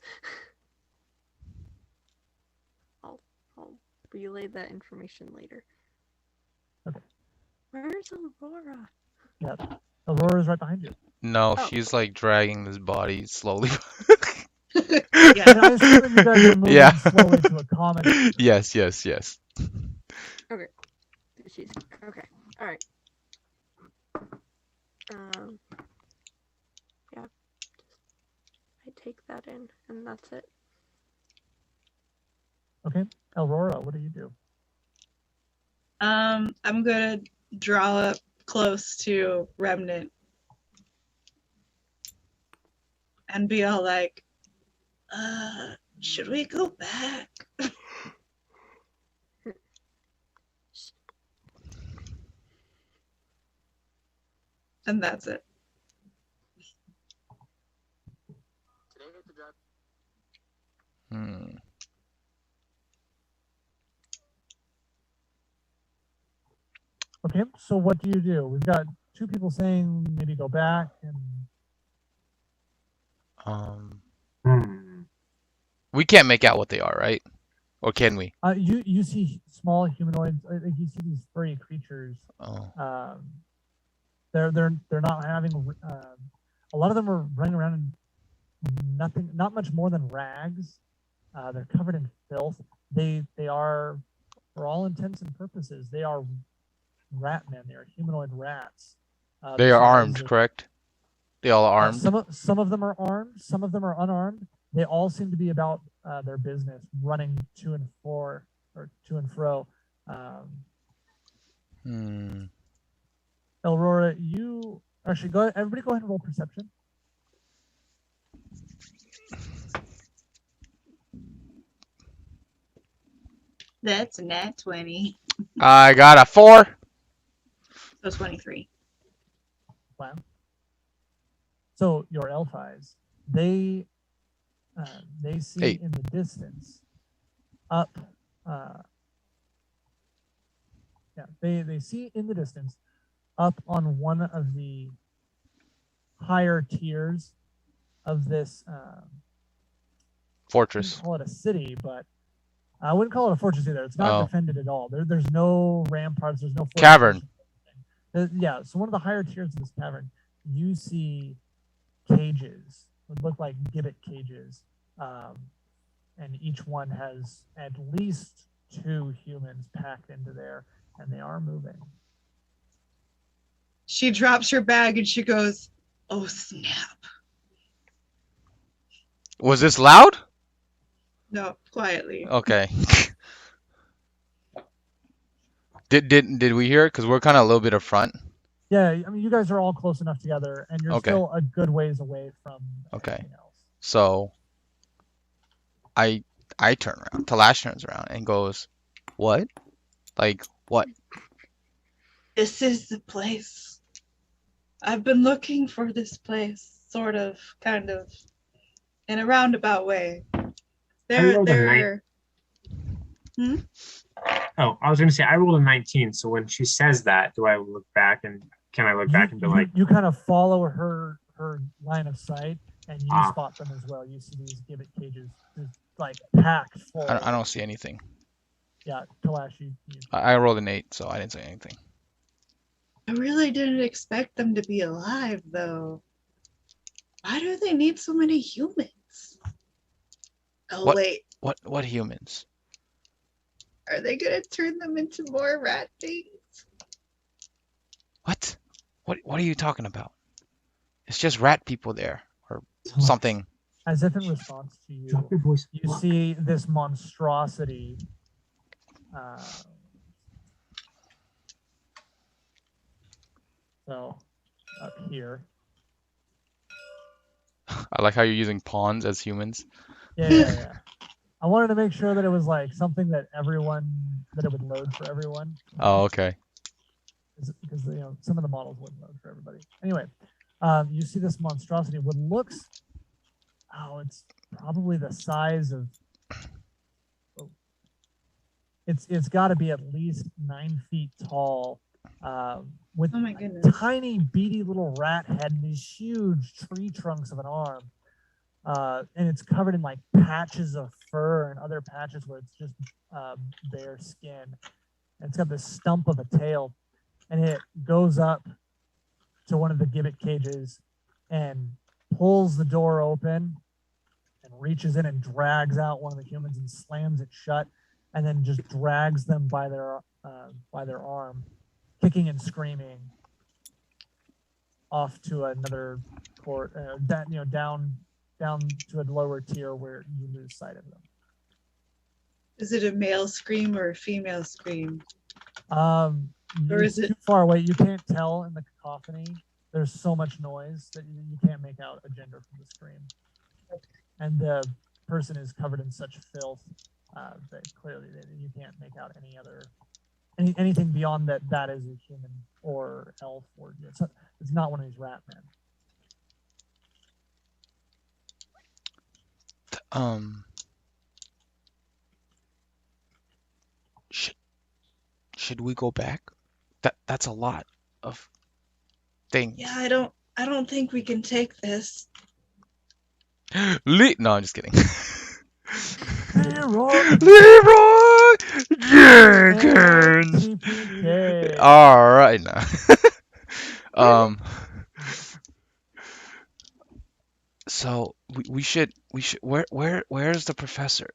Speaker 5: I'll relay that information later.
Speaker 3: Okay.
Speaker 5: Where's Aurora?
Speaker 3: Yeah, Aurora's right behind you.
Speaker 1: No,
Speaker 5: Oh.
Speaker 1: she's like dragging this body slowly.
Speaker 2: Yeah.
Speaker 3: And I assume that you guys are moving
Speaker 1: Yeah.
Speaker 3: slowly to accommodate.
Speaker 1: Yes.
Speaker 5: Okay. She's okay. All right. Yeah. I take that in, and that's it.
Speaker 3: Okay, Aurora, what do you do?
Speaker 2: I'm gonna draw up close to Remnant and be all like, should we go back? And that's it.
Speaker 1: Hmm.
Speaker 3: Okay, so what do you do? We've got two people saying maybe go back, and
Speaker 1: We can't make out what they are, right? Or can we?
Speaker 3: you see small humanoids. You see these furry creatures.
Speaker 1: Oh.
Speaker 3: They're not having. A lot of them are running around in not much more than rags. They're covered in filth. They are, for all intents and purposes, they are rat men. They are humanoid rats.
Speaker 1: They
Speaker 3: the
Speaker 1: are
Speaker 3: size
Speaker 1: armed,
Speaker 3: of-
Speaker 1: correct? They all armed.
Speaker 3: Some of them are armed. Some of them are unarmed. They all seem to be about their business, running to and fro. Aurora, you actually go ahead. Everybody, go ahead and roll perception.
Speaker 2: That's a nat 20.
Speaker 1: I got a 4.
Speaker 2: So 23.
Speaker 3: Wow. So your elf eyes, they see
Speaker 1: 8.
Speaker 3: in the distance up. They see in the distance up on one of the higher tiers of this
Speaker 1: Fortress.
Speaker 3: I wouldn't call it a city, but I wouldn't call it a fortress either. It's not defended at all. There's no ramparts. There's no
Speaker 1: cavern.
Speaker 3: Yeah, so one of the higher tiers of this cavern, you see cages. Would look like gibbet cages, and each one has at least 2 humans packed into there, and they are moving.
Speaker 2: She drops her bag and she goes, "Oh snap!"
Speaker 1: Was this loud?
Speaker 2: No, quietly.
Speaker 1: Okay. Did we hear it? Because we're kind of a little bit up front.
Speaker 3: Yeah, I mean, you guys are all close enough together, and you're still a good ways away from everything else.
Speaker 1: So I turn around. Talash turns around and goes, "What? Like what?"
Speaker 2: This is the place. I've been looking for this place, sort of, kind of, in a roundabout way.
Speaker 4: Oh, I was going to say, I rolled a 19, so when she says that, do I look back and can I look back and be like...
Speaker 3: You kind of follow her line of sight, and you spot them as well. You see these gibbet cages just like packed full.
Speaker 1: I don't see anything.
Speaker 3: Yeah, Talash,
Speaker 1: I rolled an 8, so I didn't say anything.
Speaker 2: I really didn't expect them to be alive, though. Why do they need so many humans? Oh, wait.
Speaker 1: What humans?
Speaker 2: Are they gonna turn them into more rat things?
Speaker 1: What? What are you talking about? It's just rat people there or
Speaker 4: Telex,
Speaker 1: something.
Speaker 3: As if in response to
Speaker 4: Drop
Speaker 3: you,
Speaker 4: your voice.
Speaker 3: you see this monstrosity. So up here.
Speaker 1: I like how you're using pawns as humans.
Speaker 3: Yeah. I wanted to make sure that it was like something that it would load for everyone.
Speaker 1: Oh, okay.
Speaker 3: Because some of the models wouldn't load for everybody. Anyway, you see this monstrosity. What looks, it's probably the size of. It's got to be at least 9 feet tall, with
Speaker 2: Oh my goodness.
Speaker 3: tiny beady little rat head and these huge tree trunks of an arm. And it's covered in like patches of fur and other patches where it's just bare skin. And it's got this stump of a tail, and it goes up to one of the gibbet cages and pulls the door open and reaches in and drags out one of the humans and slams it shut, and then just drags them by their arm, kicking and screaming off to another court, down to a lower tier where you lose sight of them.
Speaker 2: Is it a male scream or a female scream?
Speaker 3: Or
Speaker 2: is it
Speaker 3: too far away? You can't tell in the cacophony. There's so much noise that you can't make out a gender from the scream. And the person is covered in such filth that clearly you can't make out anything beyond that. That is a human or elf, or it's not one of these rat men.
Speaker 1: Should we go back? That's a lot of things.
Speaker 2: Yeah, I don't think we can take this.
Speaker 1: No, I'm just kidding.
Speaker 3: Leroy
Speaker 1: Jenkins.
Speaker 3: TPK.
Speaker 1: All right now. So we should where's the professor?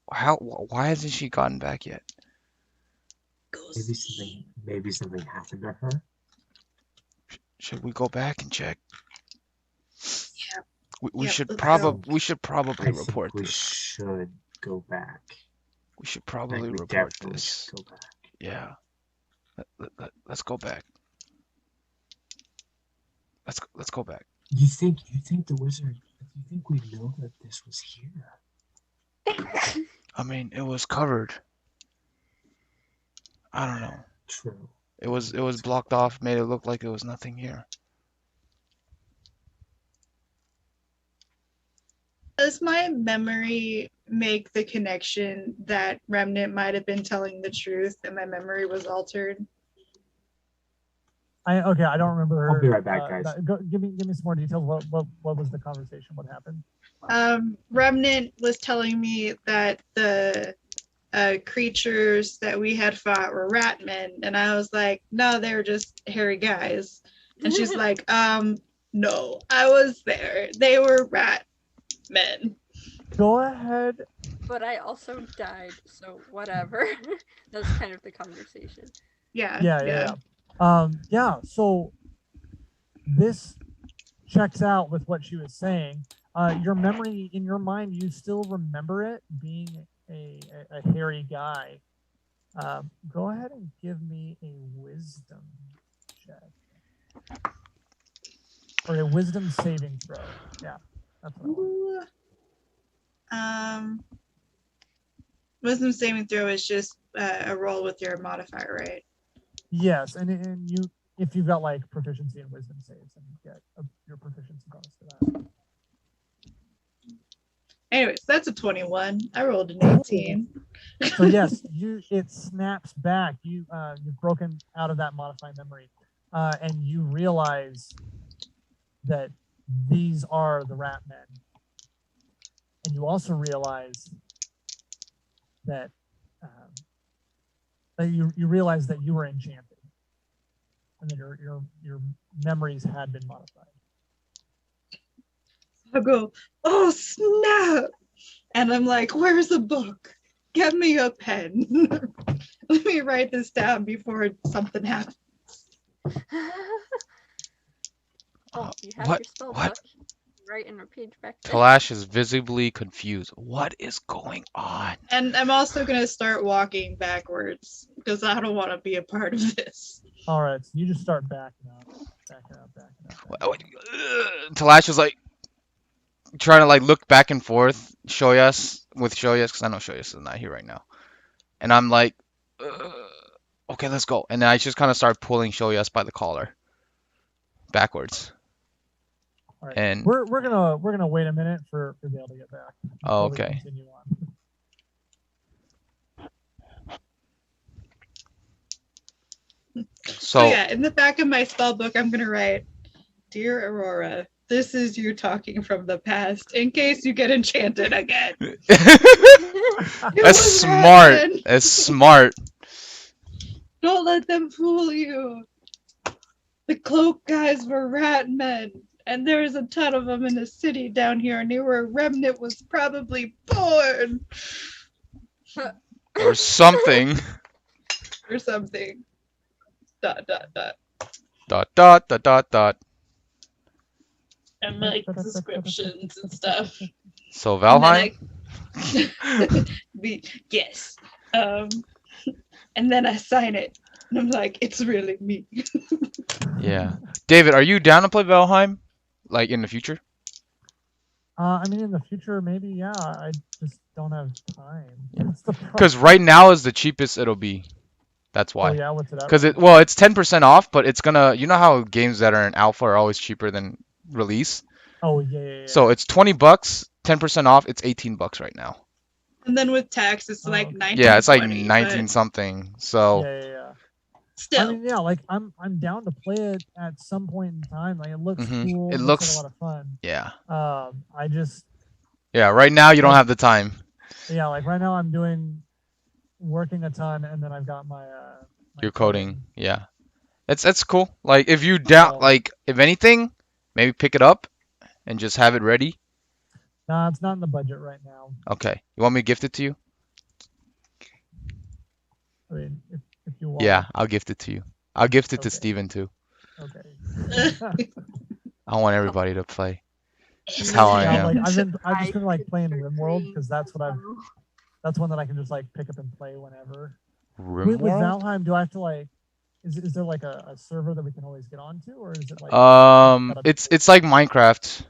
Speaker 1: Why hasn't she gotten back yet?
Speaker 4: Maybe something happened to her.
Speaker 1: Should we go back and check?
Speaker 2: Yeah.
Speaker 1: We
Speaker 2: Yeah,
Speaker 1: should
Speaker 2: let's
Speaker 1: probably report
Speaker 4: we
Speaker 1: this.
Speaker 4: should go back.
Speaker 1: We should probably
Speaker 4: we
Speaker 1: report
Speaker 4: definitely
Speaker 1: this.
Speaker 4: should go back.
Speaker 1: Yeah. Let's go back. Let's go back.
Speaker 4: You think the wizard? You think we know that this was here?
Speaker 1: I mean, it was covered. I don't know.
Speaker 4: True.
Speaker 1: It was blocked off, made it look like there was nothing here.
Speaker 2: Does my memory make the connection that Remnant might have been telling the truth and my memory was altered?
Speaker 3: I don't remember.
Speaker 4: I'll be right back, guys.
Speaker 3: Give me some more details. What was the conversation? What happened?
Speaker 2: Remnant was telling me that the creatures that we had fought were rat men, and I was like, no, they were just hairy guys. And she's like, no, I was there. They were rat men.
Speaker 3: Go ahead.
Speaker 5: But I also died, so whatever. That's kind of the conversation.
Speaker 3: Yeah. So this checks out with what she was saying. Your memory, in your mind, you still remember it being a hairy guy. Go ahead and give me a wisdom check. Or a wisdom saving throw. Yeah, that's what I want.
Speaker 2: Wisdom saving throw is just a roll with your modifier, right?
Speaker 3: Yes, and you, if you've got like proficiency in wisdom saves, then you get your proficiency bonus to that.
Speaker 2: Anyways, that's a 21. I rolled an 18.
Speaker 3: So yes, it snaps back. You've broken out of that modified memory, and you realize that these are the rat men, and you also realize that you realize that you were enchanted, and that your memories had been modified.
Speaker 2: I go, oh snap! And I'm like, where's the book? Get me a pen. Let me write this down before something happens.
Speaker 5: Oh, you have
Speaker 1: What?
Speaker 5: your spell
Speaker 1: What?
Speaker 5: book. Right in a page back there.
Speaker 1: Talash is visibly confused. What is going on?
Speaker 2: And I'm also gonna start walking backwards because I don't want to be a part of this.
Speaker 3: All right, so you just start backing up, backing up, backing up. Backing up.
Speaker 1: Talash is like trying to like look back and forth, Shoyas because I know Shoyas is not here right now, and I'm like, okay, let's go. And then I just kind of start pulling Shoyas by the collar backwards.
Speaker 3: All right,
Speaker 1: And
Speaker 3: we're gonna wait a minute for Dale to get back.
Speaker 1: oh,
Speaker 3: before we
Speaker 1: okay.
Speaker 3: Continue on.
Speaker 1: So
Speaker 2: yeah, in the back of my spell book, I'm gonna write, "Dear Aurora, this is you talking from the past in case you get enchanted again." It
Speaker 1: that's
Speaker 2: was
Speaker 1: smart.
Speaker 2: Ratman.
Speaker 1: That's smart.
Speaker 2: Don't let them fool you. The cloak guys were rat men, and there's a ton of them in the city down here near where Remnant was probably born.
Speaker 1: Or something.
Speaker 2: Or something. ...
Speaker 1: Dot dot dot dot dot.
Speaker 2: And like descriptions and stuff.
Speaker 1: So
Speaker 2: And
Speaker 1: Valheim.
Speaker 2: then yes. And then I sign it. And I'm like, it's really me.
Speaker 1: Yeah. David, are you down to play Valheim? Like in the future?
Speaker 3: I mean, in the future, maybe, yeah. I just don't have time. That's the problem.
Speaker 1: Because right now is the cheapest it'll be. That's
Speaker 3: Oh
Speaker 1: why.
Speaker 3: yeah, what's it at?
Speaker 1: Because
Speaker 3: right
Speaker 1: it well, it's 10% off, but it's gonna. You know how games that are in alpha are always cheaper than release.
Speaker 3: now? Oh yeah.
Speaker 1: So it's $20, 10% off. It's $18 right now.
Speaker 2: And then with tax, it's
Speaker 3: Oh,
Speaker 2: like
Speaker 3: okay.
Speaker 2: 19.
Speaker 1: Yeah, it's like
Speaker 2: 20,
Speaker 1: 19
Speaker 2: but
Speaker 1: something. So
Speaker 3: Yeah.
Speaker 2: still.
Speaker 3: I mean, yeah, like I'm down to play it at some point in time. Like it looks cool.
Speaker 1: It
Speaker 3: looks
Speaker 1: looks
Speaker 3: like a lot of fun.
Speaker 1: yeah.
Speaker 3: I just
Speaker 1: Yeah, right now you don't
Speaker 3: Like-
Speaker 1: have the time.
Speaker 3: yeah, like right now I'm working a ton, and then I've got my
Speaker 1: You're coding. Yeah. It's cool. Like if you down
Speaker 3: So-
Speaker 1: like if anything, maybe pick it up and just have it ready.
Speaker 3: Nah, it's not in the budget right now.
Speaker 1: Okay. You want me to gift it to you?
Speaker 3: I mean, if you want.
Speaker 1: Yeah, I'll gift it to you. I'll gift it to
Speaker 3: Okay.
Speaker 1: Steven too.
Speaker 3: Okay.
Speaker 1: I want everybody to play. That's how I
Speaker 3: Yeah,
Speaker 1: am.
Speaker 3: like I've just been like playing
Speaker 5: could
Speaker 3: RimWorld
Speaker 5: dream
Speaker 3: because that's what I've
Speaker 5: so-
Speaker 3: that's one that I can just like pick up and play whenever. With
Speaker 1: RimWorld?
Speaker 3: Valheim, do I have to like is there like a server that we can always get onto, or is it like
Speaker 1: It's like Minecraft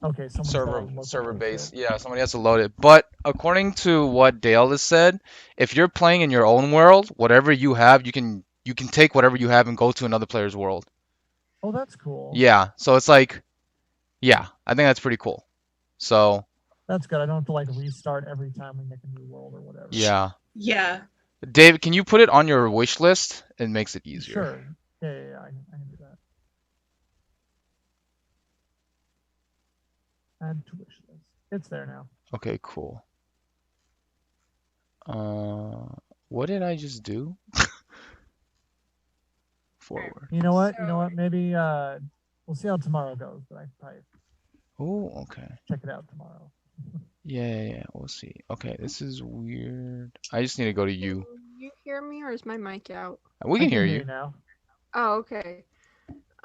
Speaker 3: okay, someone's gotta
Speaker 1: server
Speaker 3: locate
Speaker 1: base.
Speaker 3: it.
Speaker 1: Yeah, somebody has to load it. But according to what Dale has said, if you're playing in your own world, whatever you have, you can take whatever you have and go to another player's world.
Speaker 3: Oh, that's cool.
Speaker 1: Yeah, so it's like, yeah, I think that's pretty cool. So
Speaker 3: That's good. I don't have to like restart every time we make a new world or whatever.
Speaker 1: yeah,
Speaker 2: Yeah.
Speaker 1: Dave, can you put it on your wish list? It makes it easier.
Speaker 3: Sure. Yeah. I can do that. Add to wish list. It's there now.
Speaker 1: Okay, cool. What did I just do? Forward.
Speaker 3: You know what?
Speaker 5: So-
Speaker 3: Maybe we'll see how tomorrow goes, but I can probably
Speaker 1: Oh, okay.
Speaker 3: check it out tomorrow.
Speaker 1: Yeah, we'll see. Okay, this is weird. I just need to go to you.
Speaker 5: Can you hear me, or is my mic out?
Speaker 1: We
Speaker 3: I
Speaker 1: can hear you.
Speaker 3: now.
Speaker 5: Oh, okay.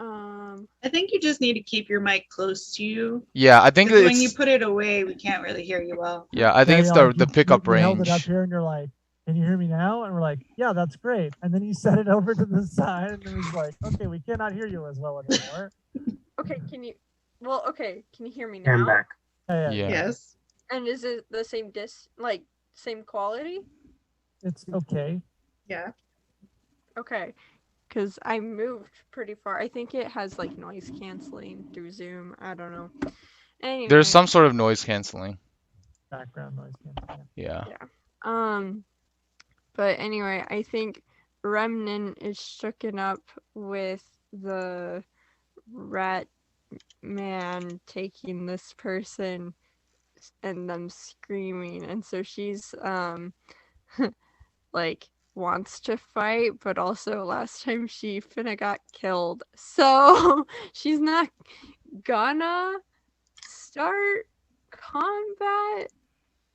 Speaker 2: I think you just need to keep your mic close to you.
Speaker 1: Yeah, I think
Speaker 2: 'Cause when
Speaker 1: it's
Speaker 2: you put it away, we can't really hear you well.
Speaker 1: yeah, I think
Speaker 3: Yeah,
Speaker 1: it's
Speaker 3: like,
Speaker 1: the pickup
Speaker 3: you held it up
Speaker 1: range.
Speaker 3: here and you're like, can you hear me now? And we're like, yeah, that's great. And then you set it over to the side and it was like, okay, we cannot hear you as well anymore.
Speaker 5: Okay, can you? Well, okay, can you hear me
Speaker 4: I'm
Speaker 5: now?
Speaker 4: back.
Speaker 3: Yeah.
Speaker 2: Yes.
Speaker 5: And is it the same same quality?
Speaker 3: It's okay.
Speaker 2: Yeah.
Speaker 5: Okay, because I moved pretty far. I think it has like noise canceling through Zoom. I don't know. Anyway,
Speaker 1: There's some sort of noise canceling.
Speaker 3: Background noise canceling.
Speaker 1: Yeah.
Speaker 5: But anyway, I think Remnant is shooken up with the rat man taking this person and them screaming, and so she's like wants to fight, but also last time she finna got killed, so she's not gonna start combat,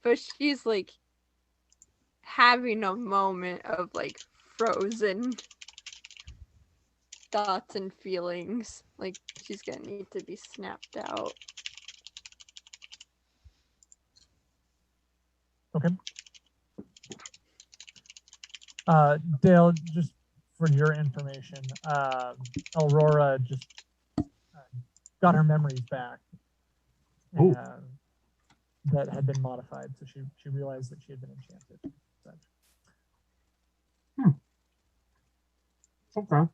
Speaker 5: but she's like having a moment of like frozen. thoughts and feelings. Like, she's gonna need to be snapped out.
Speaker 3: Okay. Dale, just for your information, Aurora just got her memories back that had been modified. So she realized that she had been enchanted.
Speaker 4: Okay.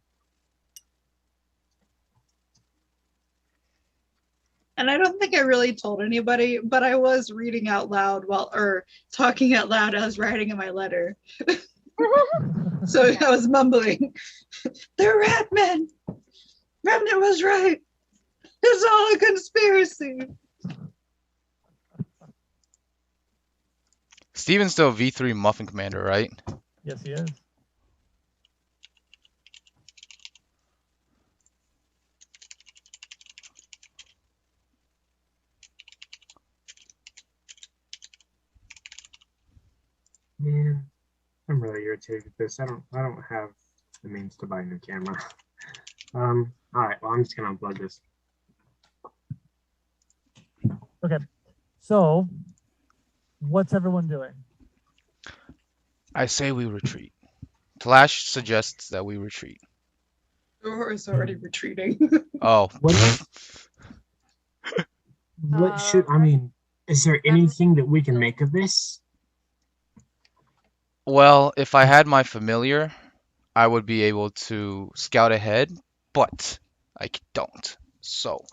Speaker 2: And I don't think I really told anybody, but I was reading out loud or talking out loud as writing in my letter. So I was mumbling. They're rat men. Remnant was right. It's all a conspiracy.
Speaker 1: Steven's still V3 Muffin Commander, right?
Speaker 3: Yes, he is.
Speaker 4: Man, I'm really irritated with this. I don't have the means to buy a new camera. All right, well, I'm just gonna unplug this.
Speaker 3: Okay. So, what's everyone doing?
Speaker 1: I say we retreat. Flash suggests that we retreat.
Speaker 2: Aurora's already retreating.
Speaker 1: Oh.
Speaker 4: What should I mean? Is there anything that we can make of this?
Speaker 1: Well, if I had my familiar, I would be able to scout ahead, but I don't. So,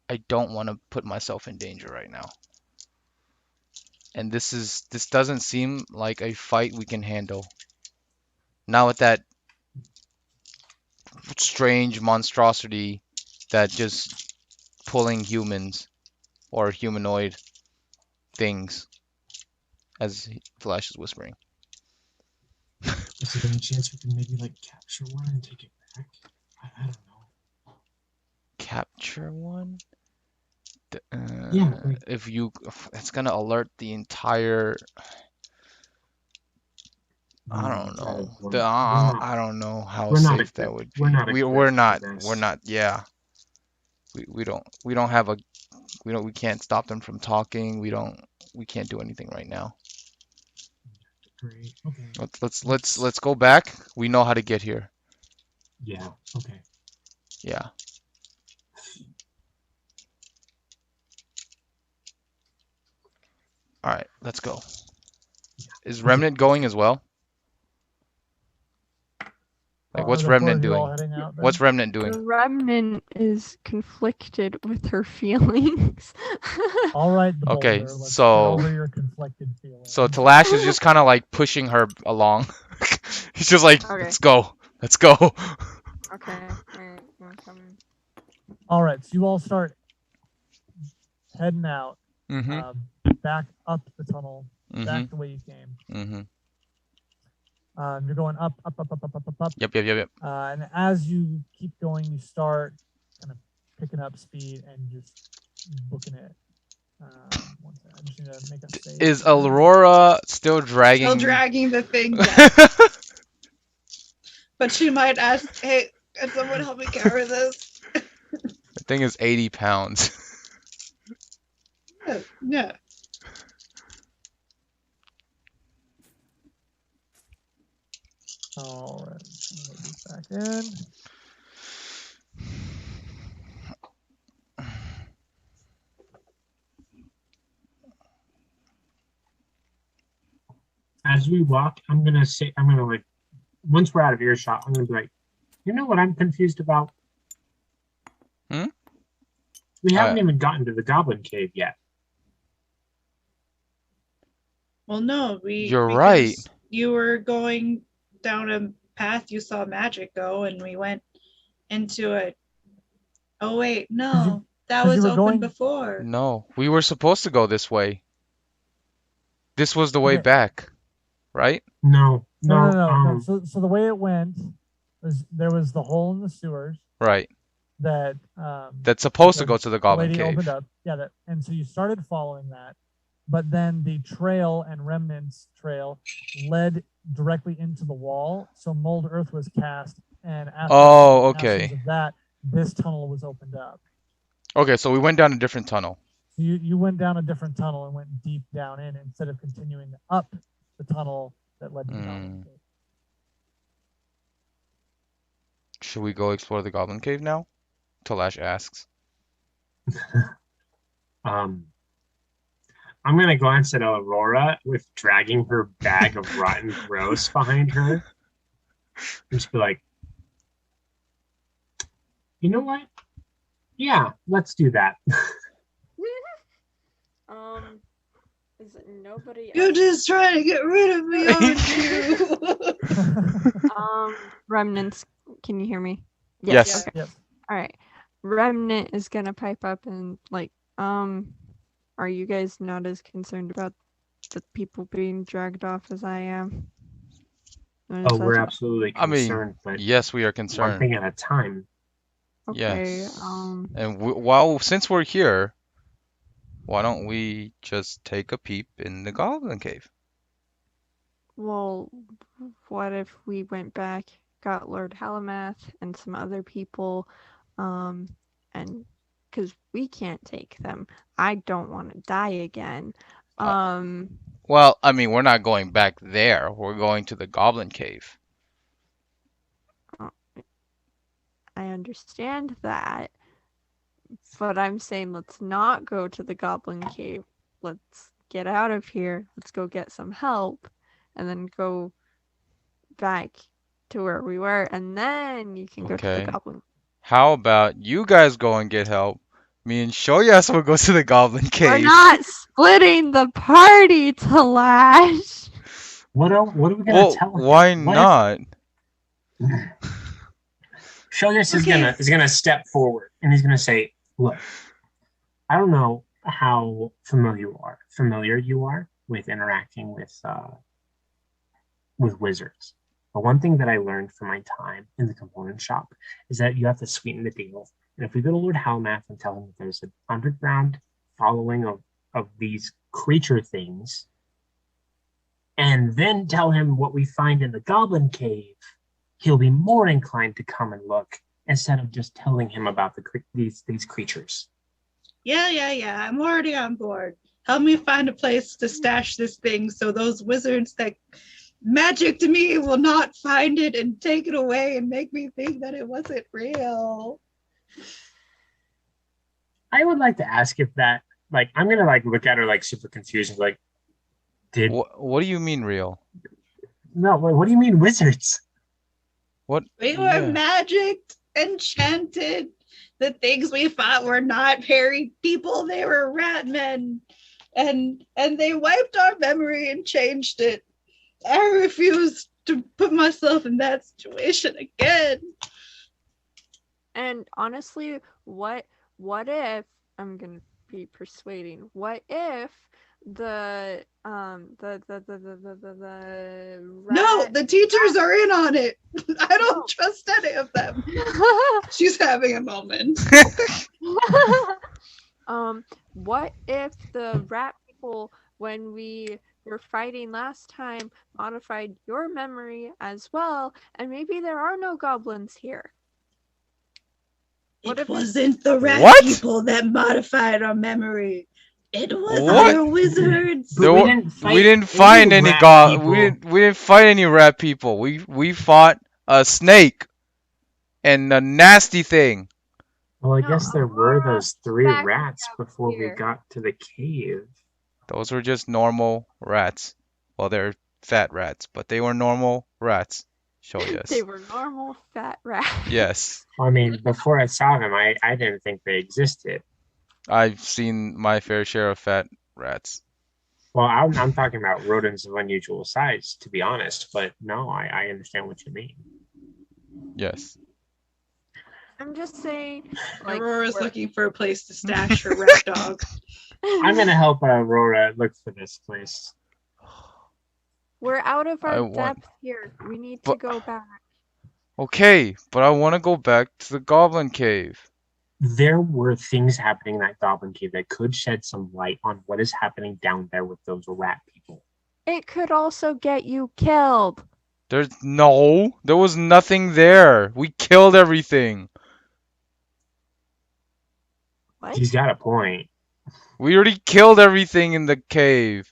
Speaker 1: I don't want to put myself in danger right now. And this doesn't seem like a fight we can handle. Not with that strange monstrosity that just pulling humans or humanoid things, as Flash is whispering.
Speaker 4: Is there any chance we can maybe like capture one and take it back? I don't know.
Speaker 1: Capture one?
Speaker 4: Yeah, like,
Speaker 1: if it's gonna alert the entire. I don't know. I don't know how safe that would be. We're not. Yeah. We don't have a. We can't stop them from talking. We can't do anything right now.
Speaker 4: Great. Okay.
Speaker 1: Let's go back. We know how to get here.
Speaker 4: Yeah. Okay.
Speaker 1: Yeah. All right, let's go. Is Remnant going as well? Like, what's Remnant doing? What's Remnant doing?
Speaker 5: Remnant is conflicted with her feelings.
Speaker 3: All right.
Speaker 1: Okay,
Speaker 3: let's
Speaker 1: so
Speaker 3: get over your conflicted feelings.
Speaker 1: so Talash is just kind of like pushing her along. He's just like,
Speaker 5: Okay.
Speaker 1: let's go, let's go.
Speaker 5: Okay. Alright, I'm coming.
Speaker 3: All right, so you all start heading out, back up the tunnel, back the way you came. You're going up.
Speaker 1: Yep.
Speaker 3: And as you keep going, you start kind of picking up speed and just booking it. One second, I just need to make a save.
Speaker 1: Is Aurora still dragging?
Speaker 2: Still dragging the thing down. But she might ask, "Hey, can someone help me carry this?"
Speaker 1: The thing is 80 pounds.
Speaker 2: Yeah.
Speaker 3: All right, let me back in.
Speaker 4: As we walk, I'm gonna like, once we're out of earshot, I'm gonna be like, you know what I'm confused about? We haven't even gotten to the Goblin Cave yet.
Speaker 2: Well, no,
Speaker 1: You're right.
Speaker 2: You were going down a path you saw magic go, and we went into it. Oh wait, no, that was open before.
Speaker 1: No, we were supposed to go this way. This was the way back, right?
Speaker 3: No. So the way it went was there was the hole in the sewers.
Speaker 1: Right.
Speaker 3: That's
Speaker 1: supposed to go to the Goblin Cave.
Speaker 3: Opened up. Yeah, and so you started following that, but then the trail and Remnant's trail led directly into the wall. So Mold Earth was cast and after
Speaker 1: Oh,
Speaker 3: the absence
Speaker 1: okay.
Speaker 3: of that, this tunnel was opened up.
Speaker 1: Okay, so we went down a different tunnel.
Speaker 3: So you went down a different tunnel and went deep down in instead of continuing up the tunnel that led to the Goblin Cave.
Speaker 1: Should we go explore the Goblin Cave now? Talash asks.
Speaker 4: I'm gonna glance at Aurora with dragging her bag of rotten gross behind her, and just be like, "You know what? Yeah, let's do that."
Speaker 5: Is it nobody
Speaker 2: You're
Speaker 5: else?
Speaker 2: just trying to get rid of me, aren't you?
Speaker 5: Remnants, can you hear me?
Speaker 1: Yes.
Speaker 5: Okay.
Speaker 3: Yes.
Speaker 5: All right. Remnant is gonna pipe up and like, are you guys not as concerned about the people being dragged off as I am?
Speaker 4: Oh, we're absolutely
Speaker 1: I mean,
Speaker 4: concerned, but
Speaker 1: yes, we are
Speaker 4: one
Speaker 1: concerned.
Speaker 4: thing at a time.
Speaker 5: Okay.
Speaker 1: Yes. And since we're here, why don't we just take a peep in the Goblin Cave?
Speaker 5: Well, what if we went back, got Lord Halamath and some other people, and because we can't take them, I don't want to die again.
Speaker 1: Well, I mean, we're not going back there. We're going to the Goblin Cave.
Speaker 5: I understand that, but I'm saying let's not go to the Goblin Cave. Let's get out of here. Let's go get some help, and then go back to where we were, and then you can go to the
Speaker 1: Okay.
Speaker 5: Goblin.
Speaker 1: How about you guys go and get help? Me and Shoyas will go to the Goblin Cave.
Speaker 5: We're not splitting the party, Talash.
Speaker 4: What are we gonna tell him?
Speaker 1: Why not?
Speaker 4: Shogus
Speaker 2: Okay.
Speaker 4: is gonna step forward and he's gonna say, "Look, I don't know how familiar you are with interacting with wizards, but one thing that I learned from my time in the component shop is that you have to sweeten the deal. And if we go to Lord Halmath and tell him that there's an underground following of these creature things, and then tell him what we find in the Goblin Cave, he'll be more inclined to come and look instead of just telling him about these creatures."
Speaker 2: Yeah. I'm already on board. Help me find a place to stash this thing so those wizards that magicked me will not find it and take it away and make me think that it wasn't real.
Speaker 4: I would like to ask if that, like, I'm gonna like look at her like super confused and like,
Speaker 1: What do you mean real?
Speaker 4: No, what do you mean wizards?
Speaker 1: What?
Speaker 2: We were
Speaker 1: Yeah.
Speaker 2: magicked, enchanted. The things we fought were not hairy people, they were rat men. And they wiped our memory and changed it. I refuse to put myself in that situation again.
Speaker 5: And honestly, what if, I'm gonna be persuading, what if the
Speaker 2: No, the teachers are in on it. I don't trust any of them. She's having a moment.
Speaker 5: What if the rat people, when we were fighting last time, modified your memory as well, and maybe there are no goblins here?
Speaker 2: It wasn't the rat people that modified our memory. It was other wizards.
Speaker 1: We didn't find any we didn't fight any rat people. We fought a snake and a nasty thing.
Speaker 4: Well, I guess there were those 3 rats before we got to the cave.
Speaker 1: Those were just normal rats. Well, they're fat rats, but they were normal rats. Shoyas.
Speaker 5: They were normal fat rats.
Speaker 1: Yes.
Speaker 4: I mean, before I saw them, I didn't think they existed.
Speaker 1: I've seen my fair share of fat rats.
Speaker 4: Well, I'm talking about rodents of unusual size, to be honest. But no, I understand what you mean.
Speaker 1: Yes.
Speaker 5: I'm just saying. Like,
Speaker 2: Aurora's looking for a place to stash her rat dog.
Speaker 4: I'm gonna help Aurora look for this place.
Speaker 5: We're out of our depth here. We need to go back.
Speaker 1: Okay, but I want to go back to the Goblin Cave.
Speaker 4: There were things happening in that Goblin Cave that could shed some light on what is happening down there with those rat people.
Speaker 5: It could also get you killed.
Speaker 1: There was nothing there. We killed everything.
Speaker 5: What?
Speaker 4: He's got a point.
Speaker 1: We already killed everything in the cave.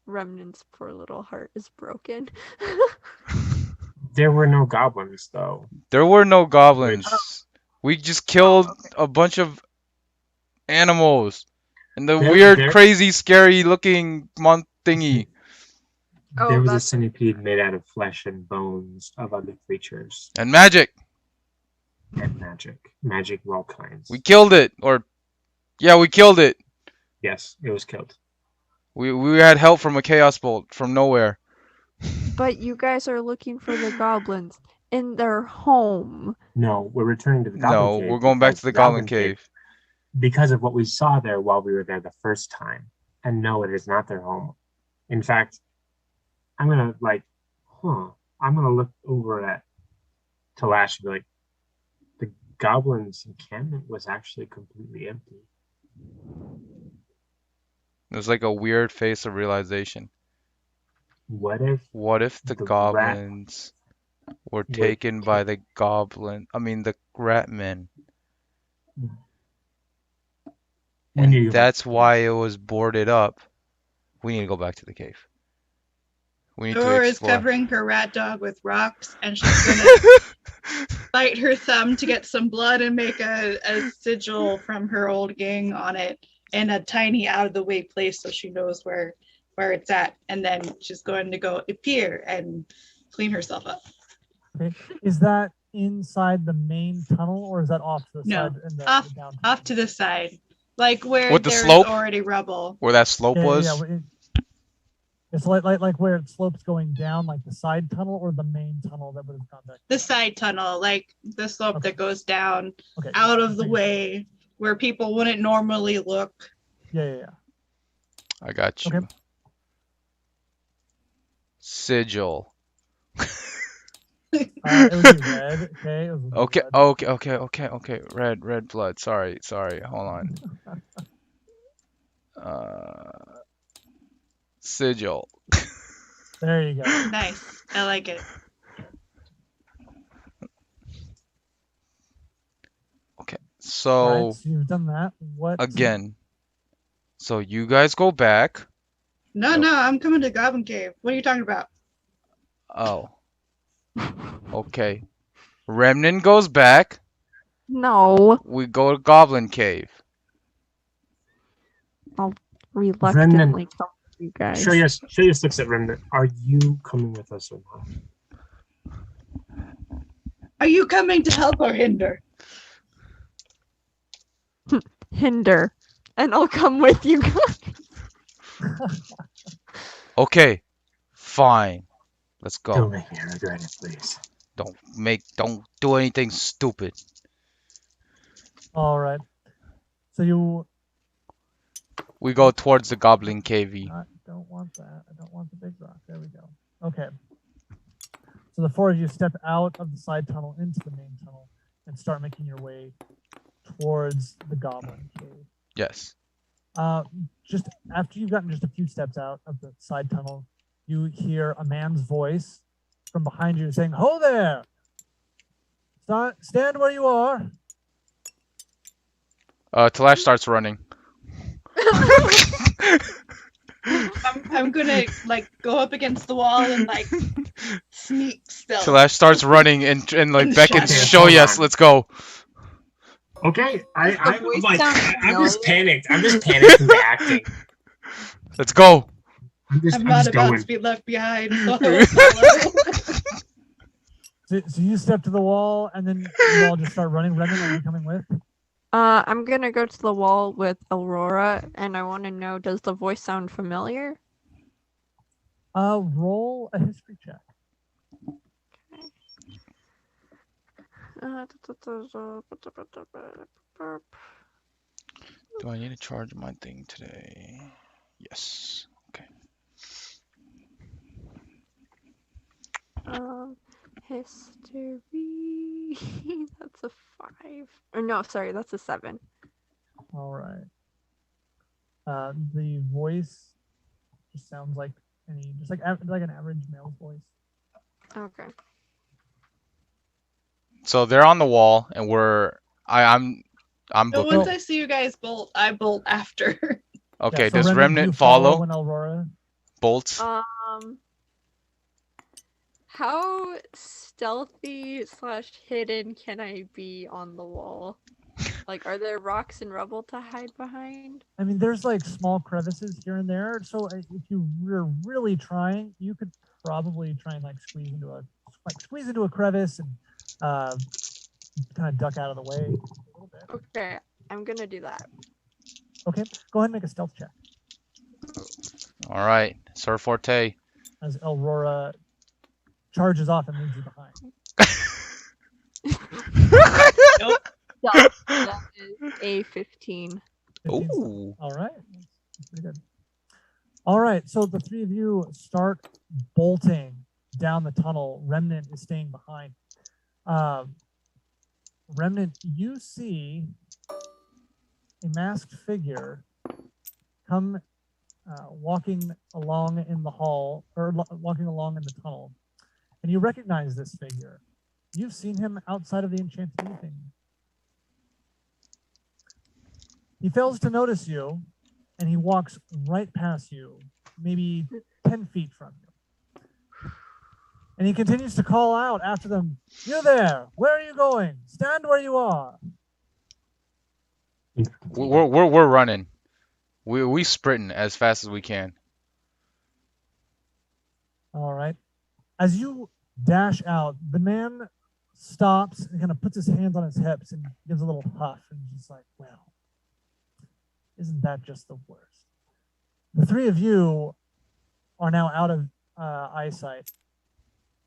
Speaker 5: Remnant's poor little heart is broken.
Speaker 4: There were no goblins though.
Speaker 1: There were no goblins. We just killed a bunch of animals. And the weird, crazy, scary looking thingy.
Speaker 5: Oh,
Speaker 4: There was a
Speaker 5: that's-
Speaker 4: centipede made out of flesh and bones of other creatures
Speaker 1: And magic.
Speaker 4: and magic. Magic of all kinds.
Speaker 1: We killed it. Yeah, we killed it.
Speaker 4: Yes, it was killed.
Speaker 1: We had help from a chaos bolt from nowhere.
Speaker 5: But you guys are looking for the goblins in their home.
Speaker 4: No, we're returning to the goblin
Speaker 1: No,
Speaker 4: cave.
Speaker 1: we're going back
Speaker 4: because
Speaker 1: to the goblin cave.
Speaker 4: because of what we saw there while we were there the first time. And no, it is not their home. In fact, I'm gonna I'm gonna look over at Talash and be like, the goblin's encampment was actually completely empty.
Speaker 1: It was like a weird face of realization.
Speaker 4: What if
Speaker 1: What if the
Speaker 4: The
Speaker 1: goblins were taken by the rat men?
Speaker 4: we need to
Speaker 1: And
Speaker 4: go
Speaker 1: that's
Speaker 4: back to
Speaker 1: why
Speaker 4: the
Speaker 1: it was boarded up. We need to go back to the cave. We need to
Speaker 2: Dora is
Speaker 1: explore.
Speaker 2: covering her rat dog with rocks, and she's gonna bite her thumb to get some blood and make a sigil from her old gang on it in a tiny out of the way place so she knows where it's at. And then she's going to go appear and clean herself up.
Speaker 3: Okay. Is that inside the main tunnel, or is that off to the
Speaker 2: No,
Speaker 3: side? In the downtown?
Speaker 2: Off to the side, like where
Speaker 1: With the
Speaker 2: there's
Speaker 1: slope?
Speaker 2: already rubble.
Speaker 1: Where that slope was?
Speaker 3: It's like where it slopes going down, like the side tunnel or the main tunnel that would have gone back.
Speaker 2: The side tunnel, like the slope
Speaker 3: Okay.
Speaker 2: that goes down
Speaker 3: Okay.
Speaker 2: out of the
Speaker 3: Okay.
Speaker 2: way where people wouldn't normally look.
Speaker 3: Yeah.
Speaker 1: I got you.
Speaker 3: Okay.
Speaker 1: Sigil.
Speaker 3: It would be red. Okay. It would be
Speaker 1: Okay. Okay. Red blood. Sorry. Hold on. Sigil.
Speaker 3: There you go.
Speaker 2: Nice. I like it.
Speaker 1: Okay.
Speaker 3: All
Speaker 1: So
Speaker 3: right, so you've done that. What
Speaker 1: again. So you guys go back.
Speaker 2: No, I'm coming to Goblin Cave. What are you talking about?
Speaker 1: Oh. Okay. Remnant goes back.
Speaker 5: No.
Speaker 1: We go to Goblin Cave.
Speaker 5: Reluctantly come with you guys.
Speaker 4: Show your sticks at Remnant. Are you coming with us or not?
Speaker 2: Are you coming to help or hinder?
Speaker 5: Hinder. And I'll come with you guys.
Speaker 1: Okay. Fine. Let's go.
Speaker 4: Don't make me regret it, please.
Speaker 1: Don't do anything stupid.
Speaker 3: All right. So
Speaker 1: We go towards the Goblin Cave.
Speaker 3: I don't want that. I don't want the big rock. There we go. Okay. So the four of you step out of the side tunnel into the main tunnel and start making your way towards the Goblin Cave.
Speaker 1: Yes.
Speaker 3: Just after you've gotten just a few steps out of the side tunnel, you hear a man's voice from behind you saying, "Ho there! Stand where you are."
Speaker 1: Talash starts running.
Speaker 2: I'm gonna like go up against the wall and like sneak stealth.
Speaker 1: Talash starts running and like
Speaker 2: In
Speaker 1: beckons,
Speaker 2: shadow.
Speaker 1: show yes, let's go.
Speaker 4: Okay,
Speaker 5: Does the voice sound
Speaker 4: I'm just
Speaker 5: familiar?
Speaker 4: panicked. I'm just panicked into acting.
Speaker 1: Let's go.
Speaker 2: I'm
Speaker 4: I'm
Speaker 2: not
Speaker 4: just
Speaker 2: about
Speaker 4: going.
Speaker 2: to be left behind. So I will follow.
Speaker 3: So you step to the wall and then you all just start running. Remnant, are you coming with?
Speaker 5: I'm gonna go to the wall with Aurora, and I want to know, does the voice sound familiar?
Speaker 3: Roll a history check.
Speaker 1: Do I need to charge my thing today? Yes. Okay.
Speaker 5: History. That's a 5. Or no, sorry, that's a 7.
Speaker 3: All right. The voice just sounds like any, just like an average male's voice.
Speaker 5: Okay.
Speaker 1: So they're on the wall, and I'm
Speaker 2: But
Speaker 1: booking
Speaker 2: once
Speaker 1: it.
Speaker 2: I see you guys bolt, I bolt after.
Speaker 1: Okay,
Speaker 3: Yeah, so
Speaker 1: does
Speaker 3: do you
Speaker 1: Remnant
Speaker 3: follow
Speaker 1: follow?
Speaker 3: when Aurora?
Speaker 1: Bolts?
Speaker 5: How stealthy / hidden can I be on the wall? Like, are there rocks and rubble to hide behind?
Speaker 3: I mean, there's like small crevices here and there. So if you were really trying, you could probably try and like squeeze into a crevice and kind of duck out of the way a little bit.
Speaker 5: Okay, I'm gonna do that.
Speaker 3: Okay, go ahead and make a stealth check
Speaker 1: All right, Sir Forte.
Speaker 3: as Aurora charges off and leaves you behind.
Speaker 5: That is a 15.
Speaker 3: 15 stealth.
Speaker 1: Ooh.
Speaker 3: All right, that's pretty good. All right, so the three of you start bolting down the tunnel. Remnant is staying behind. Remnant, you see a masked figure come walking along in the hall, or walking along in the tunnel, and you recognize this figure. You've seen him outside of the Enchanted Evening. He fails to notice you, and he walks right past you, maybe 10 feet from you. And he continues to call out after them, "You there! Where are you going? Stand where you are!"
Speaker 1: We're running. We sprinting as fast as we can.
Speaker 3: All right. As you dash out, the man stops and kind of puts his hands on his hips and gives a little huff and just like, well, isn't that just the worst? The three of you are now out of eyesight.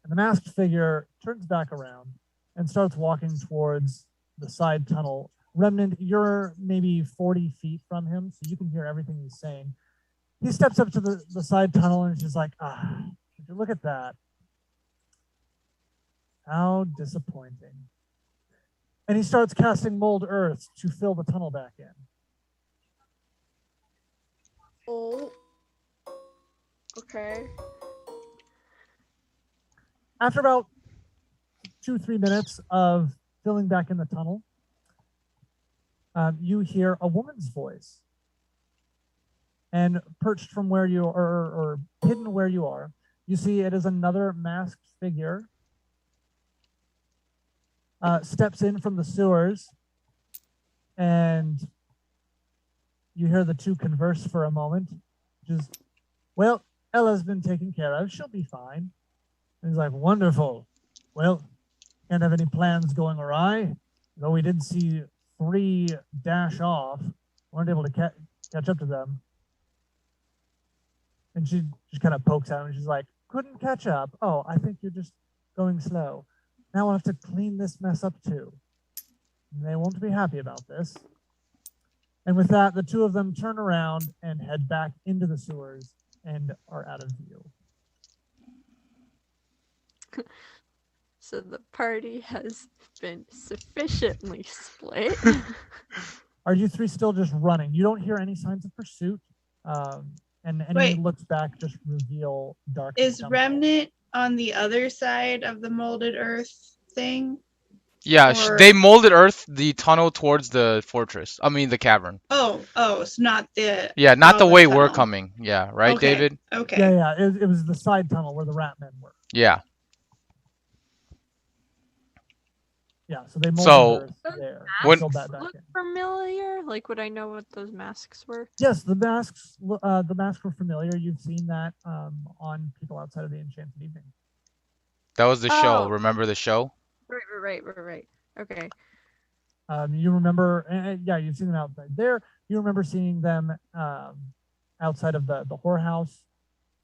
Speaker 3: And the masked figure turns back around and starts walking towards the side tunnel. Remnant, you're maybe 40 feet from him, so you can hear everything he's saying. He steps up to the side tunnel and is just like, would you look at that? How disappointing. And he starts casting mold earth to fill the tunnel back in.
Speaker 5: Oh. Okay.
Speaker 3: After about 2-3 minutes of filling back in the tunnel, you hear a woman's voice. And perched from where you are, or hidden where you are, you see it is another masked figure. Steps in from the sewers, and you hear the two converse for a moment. Just, well, Ella's been taken care of. She'll be fine. And he's like, wonderful. Well, can't have any plans going awry. Though we did see 3 dash off, weren't able to catch up to them. And she just kind of pokes at him. And she's like, couldn't catch up. Oh, I think you're just going slow. Now we'll have to clean this mess up too. And they won't be happy about this. And with that, the two of them turn around and head back into the sewers and are out of view.
Speaker 5: So the party has been sufficiently split.
Speaker 3: Are you three still just running? You don't hear any signs of pursuit. And any
Speaker 2: Wait.
Speaker 3: looks back just reveal darkness.
Speaker 2: Is Remnant on the other side of the molded earth thing?
Speaker 1: Yeah,
Speaker 2: Or-
Speaker 1: they molded earth the tunnel towards the fortress. I mean the cavern.
Speaker 2: Oh, it's not the.
Speaker 1: Yeah, not the
Speaker 2: solid
Speaker 1: way we're
Speaker 2: tunnel.
Speaker 1: coming. Yeah, right,
Speaker 2: Okay.
Speaker 1: David?
Speaker 2: Okay.
Speaker 3: Yeah. It was the side tunnel where the rat men were.
Speaker 1: Yeah.
Speaker 3: Yeah, so they molded
Speaker 1: So,
Speaker 3: earth there.
Speaker 1: when-
Speaker 3: Filled that back
Speaker 5: Look
Speaker 3: in.
Speaker 5: familiar? Like, would I know what those masks were?
Speaker 3: Yes, the masks were familiar. You've seen that on people outside of the Enchanted Evening.
Speaker 1: That was the show.
Speaker 5: Oh.
Speaker 1: Remember the show?
Speaker 5: Right. Okay.
Speaker 3: You remember, yeah, you've seen them outside there. You remember seeing them outside of the whorehouse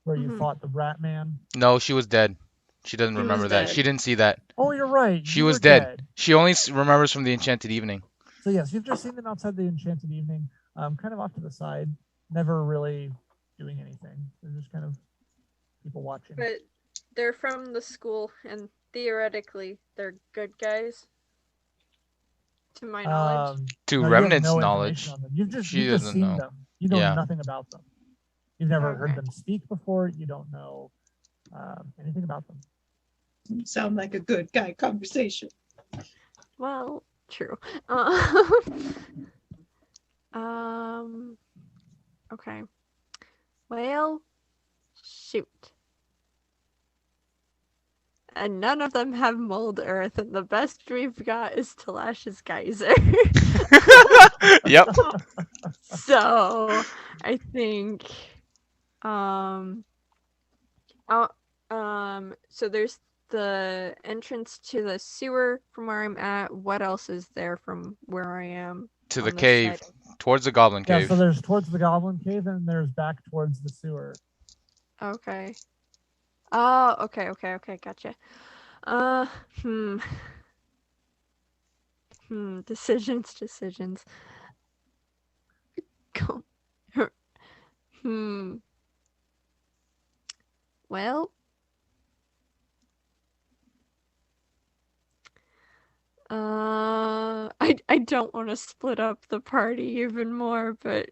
Speaker 3: where you
Speaker 5: Mhm.
Speaker 3: fought the rat man.
Speaker 1: No, she was dead. She doesn't
Speaker 2: She was
Speaker 1: remember that.
Speaker 2: dead.
Speaker 1: She didn't see that.
Speaker 3: Oh, you're right.
Speaker 1: She
Speaker 3: you
Speaker 1: was
Speaker 3: were
Speaker 1: dead. She only remembers from the Enchanted Evening.
Speaker 3: So yes, you've just seen them outside the Enchanted Evening, kind of off to the side, never really doing anything. They're just kind of people watching.
Speaker 5: But they're from the school, and theoretically, they're good guys. To my knowledge.
Speaker 1: To
Speaker 3: no, you have
Speaker 1: Remnant's
Speaker 3: no
Speaker 1: knowledge,
Speaker 3: information on them. You've just
Speaker 1: she
Speaker 3: you've just
Speaker 1: doesn't
Speaker 3: seen
Speaker 1: know.
Speaker 3: them. You know
Speaker 1: Yeah.
Speaker 3: nothing about them. You've never heard
Speaker 5: Okay.
Speaker 3: them speak before. You don't know anything about them.
Speaker 2: Sound like a good guy conversation.
Speaker 5: Well, true. Okay. Well, shoot. And none of them have mold earth, and the best we've got is Talash's geyser.
Speaker 1: Yep.
Speaker 5: So I think so there's the entrance to the sewer from where I'm at. What else is there from where I am?
Speaker 1: To
Speaker 5: on
Speaker 1: the
Speaker 5: this
Speaker 1: cave,
Speaker 5: side?
Speaker 1: towards the goblin
Speaker 3: Yeah,
Speaker 1: cave.
Speaker 3: so there's towards the goblin cave and there's back towards the sewer.
Speaker 5: Okay. Oh, okay, gotcha. Decisions. Go. Well, I don't want to split up the party even more, but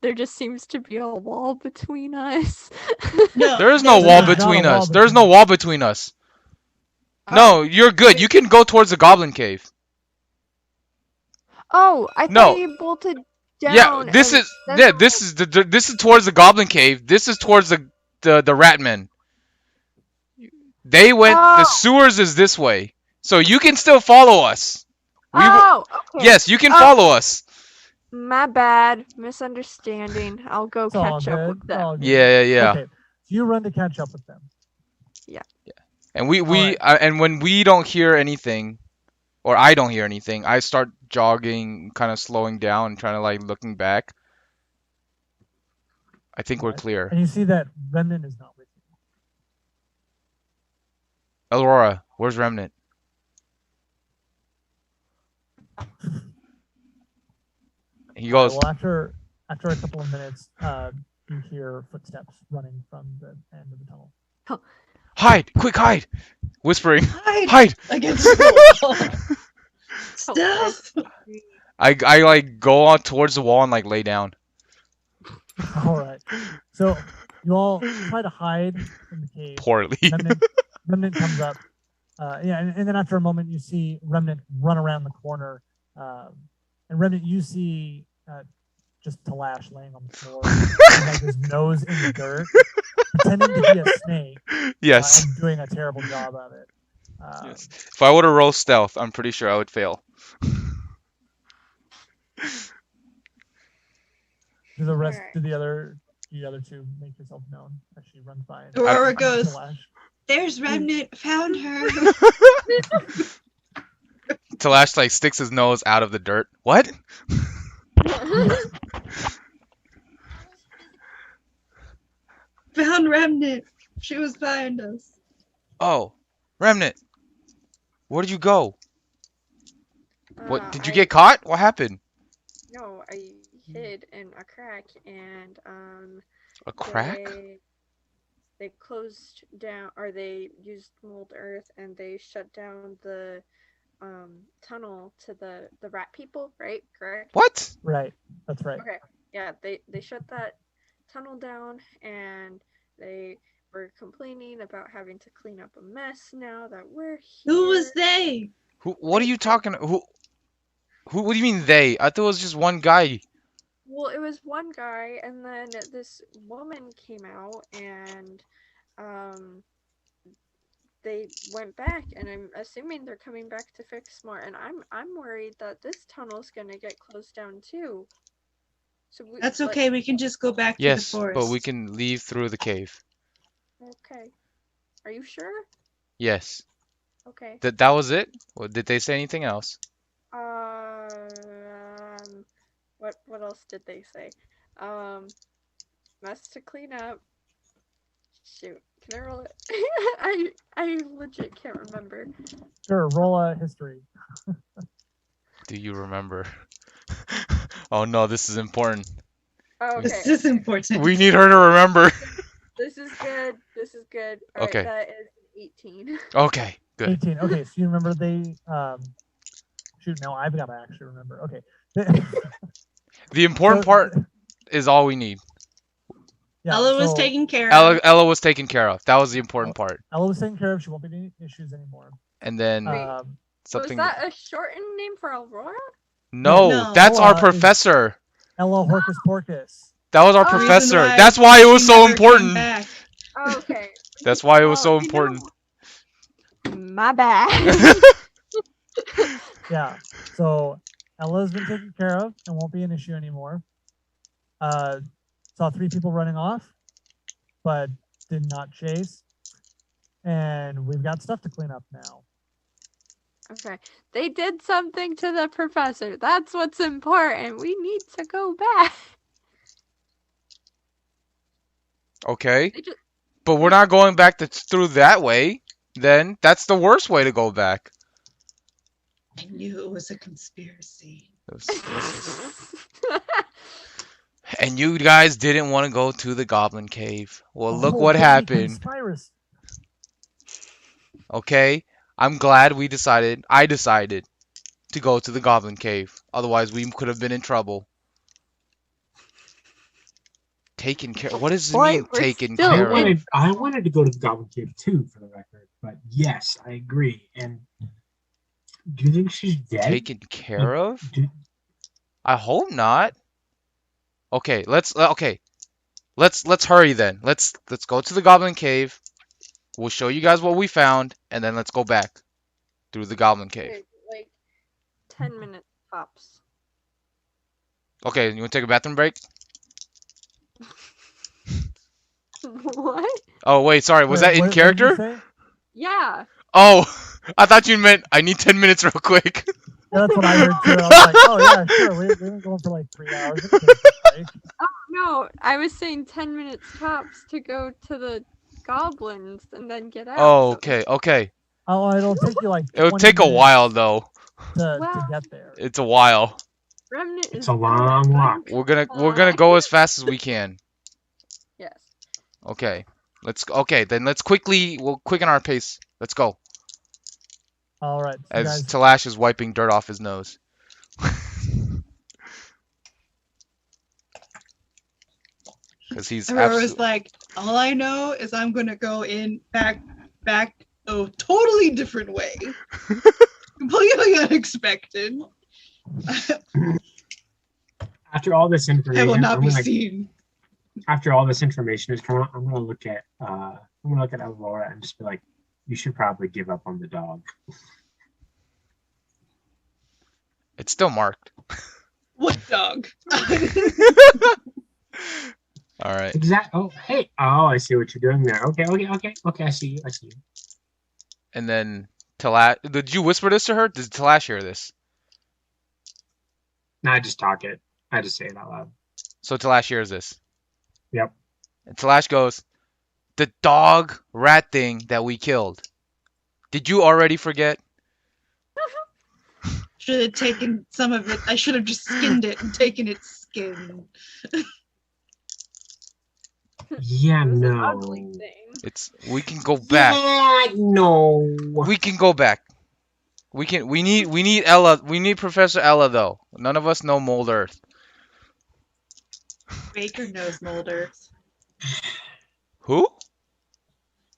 Speaker 5: there just seems to be a wall between us.
Speaker 2: No,
Speaker 1: There is no
Speaker 2: there's
Speaker 1: wall
Speaker 2: not.
Speaker 1: between
Speaker 3: Not a wall
Speaker 1: us. There's no
Speaker 3: between
Speaker 1: wall between us. No, you're good. You can go towards the goblin cave.
Speaker 5: Oh, I
Speaker 1: No.
Speaker 5: thought you bolted down.
Speaker 1: Yeah, this
Speaker 5: and
Speaker 1: is
Speaker 5: then
Speaker 1: yeah,
Speaker 5: the
Speaker 1: this is towards the goblin cave. This is towards the ratmen. They went. The
Speaker 5: Oh.
Speaker 1: sewers is this way, so you can still follow us. We will.
Speaker 5: Oh, okay.
Speaker 1: Yes, you can follow us.
Speaker 5: My bad. Misunderstanding. I'll go
Speaker 3: It's all
Speaker 5: catch up
Speaker 3: good.
Speaker 5: with them.
Speaker 3: All good.
Speaker 1: Yeah.
Speaker 3: Okay, so you run to catch up with them.
Speaker 1: And we
Speaker 3: Alright.
Speaker 1: and when we don't hear anything, or I don't hear anything, I start jogging, kind of slowing down, and trying to like looking back. I think we're
Speaker 3: Alright.
Speaker 1: clear.
Speaker 3: And you see that Remnant is not with you.
Speaker 1: Aurora, where's Remnant? He goes,
Speaker 3: Well, after a couple of minutes, you hear footsteps running from the end of the tunnel.
Speaker 1: hide, quick hide, whispering,
Speaker 2: Hide
Speaker 1: hide.
Speaker 2: against the wall. Stealth.
Speaker 1: I like go on towards the wall and like lay down.
Speaker 3: All right. So you all try to hide in the cave.
Speaker 1: Poorly.
Speaker 3: Remnant comes up. And then after a moment, you see Remnant run around the corner. And Remnant, you see just Talash laying on the floor, with, like his nose in the dirt, pretending to be a snake.
Speaker 1: Yes.
Speaker 3: And doing a terrible job of it.
Speaker 1: Yes. If I were to roll stealth, I'm pretty sure I would fail.
Speaker 3: Do the rest?
Speaker 5: Alright.
Speaker 3: Do the other two make yourself known as she runs by? And
Speaker 2: Aurora
Speaker 3: finds
Speaker 2: goes,
Speaker 3: Talash?
Speaker 2: "There's Remnant. Found her."
Speaker 1: Talash like sticks his nose out of the dirt. What?
Speaker 2: Found Remnant. She was behind us.
Speaker 1: Oh, Remnant. Where did you go? What? Did you get caught? What happened?
Speaker 5: No, I hid in a crack, and
Speaker 1: A crack?
Speaker 5: they closed down, or they used mold earth, and they shut down the tunnel to the rat people, right? Correct?
Speaker 1: What?
Speaker 3: Right. That's right.
Speaker 5: Okay. Yeah, they shut that tunnel down, and they were complaining about having to clean up a mess now that we're here.
Speaker 2: Who was they?
Speaker 1: Who? What are you talking? Who? What do you mean they? I thought it was just one guy.
Speaker 5: Well, it was one guy, and then this woman came out, and they went back, and I'm assuming they're coming back to fix more. And I'm worried that this tunnel's gonna get closed down too. So
Speaker 2: That's okay. We can just go back to the
Speaker 1: Yes,
Speaker 2: forest.
Speaker 1: but we can leave through the cave.
Speaker 5: Okay. Are you sure?
Speaker 1: Yes.
Speaker 5: Okay.
Speaker 1: That was it? Or did they say anything else?
Speaker 5: What else did they say? Mess to clean up. Shoot, can I roll it? I legit can't remember.
Speaker 3: Sure. Roll a history.
Speaker 1: Do you remember? Oh no, this is important.
Speaker 5: Oh, okay.
Speaker 2: This is important.
Speaker 1: We need her to remember.
Speaker 5: This is good. All right,
Speaker 1: Okay.
Speaker 5: that is 18.
Speaker 1: Okay, good.
Speaker 3: 18. Okay, so you remember they. Shoot, no, I've got to actually remember. Okay.
Speaker 1: The important part is all we need.
Speaker 3: Yeah,
Speaker 2: Ella was
Speaker 3: so
Speaker 2: taken care of.
Speaker 1: Ella was taken care of. That was the important part.
Speaker 3: Ella was taken care of. She won't be any issues anymore.
Speaker 1: And then
Speaker 5: Wait.
Speaker 3: Um,
Speaker 5: Was
Speaker 1: something.
Speaker 5: that a shortened name for Aurora?
Speaker 1: No,
Speaker 2: No.
Speaker 1: that's our
Speaker 3: Ella is-
Speaker 1: professor.
Speaker 3: Ella Horcus Porcus.
Speaker 1: That was our
Speaker 5: Oh.
Speaker 2: Reason
Speaker 1: professor.
Speaker 2: why
Speaker 1: That's why it was
Speaker 2: she
Speaker 1: so
Speaker 2: never came
Speaker 1: important.
Speaker 2: back.
Speaker 5: Oh, okay.
Speaker 1: That's why it was so
Speaker 5: Well, you know,
Speaker 1: important.
Speaker 5: my bad.
Speaker 3: Yeah. So Ella's been taken care of and won't be an issue anymore. Saw 3 people running off, but did not chase. And we've got stuff to clean up now.
Speaker 5: Okay. They did something to the professor. That's what's important. We need to go back.
Speaker 1: Okay.
Speaker 5: They just,
Speaker 1: But we're not going back through that way. Then that's the worst way to go back.
Speaker 2: I knew it was a conspiracy.
Speaker 1: And you guys didn't want to go to the Goblin Cave. Well, look
Speaker 3: Oh,
Speaker 1: what
Speaker 3: baby
Speaker 1: happened.
Speaker 3: conspiracy.
Speaker 1: Okay? I'm glad I decided to go to the Goblin Cave. Otherwise, we could have been in trouble. Taken care. What does it
Speaker 5: Boy,
Speaker 1: mean,
Speaker 5: we're
Speaker 1: taken
Speaker 5: still
Speaker 1: care
Speaker 5: in-
Speaker 1: of?
Speaker 4: I wanted to go to the Goblin Cave too, for the record. But yes, I agree. And do you think she's dead?
Speaker 1: Taken care of?
Speaker 4: Do-
Speaker 1: I hope not. Okay, let's hurry then. Let's go to the Goblin Cave. We'll show you guys what we found, and then let's go back through the Goblin Cave.
Speaker 5: Okay, like 10 minutes tops.
Speaker 1: Okay, you want to take a bathroom break?
Speaker 5: What?
Speaker 1: Oh wait, sorry. Was that in
Speaker 3: What did you
Speaker 1: character?
Speaker 3: say?
Speaker 5: Yeah.
Speaker 1: Oh, I thought you meant I need 10 minutes real quick.
Speaker 3: Yeah, that's what I heard too. I was like, oh yeah, sure. We've been going for like 3 hours. We can take a break.
Speaker 5: No, I was saying 10 minutes tops to go to the goblins and then get out.
Speaker 1: Oh,
Speaker 5: so-
Speaker 1: okay.
Speaker 3: Oh, it'll take you like.
Speaker 1: It'll
Speaker 3: 20
Speaker 1: take a
Speaker 3: minutes
Speaker 1: while though.
Speaker 3: to
Speaker 5: Well-
Speaker 3: get there.
Speaker 1: It's a while.
Speaker 5: Remnant
Speaker 4: It's
Speaker 5: is
Speaker 4: a long walk.
Speaker 1: We're gonna go as fast as we can.
Speaker 5: Yes.
Speaker 1: Okay. Let's we'll quicken our pace. Let's go.
Speaker 3: All right, so
Speaker 1: As
Speaker 3: guys.
Speaker 1: Talash is wiping dirt off his nose. Because he's
Speaker 2: Aurora was
Speaker 1: absolutely.
Speaker 2: like, all I know is I'm gonna go in back a totally different way. Completely unexpected.
Speaker 4: After all this information,
Speaker 2: I will not
Speaker 4: I'm
Speaker 2: be
Speaker 4: gonna-
Speaker 2: seen.
Speaker 4: after all this information has come out, I'm gonna look at Aurora and just be like, you should probably give up on the dog.
Speaker 1: It's still marked.
Speaker 2: What dog?
Speaker 1: All right.
Speaker 4: Oh, hey. Oh, I see what you're doing there. Okay. I see you.
Speaker 1: And then Talash. Did you whisper this to her? Did Talash hear this?
Speaker 4: No, I just talk it. I just say it out loud.
Speaker 1: So Talash hears this.
Speaker 4: Yep.
Speaker 1: And Talash goes, "The dog rat thing that we killed. Did you already forget?"
Speaker 2: Should have taken some of it. I should have just skinned it and taken its skin.
Speaker 4: Yeah,
Speaker 5: It was an
Speaker 4: no.
Speaker 5: ugly thing.
Speaker 1: We can go back.
Speaker 4: Yeah, no.
Speaker 1: We can go back. We need Ella. We need Professor Ella though. None of us know Mold Earth.
Speaker 2: Baker knows Molders.
Speaker 1: Who?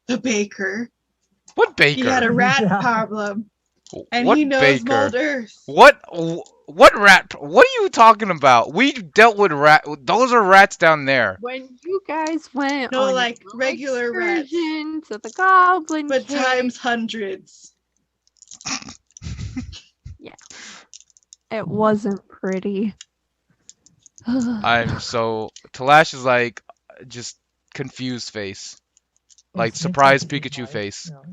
Speaker 2: The baker.
Speaker 1: What Baker?
Speaker 2: He had a rat
Speaker 3: Yeah.
Speaker 2: problem, and
Speaker 1: what
Speaker 2: he knows
Speaker 1: Baker?
Speaker 2: Molders.
Speaker 1: What rat? What are you talking about? We dealt with rat. Those are rats down there.
Speaker 5: When you guys went
Speaker 2: No,
Speaker 5: on
Speaker 2: like
Speaker 5: your
Speaker 2: regular rats.
Speaker 5: excursion to the goblin
Speaker 2: But
Speaker 5: cave,
Speaker 2: times hundreds.
Speaker 5: it wasn't pretty.
Speaker 1: Talash is like just confused face. Like
Speaker 3: It's
Speaker 1: surprised
Speaker 3: interesting,
Speaker 1: Pikachu
Speaker 3: guys.
Speaker 1: face.
Speaker 3: You know,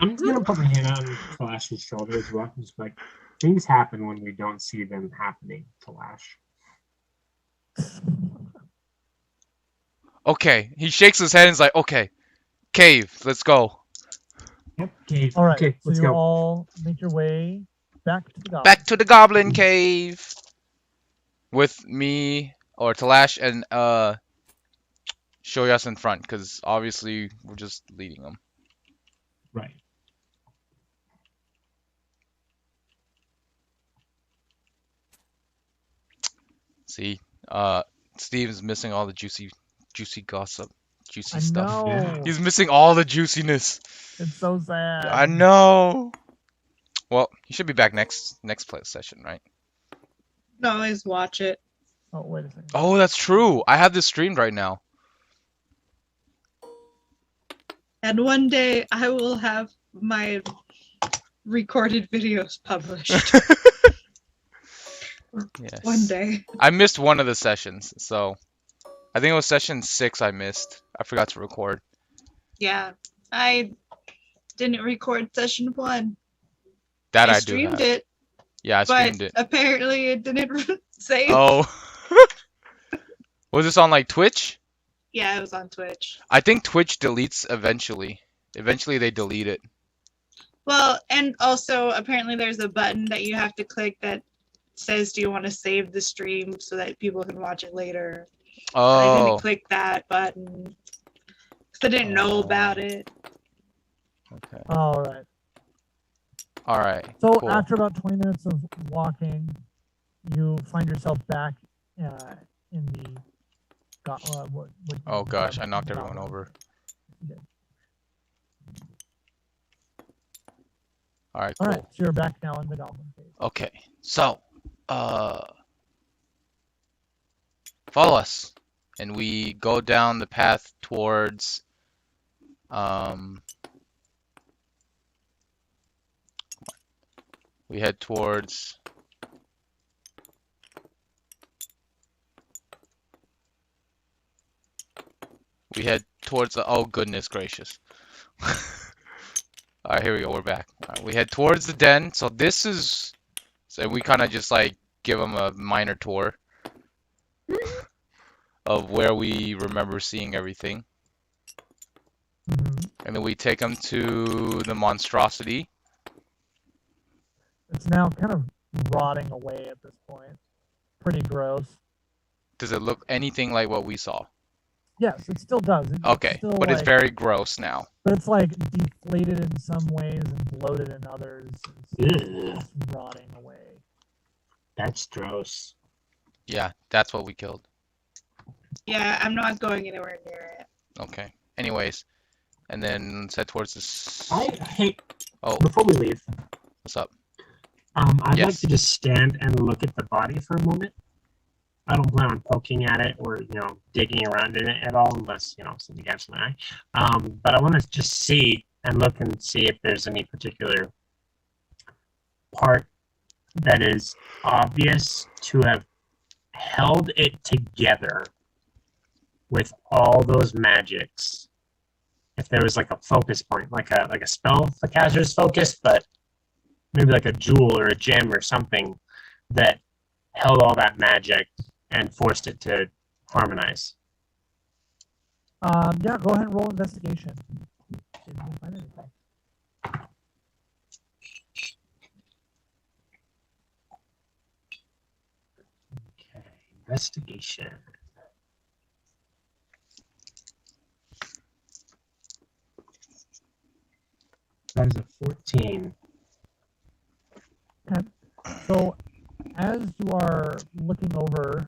Speaker 4: I'm gonna put my hand on Flash's shoulder as well. Just like things happen when we don't see them happening, Flash.
Speaker 1: Okay, he shakes his head and is like, "Okay, cave, let's go.
Speaker 4: Yep. Okay.
Speaker 3: All right,
Speaker 4: Okay.
Speaker 3: so
Speaker 4: Let's
Speaker 3: you
Speaker 4: go.
Speaker 3: all make your way back to the goblin.
Speaker 1: Back to the Goblin Cave." With me or Talash and Shoyas in front, because obviously we're just leading them.
Speaker 4: Right.
Speaker 1: See, Steve's missing all the juicy juicy gossip, juicy
Speaker 3: I
Speaker 1: stuff.
Speaker 3: know.
Speaker 4: Yeah.
Speaker 1: He's missing all the juiciness.
Speaker 3: It's so sad.
Speaker 1: I know. Well, he should be back next play session, right?
Speaker 2: No, always watch it.
Speaker 3: Oh, wait a second.
Speaker 1: Oh, that's true. I have this streamed right now.
Speaker 2: And one day I will have my recorded videos published.
Speaker 1: Yes.
Speaker 2: One day.
Speaker 1: I missed one of the sessions, so I think it was session 6 I missed. I forgot to record.
Speaker 2: Yeah. I didn't record session 1.
Speaker 1: That
Speaker 2: I
Speaker 1: I do
Speaker 2: streamed
Speaker 1: have.
Speaker 2: it,
Speaker 1: Yeah, I
Speaker 2: but
Speaker 1: streamed it.
Speaker 2: apparently it didn't save.
Speaker 1: Oh. Was this on like Twitch?
Speaker 2: Yeah, it was on Twitch.
Speaker 1: I think Twitch deletes eventually. Eventually they delete it.
Speaker 2: Well, and also apparently there's a button that you have to click that says, do you want to save the stream so that people can watch it later? I
Speaker 1: Oh.
Speaker 2: didn't click that button because I didn't know about it.
Speaker 1: Okay.
Speaker 3: All right.
Speaker 1: All right.
Speaker 3: So
Speaker 1: Cool.
Speaker 3: after about 20 minutes of walking, you find yourself back in the.
Speaker 1: Oh gosh, I knocked everyone over. All right,
Speaker 3: All
Speaker 1: cool.
Speaker 3: right, so you're back now in the goblin cave.
Speaker 1: Okay. So, follow us, and we go down the path towards we head towards the, oh goodness gracious. All right, here we go. We're back. All right, we head towards the den. So this is, so we kind of just like give them a minor tour of where we remember seeing everything,
Speaker 3: Mhm.
Speaker 1: and then we take them to the monstrosity.
Speaker 3: It's now kind of rotting away at this point. Pretty gross.
Speaker 1: Does it look anything like what we saw?
Speaker 3: Yes, it still does.
Speaker 1: Okay,
Speaker 3: still
Speaker 1: but it's
Speaker 3: like-
Speaker 1: very gross now.
Speaker 3: But it's like deflated in some ways and bloated in others. It's just rotting away.
Speaker 4: That's gross.
Speaker 1: Yeah, that's what we killed.
Speaker 2: Yeah, I'm not going anywhere near it.
Speaker 1: Okay. Anyways, and then let's head towards this.
Speaker 4: Hey,
Speaker 1: Oh,
Speaker 4: before we leave,
Speaker 1: what's up?
Speaker 4: I'd like
Speaker 1: Yes.
Speaker 4: to just stand and look at the body for a moment. I don't plan on poking at it or digging around in it at all, unless something catches my eye. But I want to just see and look and see if there's any particular part that is obvious to have held it together with all those magics. If there was like a focus point, like a spell caster's focus, but maybe like a jewel or a gem or something that held all that magic and forced it to harmonize.
Speaker 3: Yeah, go ahead and roll investigation. See if you can find anything.
Speaker 4: Okay, investigation. That is a 14.
Speaker 3: So, as you are looking over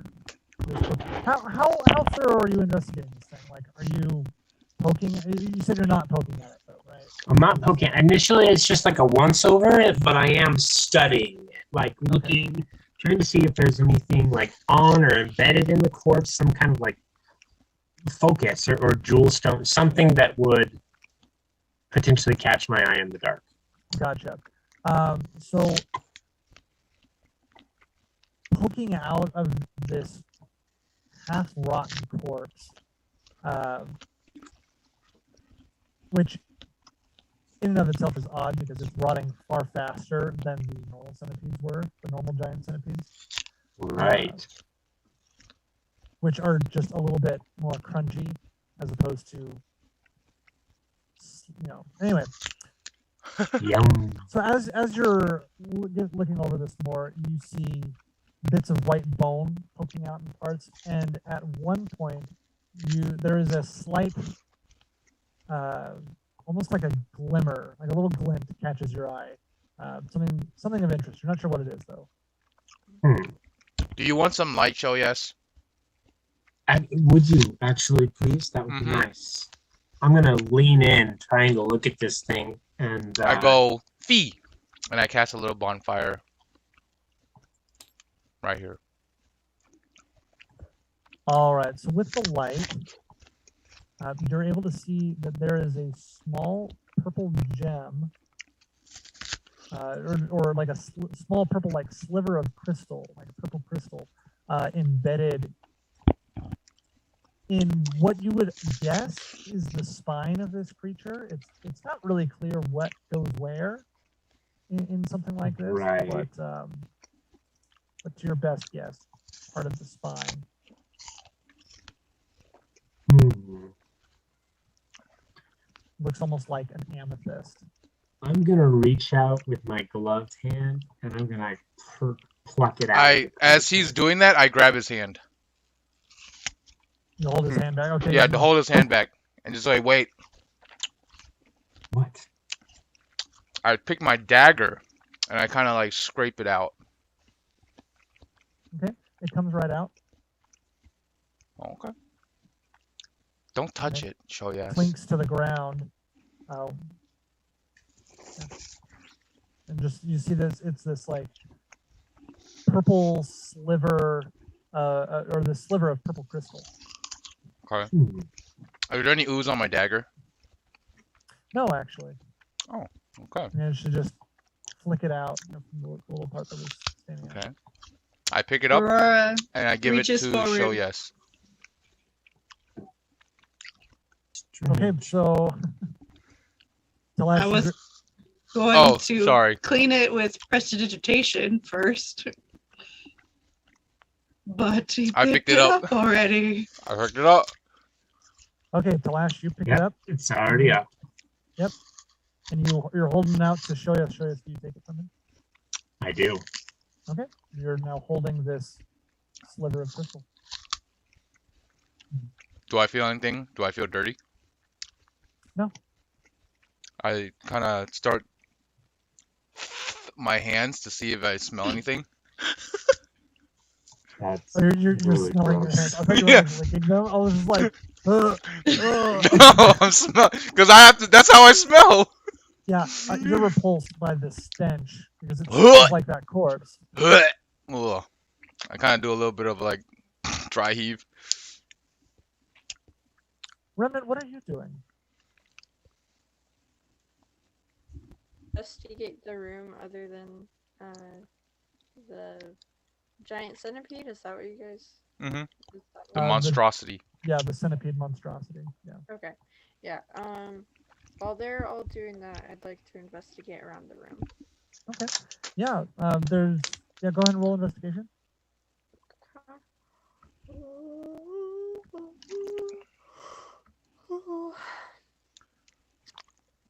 Speaker 3: this book, how thorough are you investigating this thing? Like, are you poking? You said you're not poking at it, though, right?
Speaker 4: I'm not poking. Initially, it's just like a once over, but I am studying it, like looking, trying to see if there's anything like on or embedded in the corpse, some kind of like focus or jewel stone, something that would potentially catch my eye in the dark.
Speaker 3: Gotcha. So, poking out of this half-rotten corpse, which in and of itself is odd because it's rotting far faster than the normal centipedes were, the normal giant centipedes,
Speaker 4: Right.
Speaker 3: which are just a little bit more crunchy as opposed to, anyway.
Speaker 4: Yum.
Speaker 3: So as you're looking over this more, you see bits of white bone poking out in parts, and at one point, there is a slight, almost like a glimmer, like a little glint catches your eye. Something of interest. You're not sure what it is though.
Speaker 1: Do you want some light show? Yes.
Speaker 4: Would you actually, please? That would be
Speaker 1: Mm-hmm.
Speaker 4: nice. I'm gonna lean in, trying to look at this thing, and
Speaker 1: I go fee, and I cast a little bonfire right here.
Speaker 3: All right. So with the light, you're able to see that there is a small purple gem, or like a small purple like sliver of crystal, like a purple crystal, embedded in what you would guess is the spine of this creature. It's not really clear what goes where in something like this,
Speaker 4: Right.
Speaker 3: but to your best guess, part of the spine. Looks almost like an amethyst.
Speaker 4: I'm gonna reach out with my gloved hand, and I'm gonna pluck it out.
Speaker 1: As he's doing that, I grab his hand.
Speaker 3: You hold his hand back. Okay.
Speaker 1: Yeah, to hold his hand back, and just like wait.
Speaker 4: What?
Speaker 1: I pick my dagger, and I kind of like scrape it out.
Speaker 3: Okay, it comes right out.
Speaker 1: Okay. Don't touch it, show yes.
Speaker 3: Clinks to the ground. Yeah. And just you see this. It's this like purple sliver, or the sliver of purple crystal.
Speaker 1: Okay. Are there any ooze on my dagger?
Speaker 3: No, actually.
Speaker 1: Oh, okay.
Speaker 3: And it should just flick it out from the little part that was standing out.
Speaker 1: Okay. I pick it up
Speaker 2: Aurora
Speaker 1: and I give it to
Speaker 2: reaches forward.
Speaker 1: show yes.
Speaker 3: Okay, so
Speaker 2: I was going
Speaker 1: Oh,
Speaker 2: to
Speaker 1: sorry.
Speaker 2: clean it with prestidigitation first. But he
Speaker 1: I
Speaker 2: picked
Speaker 1: picked it up.
Speaker 2: already.
Speaker 1: I picked it up.
Speaker 3: Okay, Talash, you pick it up.
Speaker 4: It's already up.
Speaker 3: Yep. And you're holding it out to show yes. Do you take it from him?
Speaker 4: I do.
Speaker 3: Okay. You're now holding this sliver of crystal.
Speaker 1: Do I feel anything? Do I feel dirty?
Speaker 3: No.
Speaker 1: I kind of start my hands to see if I smell anything.
Speaker 4: That's
Speaker 3: You're
Speaker 4: really
Speaker 3: smelling your
Speaker 4: gross.
Speaker 3: hands. I thought you were
Speaker 1: Yeah.
Speaker 3: like licking them. I was just like,
Speaker 1: No, I'm smell because I have to. That's how I smell.
Speaker 3: yeah, you're repulsed by the stench because it smells like that corpse.
Speaker 1: Ugh. I kind of do a little bit of like dry heave.
Speaker 3: Remnant, what are you doing?
Speaker 5: Investigate the room other than the giant centipede. Is that what you guys?
Speaker 1: Mm-hmm.
Speaker 5: Is that
Speaker 1: The
Speaker 5: what-
Speaker 1: monstrosity.
Speaker 3: Yeah, the centipede monstrosity. Yeah.
Speaker 5: Okay. Yeah. While they're all doing that, I'd like to investigate around the room.
Speaker 3: Okay. Yeah. Go ahead and roll investigation.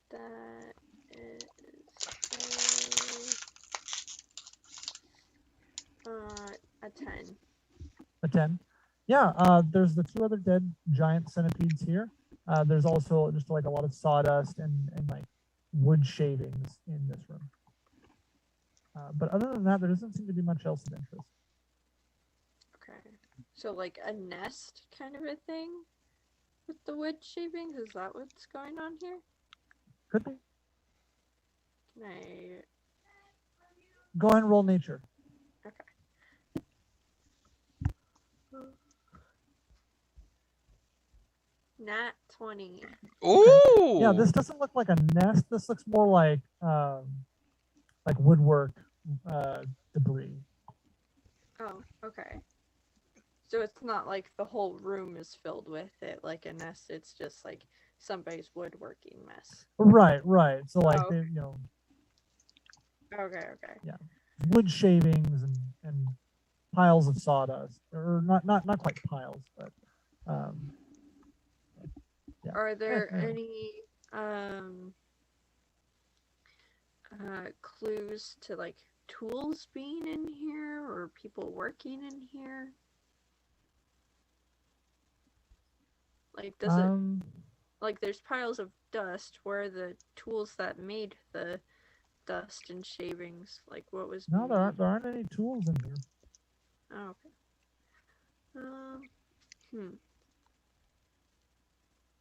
Speaker 5: That is a 10.
Speaker 3: A 10. Yeah, there's the two other dead giant centipedes here. There's also just like a lot of sawdust and like wood shavings in this room. But other than that, there doesn't seem to be much else of interest.
Speaker 5: Okay. So like a nest kind of a thing with the wood shavings? Is that what's going on here?
Speaker 3: Could be.
Speaker 5: Can I...
Speaker 3: Go ahead and roll nature.
Speaker 5: Nat 20.
Speaker 1: Ooh.
Speaker 3: Yeah, this doesn't look like a nest. This looks more like woodwork debris.
Speaker 5: Oh, okay. So it's not like the whole room is filled with it like a nest. It's just like somebody's woodworking mess.
Speaker 3: Right. So like
Speaker 5: Oh.
Speaker 3: they,
Speaker 5: Okay.
Speaker 3: wood shavings and piles of sawdust, or not quite piles, but yeah.
Speaker 5: Are there
Speaker 3: Yeah.
Speaker 5: any clues to like tools being in here or people working in here? Like does it like there's piles of dust? Where are the tools that made the dust and shavings? Like what was
Speaker 3: No, there
Speaker 5: made?
Speaker 3: aren't any tools in here.
Speaker 5: Oh, okay.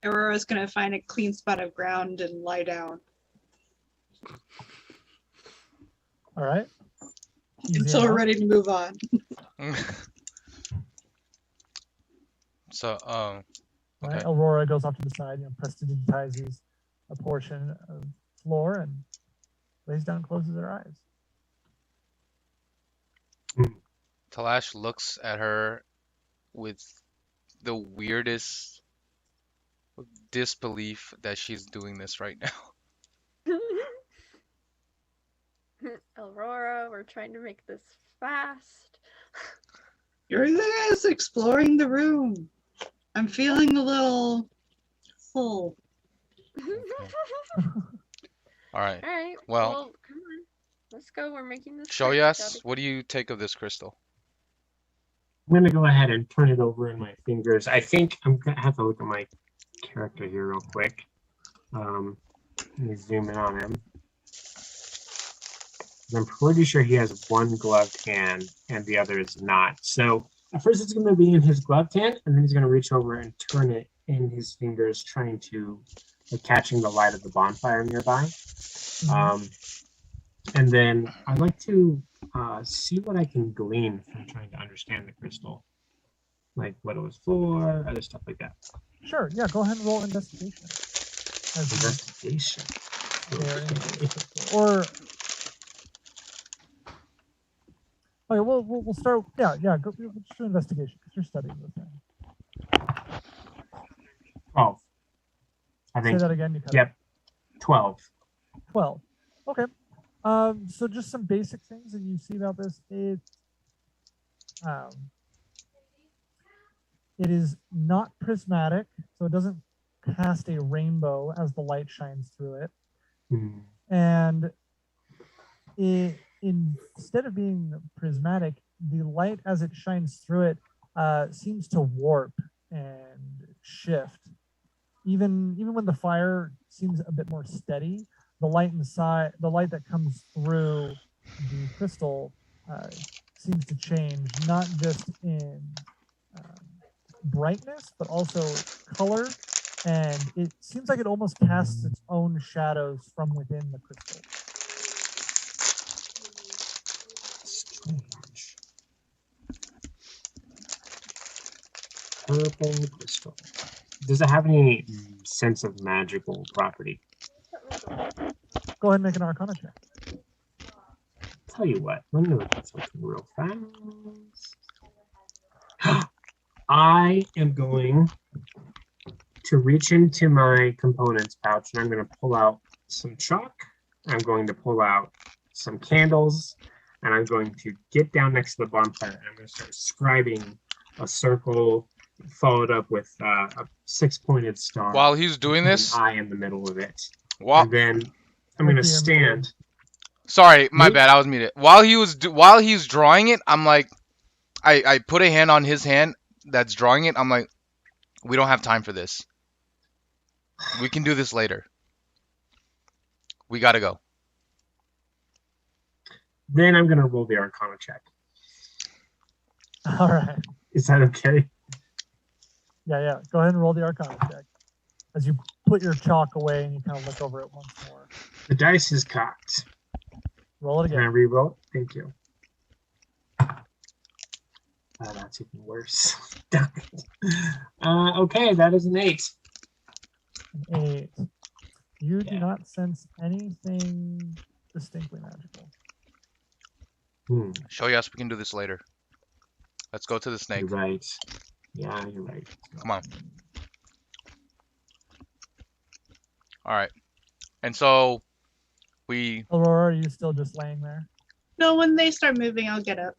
Speaker 2: Aurora's gonna find a clean spot of ground and lie down
Speaker 3: All right. Easy
Speaker 2: until we're
Speaker 3: enough.
Speaker 2: ready to move on.
Speaker 1: So,
Speaker 3: Right.
Speaker 1: okay.
Speaker 3: Aurora goes off to the side, prestidigitizes a portion of floor and lays down and closes her eyes.
Speaker 1: Talash looks at her with the weirdest disbelief that she's doing this right now.
Speaker 5: Aurora, we're trying to make this fast.
Speaker 2: You're just exploring the room. I'm feeling a little full.
Speaker 1: All right.
Speaker 5: All right.
Speaker 1: Well,
Speaker 5: Come on. Let's go. We're making this.
Speaker 1: Shoyas, what do you take of this crystal?
Speaker 4: I'm gonna go ahead and turn it over in my fingers. I think I'm gonna have to look at my character here real quick. Let me zoom in on him. I'm pretty sure he has one gloved hand and the other is not. So at first it's gonna be in his gloved hand, and then he's gonna reach over and turn it in his fingers, trying to catching the light of the bonfire nearby. And then I'd like to see what I can glean from trying to understand the crystal, like what it was for, other stuff like that.
Speaker 3: Sure. Yeah. Go ahead and roll investigation.
Speaker 4: Investigation.
Speaker 3: Or okay, we'll start. Yeah. Go. We'll just do investigation because you're studying the thing.
Speaker 4: 12. I think.
Speaker 3: Say that again. You cut
Speaker 4: Yep. 12.
Speaker 3: 12. Okay. So just some basic things that you see about this. It is not prismatic, so it doesn't cast a rainbow as the light shines through it. And instead of being prismatic, the light as it shines through it seems to warp and shift. Even when the fire seems a bit more steady, the light inside, the light that comes through the crystal seems to change, not just in brightness, but also color. And it seems like it almost casts its own shadows from within the crystal.
Speaker 4: Strange. Purple crystal. Does it have any sense of magical property?
Speaker 3: Go ahead and make an Arcana check.
Speaker 4: Tell you what, let me look at something real fast. I am going to reach into my components pouch and I'm going to pull out some chalk. I'm going to pull out some candles and I'm going to get down next to the bonfire and I'm going to start scribing a circle followed up with a 6-pointed star.
Speaker 1: While he's doing this,
Speaker 4: an eye in the middle of it.
Speaker 1: while
Speaker 4: And then I'm going to stand.
Speaker 1: Sorry, my bad. I was muted. While he's drawing it, I'm like, I put a hand on his hand that's drawing it. I'm like, we don't have time for this. We can do this later. We gotta go.
Speaker 4: Then I'm going to roll the Arcana check.
Speaker 3: All right.
Speaker 4: Is that okay?
Speaker 3: Yeah. Go ahead and roll the Arcana check. As you put your chalk away and you kind of look over it once more.
Speaker 4: The dice is cocked.
Speaker 3: Roll it
Speaker 4: Can I
Speaker 3: again.
Speaker 4: re-roll? Thank you. That's even worse. Okay, that is an 8.
Speaker 3: An 8. You do not sense anything distinctly magical.
Speaker 1: Show us we can do this later. Let's go to the snake.
Speaker 4: You're right. Yeah, you're right.
Speaker 1: Come on. All right. And so we.
Speaker 3: Aurora, are you still just laying there?
Speaker 2: No, when they start moving, I'll get up.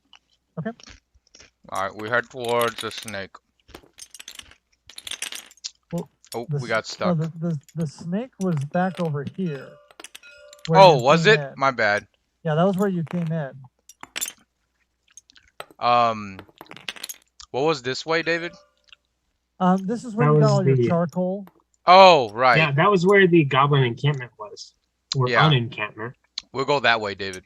Speaker 3: Okay.
Speaker 1: All right, we head towards the snake.
Speaker 3: Well,
Speaker 1: we got stuck.
Speaker 3: The snake was back over here.
Speaker 1: Oh, was it? My bad.
Speaker 3: Yeah, that was where you came in.
Speaker 1: What was this way, David?
Speaker 3: This is where you got all your charcoal.
Speaker 1: Oh, right.
Speaker 4: Yeah, that was where the goblin encampment was. Or unencampment.
Speaker 1: We'll go that way, David.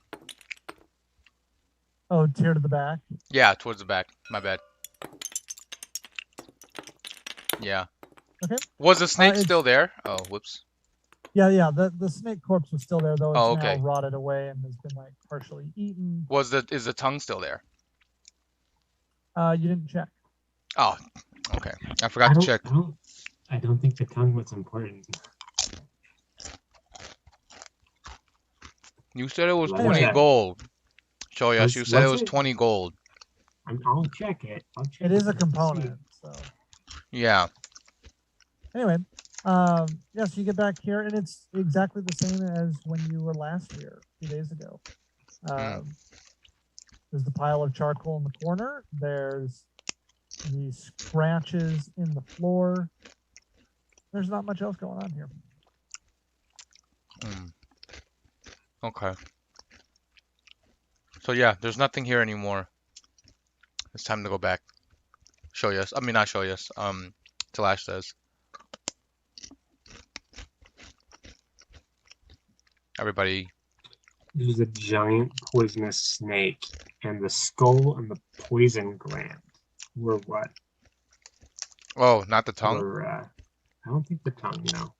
Speaker 3: Oh, tear to the back?
Speaker 1: Yeah, towards the back. My bad. Yeah.
Speaker 3: Okay.
Speaker 1: Was the snake
Speaker 3: it's-
Speaker 1: still there? Oh, whoops.
Speaker 3: Yeah. The snake corpse was still there, though it's
Speaker 1: Oh,
Speaker 3: now
Speaker 1: okay.
Speaker 3: rotted away and has been like partially eaten.
Speaker 1: Is the tongue still there?
Speaker 3: You didn't check.
Speaker 1: Oh, okay. I forgot to check.
Speaker 4: I don't think the tongue was important.
Speaker 1: You said it was
Speaker 4: Let me
Speaker 1: 20
Speaker 4: check.
Speaker 1: gold. Shoyas, you said it
Speaker 4: What's
Speaker 1: was
Speaker 4: it?
Speaker 1: 20 gold.
Speaker 4: I'll check it.
Speaker 3: It is a
Speaker 4: just to see.
Speaker 3: component. So
Speaker 1: Yeah.
Speaker 3: anyway, yeah. So you get back here, and it's exactly the same as when you were last here, 2 days ago. There's the pile of charcoal in the corner. There's the scratches in the floor. There's not much else going on here.
Speaker 1: Okay. So yeah, there's nothing here anymore. It's time to go back. Shoyas. I mean, not Shoyas. Talash says. Everybody.
Speaker 4: There's a giant poisonous snake, and the skull and the poison gland were what?
Speaker 1: Oh, not the tongue?
Speaker 4: I don't think the tongue, no.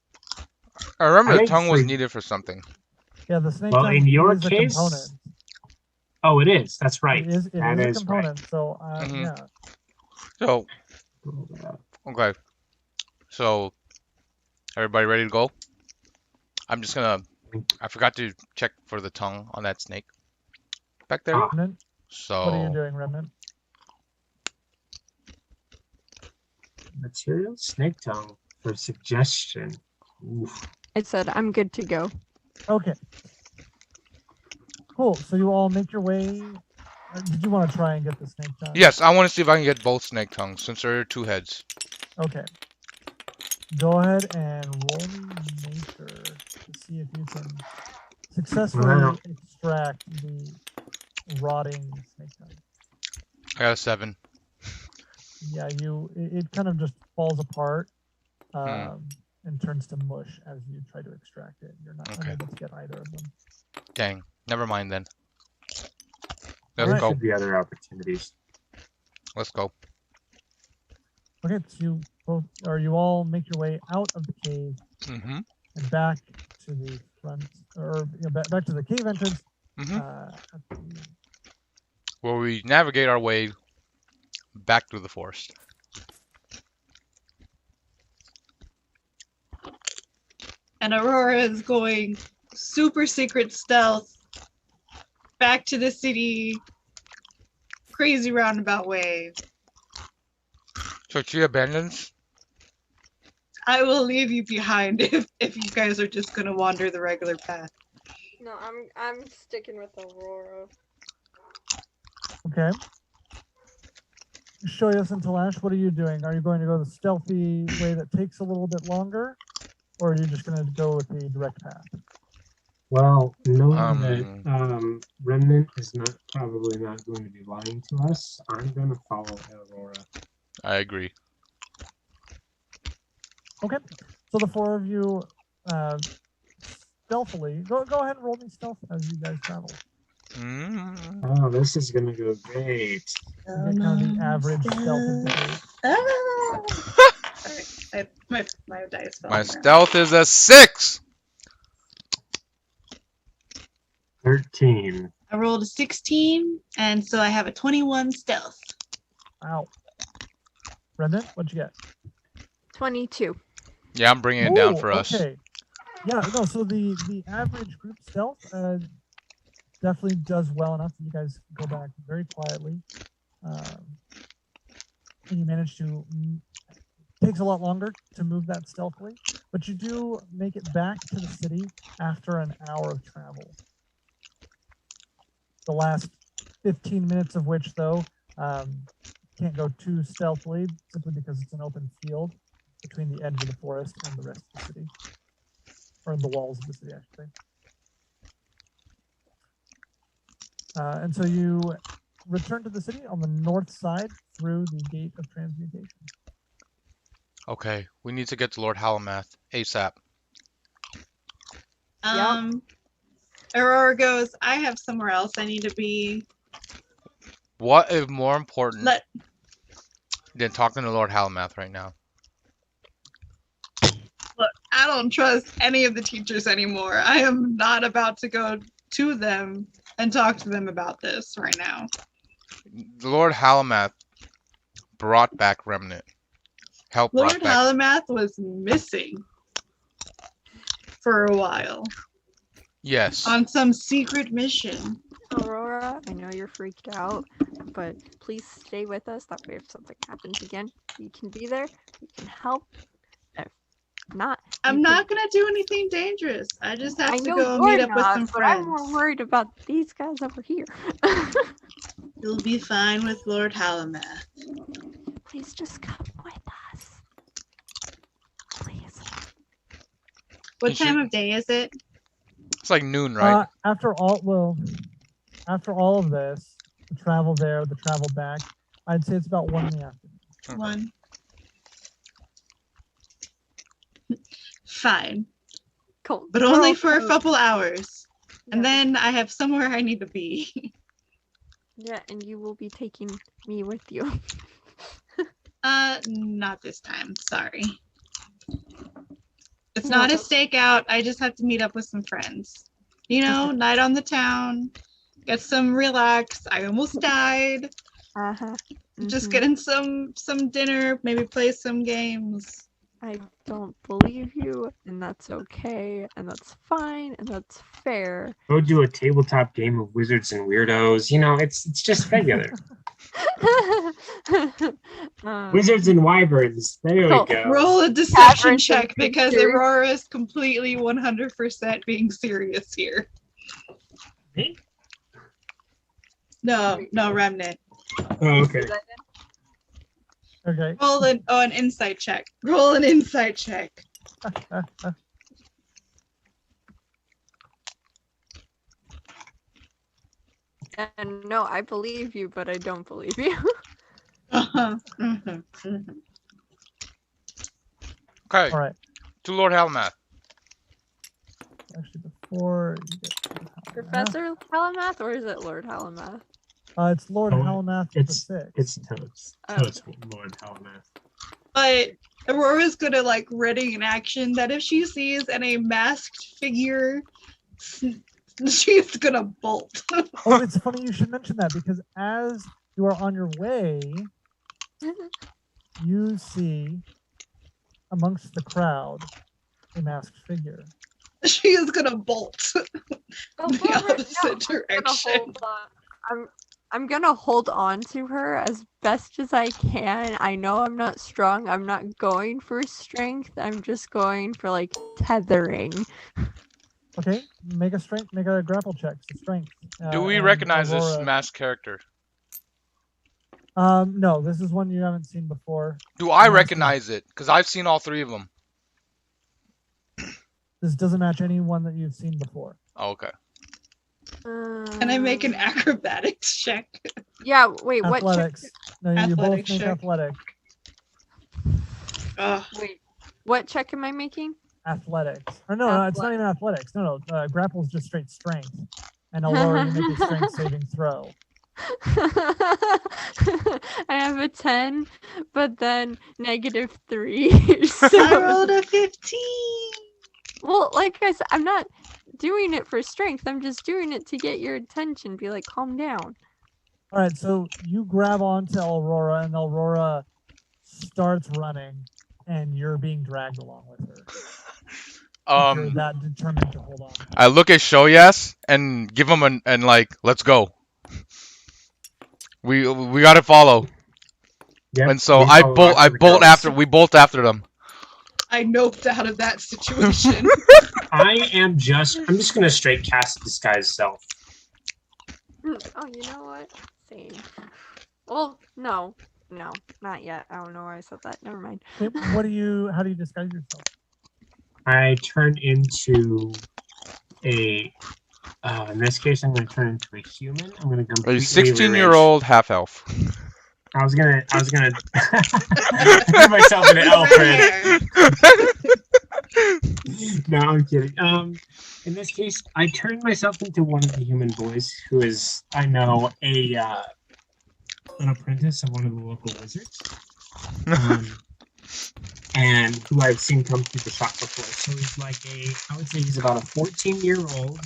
Speaker 1: I remember
Speaker 4: I
Speaker 1: the
Speaker 4: think
Speaker 1: tongue was
Speaker 4: for-
Speaker 1: needed for something.
Speaker 3: Yeah, the snake
Speaker 4: Well,
Speaker 3: tongue
Speaker 4: in your
Speaker 3: is a
Speaker 4: case-
Speaker 3: component.
Speaker 4: Oh, it is. That's right.
Speaker 3: It is
Speaker 4: That
Speaker 3: a
Speaker 4: is
Speaker 3: component. So
Speaker 1: Mhm.
Speaker 3: yeah.
Speaker 1: So,
Speaker 4: right.
Speaker 1: okay. So, everybody ready to go? I'm just gonna. I forgot to check for the tongue on that snake back there.
Speaker 4: Ah.
Speaker 3: Remnant,
Speaker 1: So.
Speaker 3: what are you doing, Remnant?
Speaker 4: Material snake tongue for suggestion. Oof.
Speaker 5: I said I'm good to go.
Speaker 3: Okay. Cool. So you all make your way. Did you want to try and get the snake tongue?
Speaker 1: Yes, I want to see if I can get both snake tongues since there are 2 heads.
Speaker 3: Okay. Go ahead and roll me nature to see if you can successfully
Speaker 4: Wow.
Speaker 3: extract the rotting snake tongue.
Speaker 1: I got a 7.
Speaker 3: Yeah, it kind of just falls apart and turns to mush as you try to extract it. You're not
Speaker 1: Okay.
Speaker 3: unable to get either of them.
Speaker 1: Dang. Never mind then.
Speaker 3: All
Speaker 1: Let's
Speaker 3: right.
Speaker 1: go.
Speaker 4: Should be other opportunities.
Speaker 1: Let's go.
Speaker 3: Okay, so you all make your way out of the cave
Speaker 1: Mm-hmm.
Speaker 3: and back to the front, or back to the cave entrance.
Speaker 1: Mm-hmm.
Speaker 3: At the,
Speaker 1: Where we navigate our way back through the forest.
Speaker 2: And Aurora is going super secret stealth back to the city, crazy roundabout way.
Speaker 1: So she abandons?
Speaker 2: I will leave you behind if you guys are just gonna wander the regular path.
Speaker 5: No, I'm sticking with Aurora.
Speaker 3: okay. Shoyas and Talash, what are you doing? Are you going to go the stealthy way that takes a little bit longer, or are you just going to go with the direct path?
Speaker 4: Well, knowing that Remnant is probably not going to be lying to us, I'm going to follow Aurora.
Speaker 1: I agree.
Speaker 3: Okay, so the 4 of you stealthily go ahead and roll me stealth as you guys travel.
Speaker 4: Oh, this is going to go great.
Speaker 3: You get kind of the average stealth of the group.
Speaker 2: Alright, my dice fell.
Speaker 1: My
Speaker 2: on there.
Speaker 1: stealth is a 6!
Speaker 4: 13.
Speaker 2: I rolled a 16, and so I have a 21 stealth.
Speaker 3: Wow. Remnant, what'd you get?
Speaker 5: 22.
Speaker 1: Yeah, I'm bringing it down
Speaker 3: Ooh,
Speaker 1: for us.
Speaker 3: Okay. Yeah, no, so the average group stealth definitely does well enough that you guys go back very quietly. And you manage to takes a lot longer to move that stealthily, but you do make it back to the city after an hour of travel. The last 15 minutes of which, though, can't go too stealthily simply because it's an open field between the edge of the forest and the rest of the city, or the walls of the city, I should say. And so you return to the city on the north side through the gate of transmutation.
Speaker 1: Okay, we need to get to Lord Halamath ASAP.
Speaker 2: Aurora goes, I have somewhere else I need to be.
Speaker 1: What is more important than talking to Lord Halamath right now?
Speaker 2: I don't trust any of the teachers anymore. I am not about to go to them and talk to them about this right now.
Speaker 1: Lord Halamath brought back Remnant. Help
Speaker 2: Lord
Speaker 1: brought back.
Speaker 2: Halamath was missing for a while
Speaker 1: Yes.
Speaker 2: on some secret mission.
Speaker 5: Aurora, I know you're freaked out, but please stay with us. That way, if something happens again, you can be there. You can help. If not,
Speaker 2: I'm
Speaker 5: you
Speaker 2: not
Speaker 5: can...
Speaker 2: gonna do anything dangerous. I just have
Speaker 5: I
Speaker 2: to
Speaker 5: know
Speaker 2: go
Speaker 5: you're
Speaker 2: meet up with
Speaker 5: not,
Speaker 2: some
Speaker 5: but I'm
Speaker 2: friends.
Speaker 5: more worried about these guys over here.
Speaker 2: You'll be fine with Lord Halamath.
Speaker 5: Please just come with us. Please.
Speaker 2: What
Speaker 1: You should-
Speaker 2: time of day is it?
Speaker 1: It's like noon, right?
Speaker 3: After all of this, the travel there, the travel back, I'd say it's about 1 in the afternoon.
Speaker 1: Okay.
Speaker 2: 1. Fine,
Speaker 5: Cool.
Speaker 2: but
Speaker 5: We're
Speaker 2: only
Speaker 5: all
Speaker 2: for a
Speaker 5: cool.
Speaker 2: couple hours. And
Speaker 5: Yeah.
Speaker 2: then I have somewhere I need to be.
Speaker 5: Yeah, and you will be taking me with you.
Speaker 2: Not this time. Sorry. It's
Speaker 5: No,
Speaker 2: not a
Speaker 5: but-
Speaker 2: stakeout. I just have to meet up with some friends. You know, night on the town, get some relax. I almost died.
Speaker 5: Uh-huh.
Speaker 2: Just
Speaker 5: Mhm.
Speaker 2: getting some dinner, maybe play some games.
Speaker 5: I don't believe you, and that's okay, and that's fine, and that's fair.
Speaker 4: Go do a tabletop game of wizards and weirdos. You know, it's just regular. Wizards and wyverns. There
Speaker 5: Cool.
Speaker 4: we go.
Speaker 2: Roll a deception
Speaker 5: Taverns
Speaker 2: check
Speaker 5: and
Speaker 2: because
Speaker 5: creatures.
Speaker 2: Aurora is completely 100% being serious here.
Speaker 4: Me?
Speaker 2: No, Remnant.
Speaker 4: Oh, okay.
Speaker 3: Okay.
Speaker 2: Roll an insight check. Roll an insight check.
Speaker 5: And no, I believe you, but I don't believe you.
Speaker 2: Uh-huh. Mhm, mhm.
Speaker 1: Okay.
Speaker 3: All right.
Speaker 1: To Lord Halamath.
Speaker 3: Actually, before you get to Halamath,
Speaker 5: Professor Halamath, or is it Lord Halamath?
Speaker 3: it's Lord
Speaker 4: Oh,
Speaker 3: Halamath with the
Speaker 4: It's
Speaker 3: 6.
Speaker 4: it's totes.
Speaker 5: Oh.
Speaker 4: Totes Lord Halamath.
Speaker 2: But Aurora's gonna like ready in action that if she sees any masked figure, she's gonna bolt.
Speaker 3: Oh, it's funny you should mention that because as you are on your way, you see amongst the crowd a masked figure.
Speaker 2: She is gonna bolt
Speaker 5: Oh,
Speaker 2: the
Speaker 5: Robert, no,
Speaker 2: opposite
Speaker 5: I'm gonna
Speaker 2: direction.
Speaker 5: hold on. I'm gonna hold on to her as best as I can. I know I'm not strong. I'm not going for strength. I'm just going for like tethering.
Speaker 3: Okay, make a grapple check. So strength.
Speaker 1: Do we
Speaker 3: and
Speaker 1: recognize this
Speaker 3: Aurora-
Speaker 1: masked character?
Speaker 3: No, this is one you haven't seen before.
Speaker 1: Do I
Speaker 3: Masked is-
Speaker 1: recognize it? Because I've seen all three of them.
Speaker 3: This doesn't match any one that you've seen before.
Speaker 1: Oh, okay.
Speaker 2: Can I make an acrobatics check?
Speaker 5: Yeah. Wait. What?
Speaker 3: Athletics. No, you both
Speaker 2: Athletics
Speaker 3: make
Speaker 2: check.
Speaker 3: athletic.
Speaker 5: Wait. What check am I making?
Speaker 3: Athletics. Or no, it's not even athletics. No. Grapple is just straight strength. And Aurora, you make a strength saving throw.
Speaker 5: I have a 10, but then -3.
Speaker 2: I
Speaker 5: So,
Speaker 2: rolled a 15.
Speaker 5: well, like I said, I'm not doing it for strength. I'm just doing it to get your attention. Be like, calm down.
Speaker 3: All right, so you grab onto Aurora, and Aurora starts running, and you're being dragged along with her. If you're that determined to hold on.
Speaker 1: I look at Shoyas and give him and like, let's go. We gotta follow.
Speaker 4: Yep,
Speaker 1: And so
Speaker 4: we
Speaker 1: I
Speaker 4: follow
Speaker 1: bolt
Speaker 4: after the girls.
Speaker 1: we bolt after them.
Speaker 2: I noped out of that situation.
Speaker 4: I'm just gonna straight cast disguise self.
Speaker 5: Oh, you know what? Same. Well, no, not yet. I don't know why I said that. Never mind.
Speaker 3: Okay, how do you disguise yourself?
Speaker 4: I turn into a. In this case, I'm going to turn into a human. I'm going to
Speaker 1: A
Speaker 4: completely
Speaker 1: 16-year-old half elf.
Speaker 4: I was gonna put myself in an elf
Speaker 2: Red
Speaker 4: head.
Speaker 2: hair.
Speaker 4: No, I'm kidding. In this case, I turned myself into one of the human boys who is, I know, an apprentice of one of the local wizards. and who I've seen come through the shop before. So he's like I would say he's about a 14-year-old.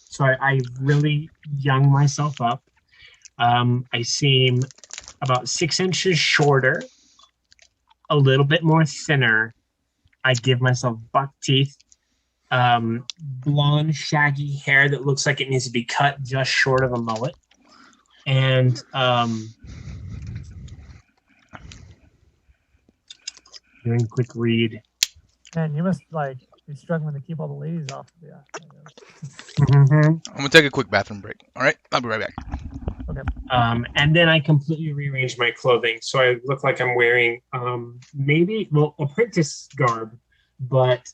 Speaker 4: So I really young myself up. I seem about 6 inches shorter, a little bit more thinner. I give myself buck teeth, blonde, shaggy hair that looks like it needs to be cut just short of a mullet. And doing a quick read.
Speaker 3: Man, you must like be struggling to keep all the ladies off of you.
Speaker 4: Mm-hmm.
Speaker 1: I'm gonna take a quick bathroom break. All right, I'll be right back.
Speaker 4: And then I completely rearranged my clothing, so I look like I'm wearing maybe apprentice garb, but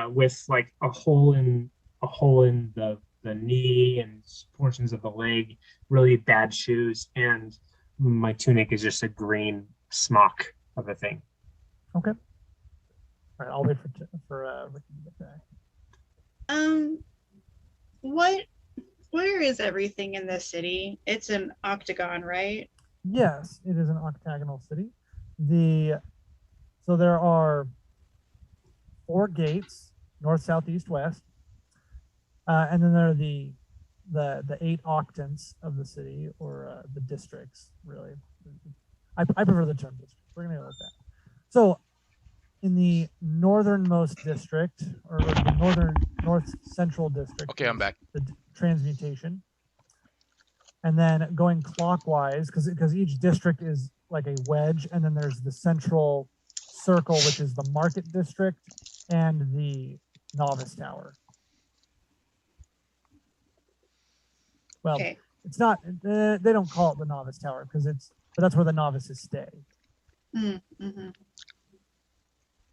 Speaker 4: with like a hole in the knee and portions of the leg, really bad shoes, and my tunic is just a green smock of a thing.
Speaker 3: Okay. All right, I'll wait for Ricky to get back.
Speaker 2: Where is everything in this city? It's an octagon, right?
Speaker 3: Yes, it is an octagonal city. So there are 4 gates, north, south, east, west, and then there are the 8 octants of the city, or the districts. Really, I prefer the term district. We're gonna go with that. So, in the northernmost district, or the north central district.
Speaker 1: Okay, I'm back.
Speaker 3: The transmutation. And then going clockwise, because each district is like a wedge, and then there's the central circle, which is the market district and the novice tower. Well,
Speaker 2: Okay.
Speaker 3: it's not. They don't call it the novice tower but that's where the novices stay.
Speaker 2: Mm-hmm.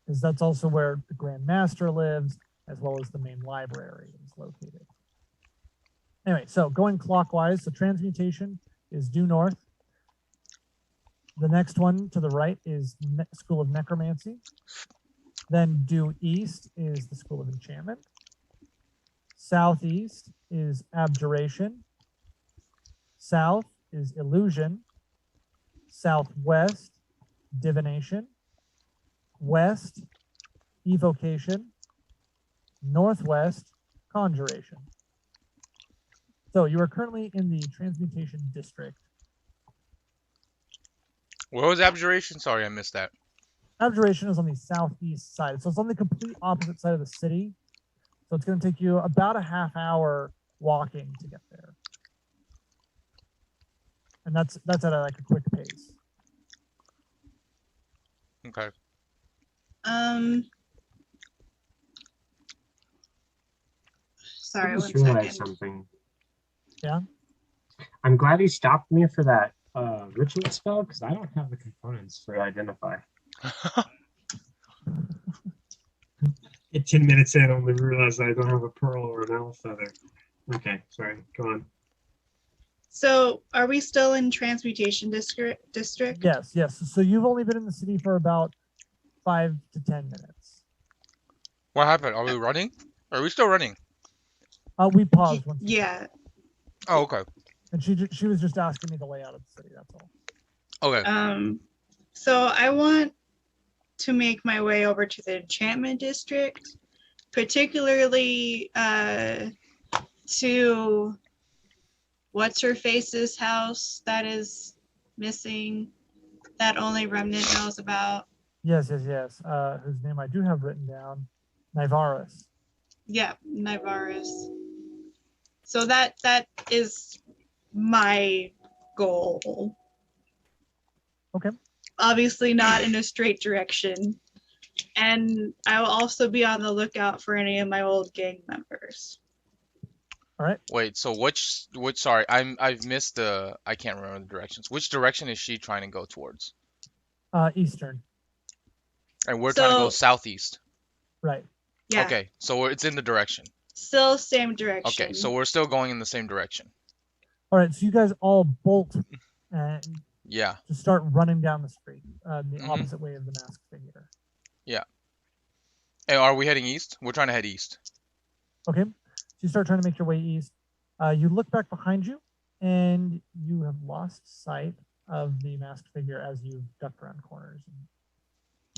Speaker 3: Because that's also where the Grand Master lives, as well as the main library is located. Anyway, so going clockwise, the transmutation is due north. The next one to the right is School of Necromancy. Then due east is the School of Enchantment. Southeast is Abjuration. South is Illusion. Southwest, Divination. West, Evocation. Northwest, Conjuration. So you are currently in the Transmutation District.
Speaker 1: Where was Abjuration? Sorry, I missed that.
Speaker 3: Abjuration is on the southeast side. So it's on the complete opposite side of the city. So it's going to take you about a half hour walking to get there. And that's at a quick pace.
Speaker 1: Okay.
Speaker 2: Sorry,
Speaker 4: I just
Speaker 2: one
Speaker 4: realized
Speaker 2: second.
Speaker 4: something.
Speaker 3: Yeah?
Speaker 4: I'm glad he stopped me for that ritual spell, because I don't have the components for Identify. Get 10 minutes in, only realize I don't have a pearl or an owl feather. Okay, sorry, go on.
Speaker 2: So, are we still in Transmutation District?
Speaker 3: Yes. So you've only been in the city for about 5 to 10 minutes.
Speaker 1: What happened? Are we running? Are we still running?
Speaker 3: We paused once.
Speaker 2: Yeah.
Speaker 1: Oh, okay.
Speaker 3: And she was just asking me the layout of the city, that's all.
Speaker 1: Okay.
Speaker 2: So I want to make my way over to the Enchantment District, particularly to what's her face's house that is missing, that only Remnant knows about.
Speaker 3: Yes. Whose name I do have written down, Nivaris.
Speaker 2: Yeah, Nivaris. So that is my goal.
Speaker 3: Okay.
Speaker 2: Obviously not in a straight direction. And I will also be on the lookout for any of my old gang members.
Speaker 3: All right.
Speaker 1: Wait, so which sorry, I've missed I can't remember the directions. Which direction is she trying to go towards?
Speaker 3: Eastern.
Speaker 1: And we're trying to go southeast.
Speaker 3: Right.
Speaker 2: Yeah.
Speaker 1: Okay, so it's in the direction.
Speaker 2: Still same direction.
Speaker 1: Okay, so we're still going in the same direction.
Speaker 3: All right, so you guys all bolt and
Speaker 1: Yeah.
Speaker 3: just start running down the street, the opposite way of the masked figure.
Speaker 1: Yeah. Hey, are we heading east? We're trying to head east.
Speaker 3: Okay, so you start trying to make your way east. You look back behind you, and you have lost sight of the masked figure as you ducked around corners and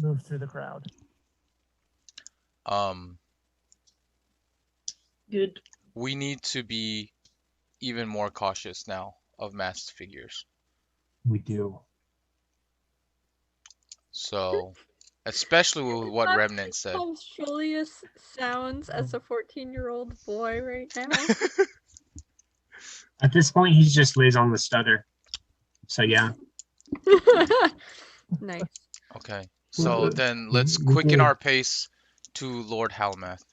Speaker 3: move through the crowd.
Speaker 2: Good.
Speaker 1: We need to be even more cautious now of masked figures.
Speaker 4: We do.
Speaker 1: So, especially with what
Speaker 5: That's
Speaker 1: Remnant said.
Speaker 5: how Julius sounds as a 14-year-old boy right now.
Speaker 4: At this point, he just lays on the stutter. So yeah.
Speaker 5: Nice.
Speaker 1: Okay, so then let's
Speaker 4: We
Speaker 1: quicken
Speaker 4: did.
Speaker 1: our pace to Lord Halmath.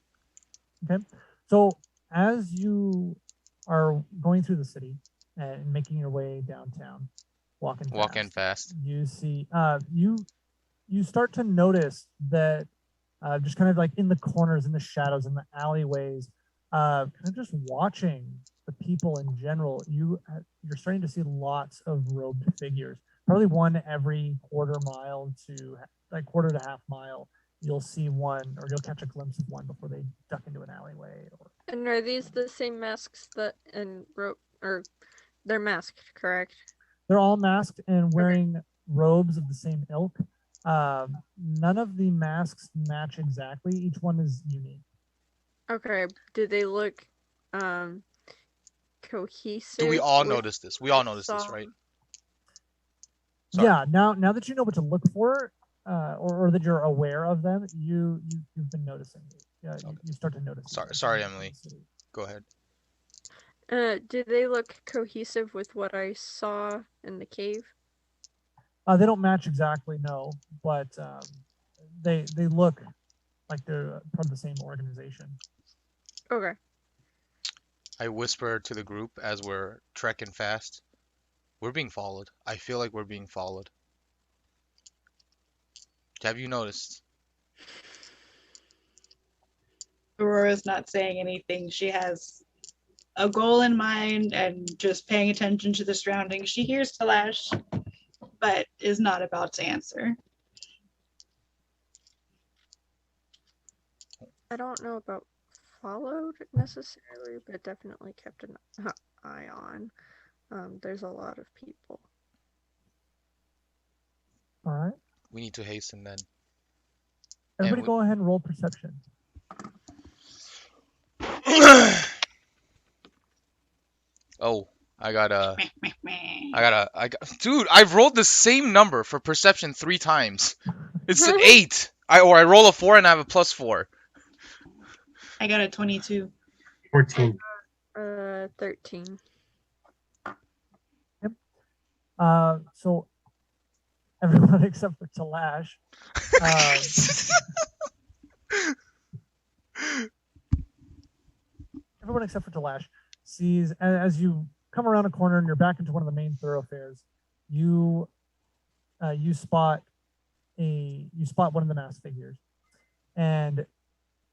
Speaker 3: Okay. So as you are going through the city and making your way downtown,
Speaker 1: Walk in fast.
Speaker 3: you see you start to notice that just kind of like in the corners, in the shadows, in the alleyways, kind of just watching the people in general, you're starting to see lots of robed figures. Probably one every quarter to half mile. You'll see one, or you'll catch a glimpse of one before they duck into an alleyway.
Speaker 5: And are these the same masks that or they're masked, correct?
Speaker 3: They're all masked and wearing robes of the same ilk. None of the masks match exactly. Each one is unique.
Speaker 5: Okay. Do they look cohesive?
Speaker 1: Do we all
Speaker 5: with
Speaker 1: notice this? We all notice this,
Speaker 5: saw?
Speaker 1: right? Sorry.
Speaker 3: Yeah. Now that you know what to look for, or that you're aware of them, you've been noticing. Yeah, you start to notice.
Speaker 1: Sorry, Emily. Go ahead.
Speaker 5: Do they look cohesive with what I saw in the cave?
Speaker 3: They don't match exactly, no, but they look like they're part of the same organization.
Speaker 5: Okay.
Speaker 1: I whisper to the group as we're trekking fast. We're being followed. I feel like we're being followed. Have you noticed?
Speaker 2: Aurora's not saying anything. She has a goal in mind and just paying attention to the surroundings. She hears Talash, but is not about to answer.
Speaker 5: I don't know about followed necessarily, but definitely kept an eye on. There's a lot of people.
Speaker 3: All right.
Speaker 1: We need to hasten then.
Speaker 3: Everybody go ahead and roll perception.
Speaker 1: Oh, dude, I've rolled the same number for perception 3 times. It's an 8. I roll a 4 and I have a +4.
Speaker 2: I got a 22.
Speaker 4: 14.
Speaker 5: 13.
Speaker 3: Yep. So everyone except for Talash. Everyone except for Talash sees, as you come around a corner and you're back into one of the main thoroughfares, you spot one of the masked figures, and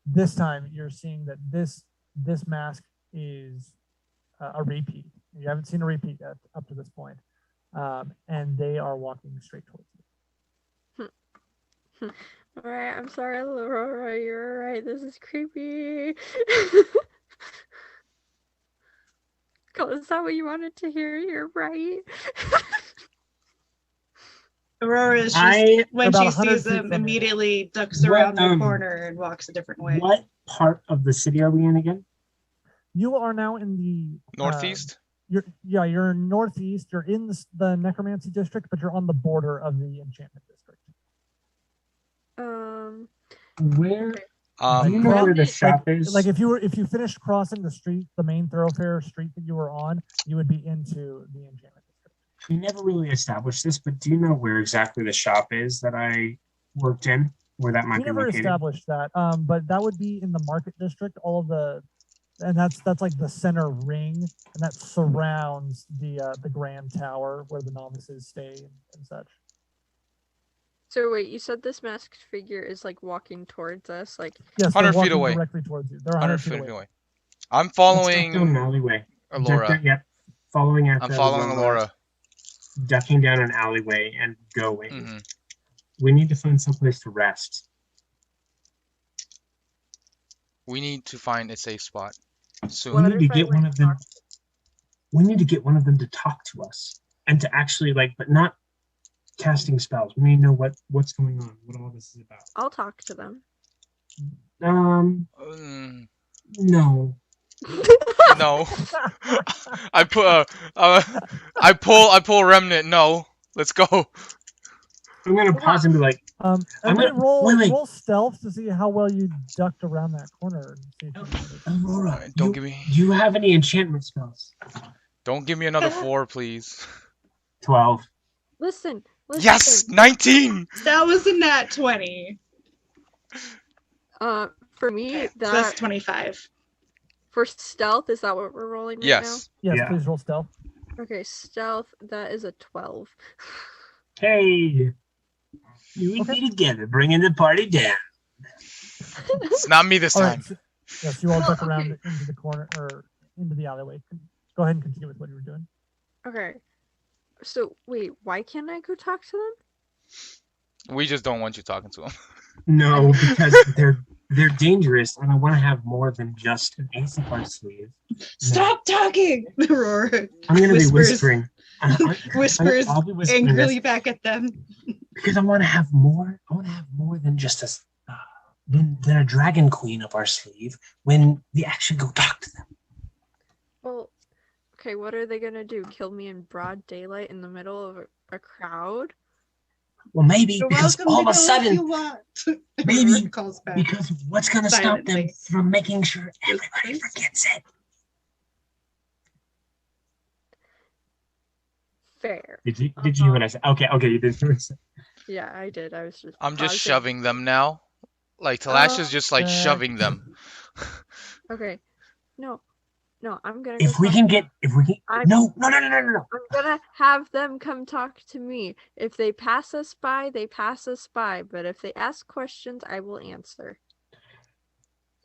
Speaker 3: this time you're seeing that this mask is a repeat. You haven't seen a repeat yet up to this point, and they are walking straight towards you.
Speaker 5: All right, I'm sorry, Aurora. You're right. This is creepy. Is that what you wanted to hear? You're right.
Speaker 2: Aurora is just, when she sees them, immediately ducks around the corner and walks a different way.
Speaker 4: What part of the city are we in again?
Speaker 3: You are now in the
Speaker 1: northeast.
Speaker 3: You're in northeast. You're in the necromancy district, but you're on the border of the enchantment district.
Speaker 4: Where?
Speaker 1: Okay.
Speaker 4: Do you know where the shop is?
Speaker 3: Like if you finished crossing the street, the main thoroughfare street that you were on, you would be into the enchantment district.
Speaker 4: We never really established this, but do you know where exactly the shop is that I worked in? Where that might be located? We never
Speaker 3: established that, but that would be in the market district. And that's like the center ring, and that surrounds the grand tower where the novices stay and such.
Speaker 5: So wait, you said this masked figure is like walking towards us, like
Speaker 3: yes,
Speaker 1: 100 feet away.
Speaker 3: Directly towards you. They're
Speaker 1: 100 feet away. I'm following
Speaker 4: an alleyway.
Speaker 1: Alora.
Speaker 4: Yep. Following
Speaker 1: I'm following Alora.
Speaker 4: Ducking down an alleyway and going.
Speaker 1: Mm-hmm.
Speaker 4: We need to find someplace to rest.
Speaker 1: We need to find a safe spot soon.
Speaker 4: We need to get one of them. We need to get one of them to talk to us and to actually but not casting spells. We need to know what's going on, what all this is about.
Speaker 5: I'll talk to them.
Speaker 1: Mm,
Speaker 4: No.
Speaker 1: no. I put I pull remnant. No. Let's go.
Speaker 4: I'm gonna pause and be like,
Speaker 3: Everybody
Speaker 4: wait.
Speaker 3: roll stealth to see how well you ducked around that corner. And see if you
Speaker 4: Aurora,
Speaker 1: Alright, don't give me.
Speaker 4: do you have any enchantment spells?
Speaker 1: Don't give me another 4, please.
Speaker 4: 12.
Speaker 5: Listen.
Speaker 1: Yes, 19.
Speaker 2: That was a nat 20.
Speaker 5: For me,
Speaker 2: So that's
Speaker 5: that
Speaker 2: 25.
Speaker 5: for stealth, is that what we're rolling right
Speaker 1: Yes.
Speaker 3: Yes,
Speaker 4: Yeah.
Speaker 3: please roll stealth.
Speaker 5: now? Okay, stealth. That is a 12.
Speaker 4: Hey, you and me together, bringing the party down.
Speaker 1: It's not me this
Speaker 3: All
Speaker 1: time.
Speaker 3: right. So, yes, you all
Speaker 5: Well,
Speaker 3: duck around
Speaker 5: okay.
Speaker 3: into the corner or into the alleyway. Go ahead and continue with what you were doing.
Speaker 5: Okay. So wait, why can't I go talk to them?
Speaker 1: We just don't want you talking to him.
Speaker 4: No, because they're dangerous, and I want to have more than just an ace up our sleeve.
Speaker 2: Stop talking! Aurora
Speaker 4: I'm gonna be
Speaker 2: Whispers.
Speaker 4: whispering.
Speaker 2: whispers
Speaker 4: I'll be whispering
Speaker 2: angrily
Speaker 4: this
Speaker 2: back at them.
Speaker 4: because I want to have more. I want to have more than just than a dragon queen up our sleeve when we actually go talk to them.
Speaker 5: Well, okay, what are they gonna do? Kill me in broad daylight in the middle of a crowd?
Speaker 4: Well, maybe
Speaker 2: You're
Speaker 4: because
Speaker 2: welcome
Speaker 4: all
Speaker 2: to
Speaker 4: of a
Speaker 2: go if
Speaker 4: sudden,
Speaker 2: you want.
Speaker 4: maybe
Speaker 2: Aurora calls back.
Speaker 4: because what's gonna stop them
Speaker 2: Silently.
Speaker 4: from making sure everybody forgets it?
Speaker 5: Fair.
Speaker 4: Did you hear what I said? Okay, you did hear what I said.
Speaker 5: Yeah, I did. I was just.
Speaker 1: I'm just
Speaker 5: pausing.
Speaker 1: shoving them now. Like Talash is just like
Speaker 3: Okay.
Speaker 1: shoving them.
Speaker 5: Okay. No, I'm gonna.
Speaker 4: If
Speaker 5: go
Speaker 4: we
Speaker 5: talk
Speaker 4: can
Speaker 5: to
Speaker 4: get,
Speaker 5: them.
Speaker 4: if we can,
Speaker 5: I'm-
Speaker 4: no.
Speaker 5: I'm gonna have them come talk to me. If they pass us by, they pass us by. But if they ask questions, I will answer.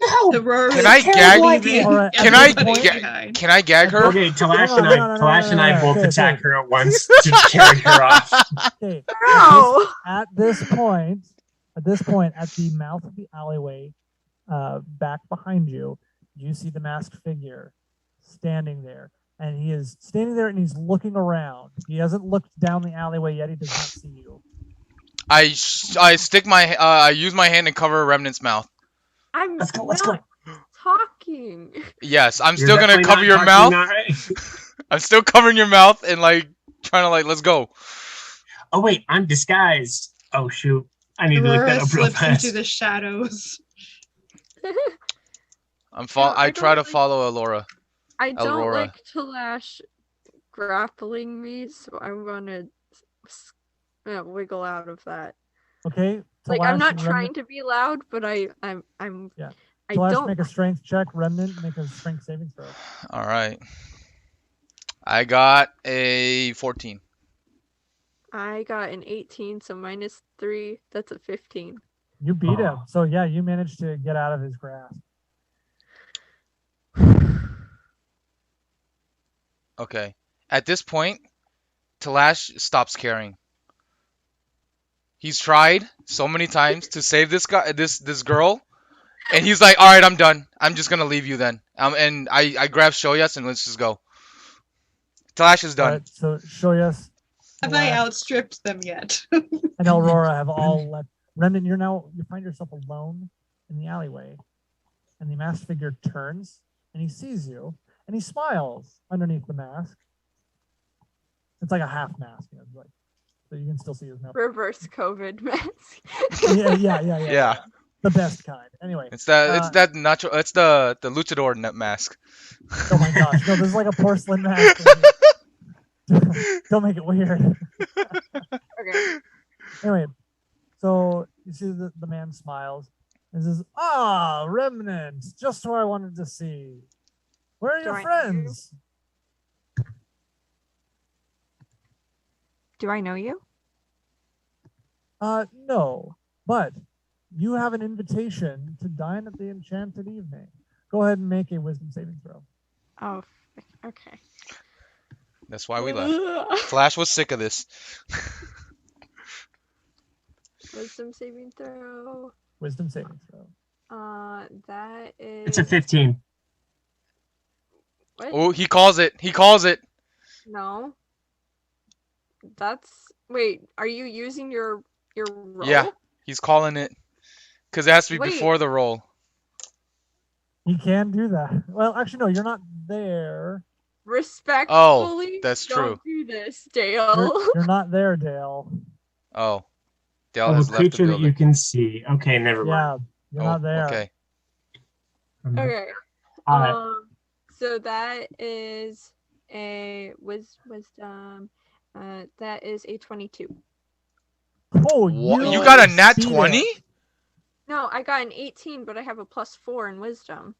Speaker 4: No.
Speaker 2: Aurora
Speaker 1: Can
Speaker 2: is
Speaker 1: I gag-
Speaker 2: leaving
Speaker 3: All right,
Speaker 1: Can
Speaker 2: everybody
Speaker 1: I ga-
Speaker 2: behind.
Speaker 1: Can I gag her?
Speaker 4: Okay, Talash
Speaker 3: No,
Speaker 4: and
Speaker 3: no, no, no,
Speaker 4: Talash and I
Speaker 3: no,
Speaker 4: both
Speaker 3: okay,
Speaker 4: attack
Speaker 3: okay.
Speaker 4: her at once to carry her off.
Speaker 3: Okay.
Speaker 5: No.
Speaker 3: At this point, at the mouth of the alleyway, back behind you, you see the masked figure standing there. And he is standing there and he's looking around. He hasn't looked down the alleyway yet. He does not see you.
Speaker 1: I stick my I use my hand and cover Remnant's mouth.
Speaker 5: I'm
Speaker 4: Let's go.
Speaker 5: not talking.
Speaker 1: Yes, I'm
Speaker 4: You're
Speaker 1: still gonna
Speaker 4: definitely
Speaker 1: cover
Speaker 4: not
Speaker 1: your
Speaker 4: talking
Speaker 1: mouth.
Speaker 4: now, right?
Speaker 1: I'm still covering your mouth and like trying to like let's go.
Speaker 4: Oh wait, I'm disguised. Oh shoot, I need to look that
Speaker 2: Aurora
Speaker 4: up real
Speaker 2: slips
Speaker 4: fast.
Speaker 2: into the shadows.
Speaker 1: I try to
Speaker 5: don't like-
Speaker 1: follow Alora.
Speaker 5: I don't
Speaker 1: Aurora.
Speaker 5: like Talash grappling me, so I'm gonna wiggle out of that.
Speaker 3: Okay.
Speaker 5: Like I'm
Speaker 3: Talash
Speaker 5: not
Speaker 3: and
Speaker 5: trying
Speaker 3: Remnant,
Speaker 5: to be loud, but I'm
Speaker 3: Yeah.
Speaker 5: I
Speaker 3: Talash,
Speaker 5: don't.
Speaker 3: make a strength check. Remnant, make a strength saving throw.
Speaker 1: All right. I got a 14.
Speaker 5: I got an 18, so -3. That's a 15.
Speaker 3: You beat him. So yeah, you managed to get out of his grasp.
Speaker 1: Okay. At this point, Talash stops caring. He's tried so many times to save this guy, this girl, and he's like, "All right, I'm done. I'm just gonna leave you then." And I grab Shoyas and let's just go. Talash is
Speaker 3: All
Speaker 1: done.
Speaker 3: right, so Shoyas
Speaker 2: Have I
Speaker 3: Talash,
Speaker 2: outstripped them yet?
Speaker 3: and Aurora have all left. Remnant, you find yourself alone in the alleyway, and the masked figure turns and he sees you and he smiles underneath the mask. It's like a half mask, like so you can still see his mouth.
Speaker 5: Reverse COVID mask.
Speaker 3: Yeah. The best kind. Anyway.
Speaker 1: It's that nacho. It's the luchador mask.
Speaker 3: Oh my gosh! No, this is like a porcelain mask. Don't make it weird.
Speaker 5: Okay.
Speaker 3: Anyway, so you see the man smiles and says, "Ah, Remnant, just who I wanted to see. Where are
Speaker 5: Do
Speaker 3: your
Speaker 5: I know
Speaker 3: friends?"
Speaker 5: Do I know you?
Speaker 3: No, but you have an invitation to dine at the Enchanted Evening. Go ahead and make a wisdom saving throw.
Speaker 5: Oh, okay.
Speaker 1: That's why we left. Flash was sick of this.
Speaker 5: Wisdom saving throw.
Speaker 3: Wisdom saving throw.
Speaker 5: That is.
Speaker 4: It's a 15.
Speaker 5: What?
Speaker 1: Oh, he calls it. He calls it.
Speaker 5: No. That's Wait, are you using your roll?
Speaker 1: Yeah, he's calling it because it has to be
Speaker 5: Wait.
Speaker 1: before the roll.
Speaker 3: He can do that. Well, actually, no, you're not there.
Speaker 5: Respectfully,
Speaker 1: that's
Speaker 5: don't
Speaker 1: true.
Speaker 5: do this, Dale.
Speaker 3: You're not there, Dale.
Speaker 1: Oh, Dale
Speaker 4: Oh,
Speaker 1: has
Speaker 4: a
Speaker 1: left the
Speaker 4: creature that you
Speaker 1: building.
Speaker 4: can see. Okay, never mind.
Speaker 3: Yeah, you're
Speaker 1: Oh,
Speaker 3: not there.
Speaker 1: okay.
Speaker 5: Okay.
Speaker 4: Alright.
Speaker 5: So that is a wisdom. That is a 22.
Speaker 3: Oh,
Speaker 1: You got a nat
Speaker 3: beat
Speaker 1: 20?
Speaker 3: it.
Speaker 5: No, I got an 18, but I have a +4 in wisdom.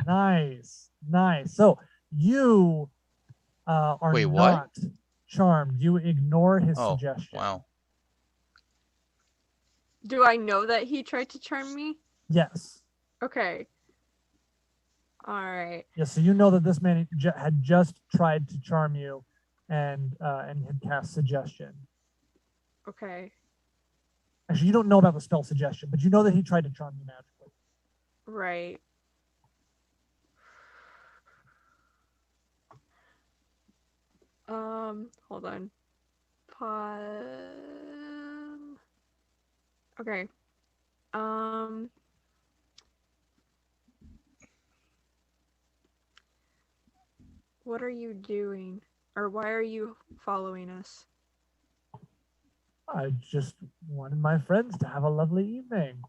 Speaker 3: Nice, nice. So you are
Speaker 1: Wait, what?
Speaker 3: not charmed. You ignore his
Speaker 1: Oh,
Speaker 3: suggestion.
Speaker 1: wow.
Speaker 5: Do I know that he tried to charm me?
Speaker 3: Yes.
Speaker 5: Okay. All right.
Speaker 3: Yeah. So you know that this man had just tried to charm you, and had cast suggestion.
Speaker 5: Okay.
Speaker 3: Actually, you don't know about the spell suggestion, but you know that he tried to charm you magically.
Speaker 5: Right. Hold on. Okay. What are you doing? Or why are you following us?
Speaker 3: I just wanted my friends to have a lovely evening.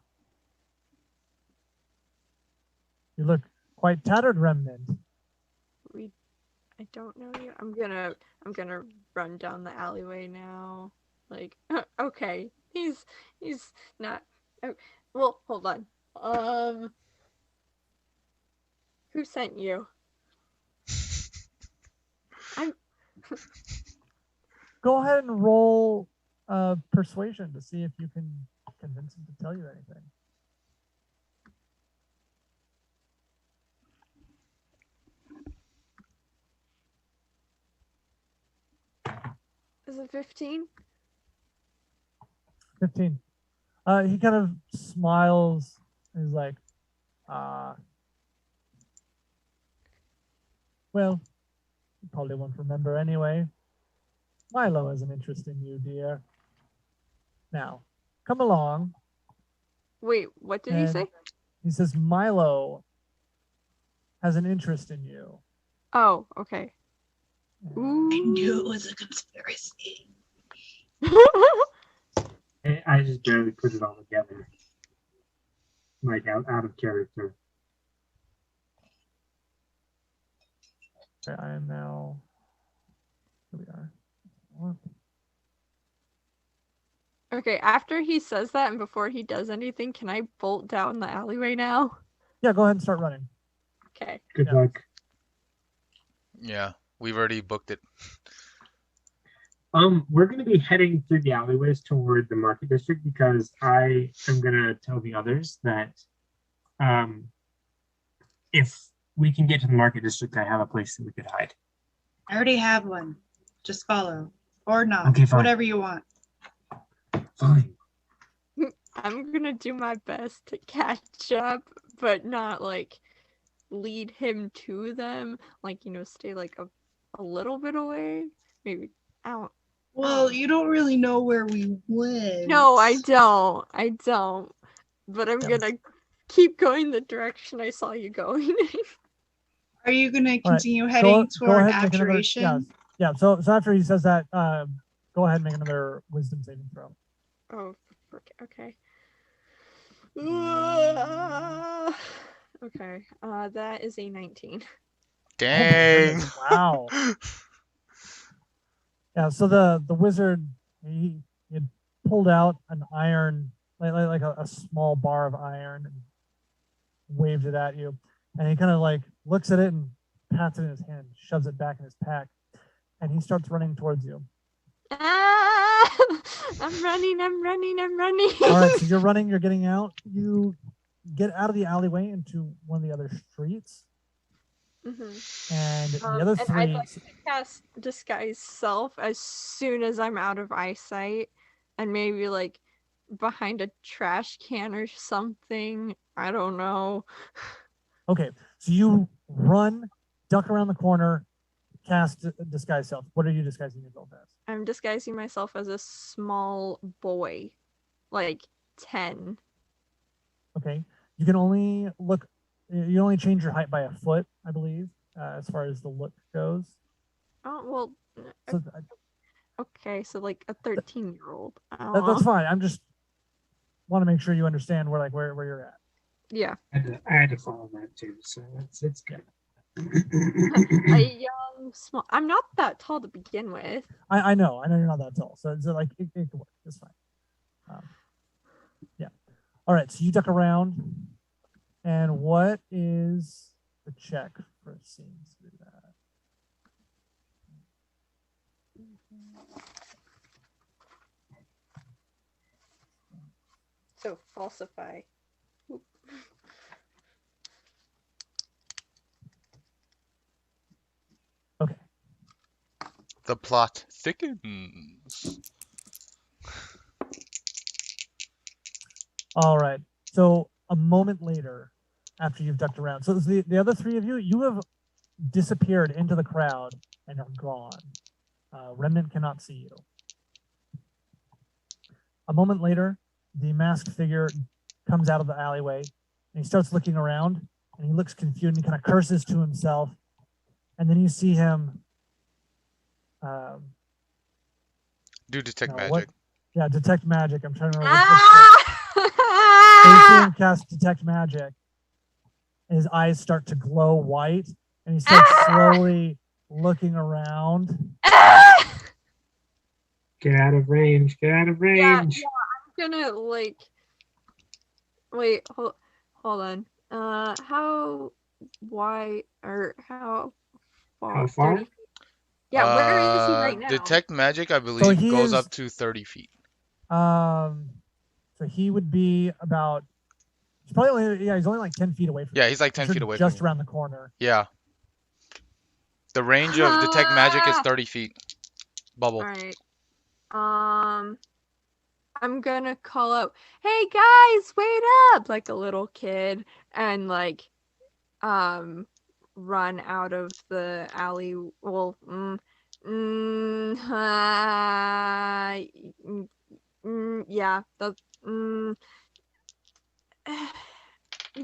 Speaker 3: You look quite tattered, Remnant.
Speaker 5: I don't know you. I'm gonna run down the alleyway now. Like, okay, he's not. Oh, well, hold on. Who sent you?
Speaker 3: Go ahead and roll persuasion to see if you can convince him to tell you anything.
Speaker 5: Is it 15?
Speaker 3: 15. He kind of smiles. He's like, well, you probably won't remember anyway. Milo has an interest in you, dear. Now, come along.
Speaker 5: Wait, what did he say?
Speaker 3: He says Milo has an interest in you.
Speaker 5: Oh, okay. Ooh.
Speaker 2: I knew it was a conspiracy.
Speaker 4: I just barely put it all together. Like out of character.
Speaker 3: Okay, I am now. Here we are. What?
Speaker 5: Okay, after he says that and before he does anything, can I bolt down the alleyway now?
Speaker 3: Yeah, go ahead and start running.
Speaker 5: Okay.
Speaker 4: Good
Speaker 3: Yeah.
Speaker 4: luck.
Speaker 1: Yeah, we've already booked it.
Speaker 4: We're going to be heading through the alleyways toward the market district because I am going to tell the others that if we can get to the market district, I have a place that we could hide.
Speaker 2: I already have one. Just follow. Or not.
Speaker 4: Okay, fine.
Speaker 2: Whatever you want.
Speaker 4: Fine.
Speaker 5: I'm gonna do my best to catch up, but not like lead him to them. Like, stay like a little bit away. Maybe out.
Speaker 2: Well, you don't really know where we went.
Speaker 5: No, I don't. But I'm gonna keep going the direction I saw you going.
Speaker 2: Are you going to continue
Speaker 3: Right.
Speaker 2: heading
Speaker 3: go
Speaker 2: toward
Speaker 3: ahead and make another,
Speaker 2: abjuration?
Speaker 3: yeah. So after he says that, go ahead and make another wisdom saving throw.
Speaker 5: Oh, okay. Okay. That is a 19.
Speaker 1: Dang.
Speaker 3: Wow. Yeah. So the wizard he had pulled out an iron, like a small bar of iron, and waved it at you, and he kind of like looks at it and pats it in his hand, shoves it back in his pack, and he starts running towards you.
Speaker 5: I'm running.
Speaker 3: All right, so you're running, you're getting out. You get out of the alleyway into one of the other streets.
Speaker 5: Mm-hmm.
Speaker 3: And the other
Speaker 5: and
Speaker 3: three.
Speaker 5: I'd like to cast disguise self as soon as I'm out of eyesight, and maybe like behind a trash can or something. I don't know.
Speaker 3: Okay, so you run, duck around the corner, cast disguise self. What are you disguising yourself as?
Speaker 5: I'm disguising myself as a small boy, like 10.
Speaker 3: Okay. You can only look. You only change your height by a foot, I believe, as far as the look goes.
Speaker 5: Oh, well,
Speaker 3: So
Speaker 5: okay, so like a 13-year-old.
Speaker 3: that's fine. I'm just want to make sure you understand where you're at.
Speaker 5: Yeah.
Speaker 4: I had to follow that too, so it's good.
Speaker 5: A young, small. I'm not that tall to begin with.
Speaker 3: I know you're not that tall, so like it can work. It's fine. Yeah. All right. So you duck around, and what is the check for scenes through that?
Speaker 5: So falsify. Oop.
Speaker 3: Okay.
Speaker 1: The plot thickens.
Speaker 3: All right. So a moment later, after you've ducked around, so the other three of you have disappeared into the crowd and are gone. Remnant cannot see you. A moment later, the masked figure comes out of the alleyway and he starts looking around and he looks confused and he kind of curses to himself. And then you see him
Speaker 1: Do detect
Speaker 3: what?
Speaker 1: magic.
Speaker 3: Yeah, detect magic. I'm trying to remember. So you see him cast detect magic. And his eyes start to glow white, and he starts slowly looking around.
Speaker 4: Get out of range. Get out of range.
Speaker 5: Yeah, I'm gonna like. Wait, hold on. How wide or how far?
Speaker 4: How far?
Speaker 5: 30 feet? Yeah, where is he right now?
Speaker 1: Detect magic, I believe, goes up to 30 feet.
Speaker 3: So he would be about. He's probably he's only like 10 feet away from.
Speaker 1: Yeah, he's like 10 feet away
Speaker 3: just
Speaker 1: from you.
Speaker 3: around the corner.
Speaker 1: Yeah. The range of detect magic is 30 feet. Bubble.
Speaker 5: All right. I'm gonna call out, "Hey guys, wait up!" like a little kid, and like, run out of the alley. Well, yeah, I'm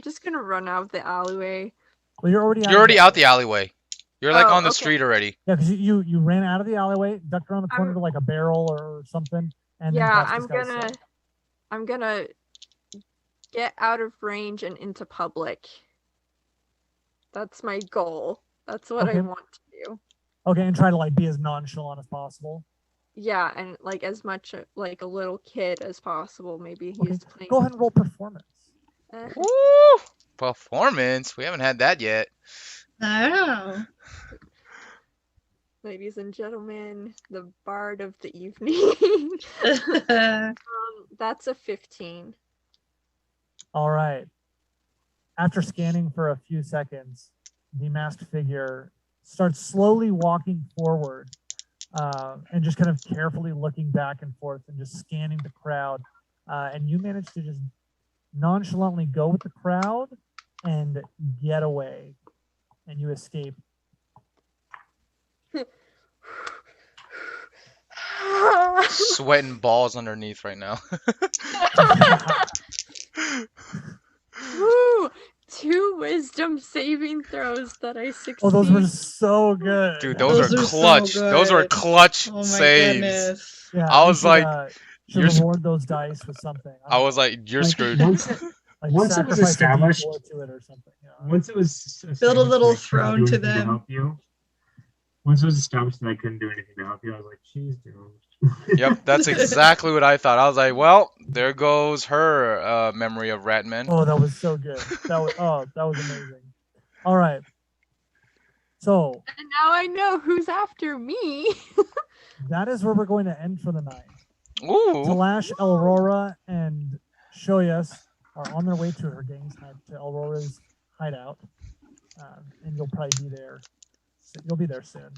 Speaker 5: just gonna run out of the alleyway.
Speaker 3: Well, you're already
Speaker 1: out the alleyway. You're like on the street already.
Speaker 3: Yeah, because you ran out of the alleyway, ducked around the corner to like a barrel or something, and
Speaker 5: yeah,
Speaker 3: then
Speaker 5: I'm gonna get out of range and into public. That's my goal. That's what I want to do.
Speaker 3: Okay, and try to like be as nonchalant as possible.
Speaker 5: Yeah, and like as much like a little kid as possible. Maybe he's playing.
Speaker 3: Go ahead and roll performance.
Speaker 1: Woo! Performance? We haven't had that yet.
Speaker 2: Oh.
Speaker 5: Ladies and gentlemen, the bard of the evening. That's a 15.
Speaker 3: All right. After scanning for a few seconds, the masked figure starts slowly walking forward and just kind of carefully looking back and forth and just scanning the crowd. And you manage to just nonchalantly go with the crowd and get away. And you escape.
Speaker 1: Sweating balls underneath right now.
Speaker 5: Woo! 2 wisdom saving throws that I succeed.
Speaker 3: Oh, those were so good.
Speaker 1: Dude, those are clutch.
Speaker 2: So
Speaker 1: those are clutch
Speaker 2: oh my
Speaker 1: saves.
Speaker 2: Goodness.
Speaker 3: Yeah,
Speaker 1: I was like,
Speaker 3: you're reward those dice with something.
Speaker 1: I was like, you're screwed.
Speaker 4: Once it was established,
Speaker 3: to it or something, you know?
Speaker 4: once it was
Speaker 2: Build a little throne to them.
Speaker 4: help you. Once it was established that I couldn't do anything to help you, I was like, she's doomed.
Speaker 1: Yep, that's exactly what I thought. I was like, well, there goes her memory of Ratman.
Speaker 3: Oh, that was so good. That was amazing. All right. So
Speaker 5: and now I know who's after me.
Speaker 3: that is where we're going to end for the night.
Speaker 1: Ooh.
Speaker 3: Talash, Aurora, and Shoyas are on their way to her gang's to Aurora's hideout, and you'll probably be there. You'll be there soon.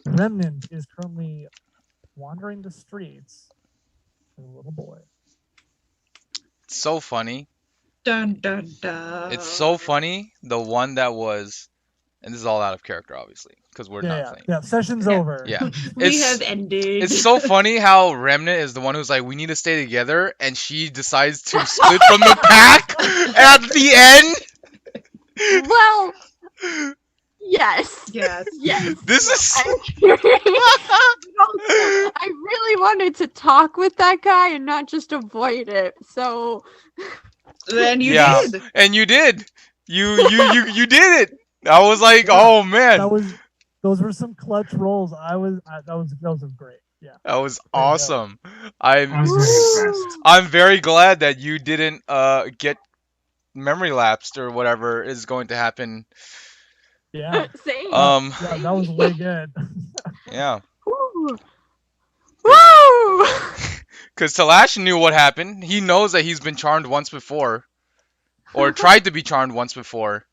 Speaker 3: Remnant is currently wandering the streets with a little boy.
Speaker 1: It's so funny.
Speaker 2: Dun dun dun.
Speaker 1: It's so funny. The one that was And this is all out of character, obviously, because we're not playing.
Speaker 3: Yeah. Session's
Speaker 2: Yeah.
Speaker 3: over.
Speaker 1: Yeah.
Speaker 2: We have ended.
Speaker 1: It's so funny how Remnant is the one who's like, we need to stay together, and she decides to split from the pack at the end.
Speaker 5: Well, yes.
Speaker 2: Yes.
Speaker 5: Yes.
Speaker 1: This is.
Speaker 5: I really wanted to talk with that guy and not just avoid it. So
Speaker 2: Then you
Speaker 1: Yeah.
Speaker 2: did.
Speaker 1: And you did. You did it. I was like, oh man,
Speaker 3: Those were some clutch rolls. That was great. Yeah.
Speaker 1: that was
Speaker 3: There you go.
Speaker 1: awesome.
Speaker 4: I was very impressed.
Speaker 1: I'm very glad that you didn't get memory lapsed or whatever is going to happen.
Speaker 3: Yeah.
Speaker 5: same.
Speaker 3: Yeah, that was way good.
Speaker 1: Yeah.
Speaker 5: Woo! Woo!
Speaker 1: Because Talash knew what happened. He knows that he's been charmed once before. Or tried to be charmed once before.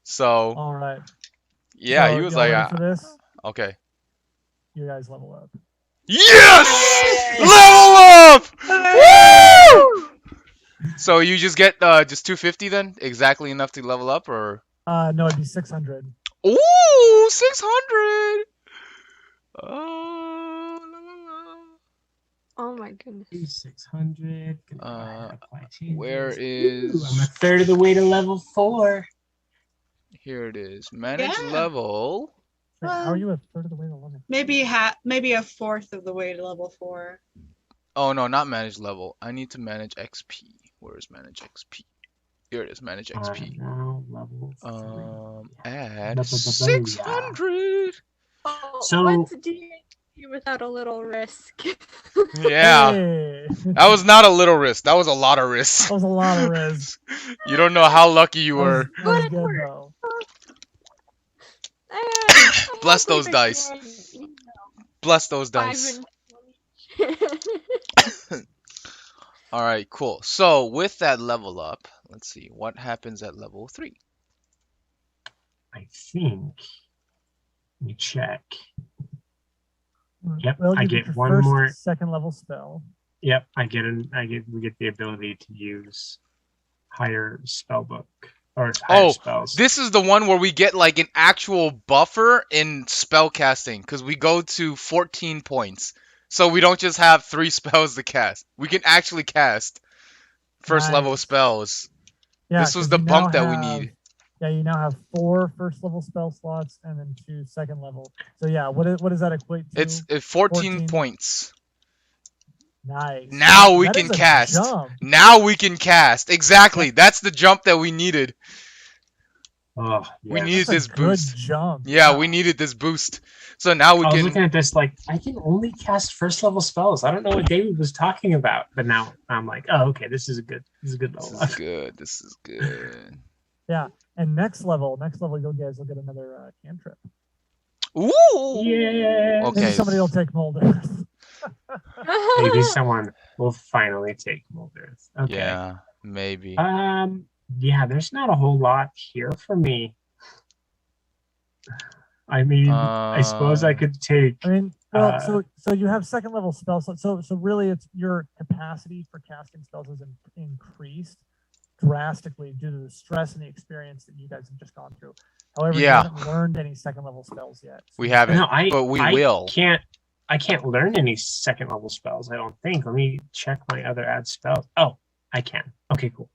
Speaker 1: So,
Speaker 3: All right.
Speaker 1: yeah,
Speaker 3: So,
Speaker 1: he was
Speaker 3: y'all
Speaker 1: like,
Speaker 3: ready for this?
Speaker 1: okay.
Speaker 3: You guys level up.
Speaker 1: Yes! Level up! Woo! So you just get just 250 then? Exactly enough to level up, or?
Speaker 3: No, it'd be 600.
Speaker 1: Ooh, 600! Oh, la, la, la.
Speaker 5: Oh my goodness.
Speaker 4: 600.
Speaker 1: Where
Speaker 4: Ooh,
Speaker 1: is...
Speaker 4: I'm a third of the way to level 4.
Speaker 1: Here it is. Manage
Speaker 2: Yeah.
Speaker 1: level.
Speaker 3: Wait, how are you a third of the way to level?
Speaker 2: Maybe a fourth of the way to level 4.
Speaker 1: Oh, no, not manage level. I need to manage XP. Where is manage XP? Here it is, manage XP.
Speaker 4: Now level 3.
Speaker 1: Add 600.
Speaker 5: Oh,
Speaker 4: So-
Speaker 5: what's D&D without a little risk?
Speaker 1: Yeah,
Speaker 3: Hey,
Speaker 1: that was not a little risk. That was a lot of risk.
Speaker 3: that was a lot of risk.
Speaker 1: You don't know how lucky you
Speaker 3: That was,
Speaker 1: were.
Speaker 3: that was
Speaker 5: But it
Speaker 3: good
Speaker 5: worked.
Speaker 3: though.
Speaker 1: Bless those dice. Bless those dice. All right, cool. So with that level up, let's see what happens at level 3.
Speaker 4: I think. Let me check. Yep,
Speaker 3: Well,
Speaker 4: I
Speaker 3: you
Speaker 4: get
Speaker 3: your
Speaker 4: one
Speaker 3: first,
Speaker 4: more-
Speaker 3: second level spell.
Speaker 4: Yep, we get the ability to use higher spell book or higher
Speaker 1: Oh,
Speaker 4: spells.
Speaker 1: This is the one where we get like an actual buffer in spell casting because we go to 14 points. So we don't just have 3 spells to cast. We can actually cast first level
Speaker 3: Nice.
Speaker 1: spells.
Speaker 3: Yeah,
Speaker 1: This was
Speaker 3: 'cause
Speaker 1: the
Speaker 3: you
Speaker 1: bump
Speaker 3: now
Speaker 1: that we
Speaker 3: have-
Speaker 1: need.
Speaker 3: Yeah, you now have 4 first level spell slots and then 2 second level. So yeah, what does that equate to?
Speaker 1: It's 14
Speaker 3: 14.
Speaker 1: points.
Speaker 3: Nice.
Speaker 1: Now we
Speaker 3: That
Speaker 1: can
Speaker 3: is a
Speaker 1: cast.
Speaker 3: jump.
Speaker 1: Now we can cast. Exactly. That's the jump that we needed.
Speaker 4: Oh,
Speaker 1: We
Speaker 4: yes.
Speaker 1: needed
Speaker 3: That's
Speaker 1: this
Speaker 3: a good
Speaker 1: boost.
Speaker 3: jump.
Speaker 1: Yeah, we needed this boost. So now we
Speaker 4: I was
Speaker 1: can.
Speaker 4: looking at this like I can only cast first level spells. I don't know what David was talking about, but now I'm like, oh, okay, this is a good
Speaker 1: This
Speaker 4: level.
Speaker 1: is good. This is good.
Speaker 3: And next level, you guys will get another cantrip.
Speaker 1: Ooh.
Speaker 4: Yeah.
Speaker 1: Okay.
Speaker 3: Maybe somebody will take Molder.
Speaker 4: Maybe someone will finally take Molderth. Okay.
Speaker 1: Yeah, maybe.
Speaker 4: Yeah, there's not a whole lot here for me. I mean, I suppose I could take.
Speaker 3: I mean, well,
Speaker 4: Uh,
Speaker 3: so you have second level spells. So really, it's your capacity for casting spells is increased drastically due to the stress and the experience that you guys have just gone through. However,
Speaker 1: Yeah.
Speaker 3: you haven't learned any second level spells yet.
Speaker 1: We haven't,
Speaker 4: No,
Speaker 1: but we
Speaker 4: I
Speaker 1: will.
Speaker 4: I can't learn any second level spells. I don't think. Let me check my other add spells. Oh, I can. Okay, cool.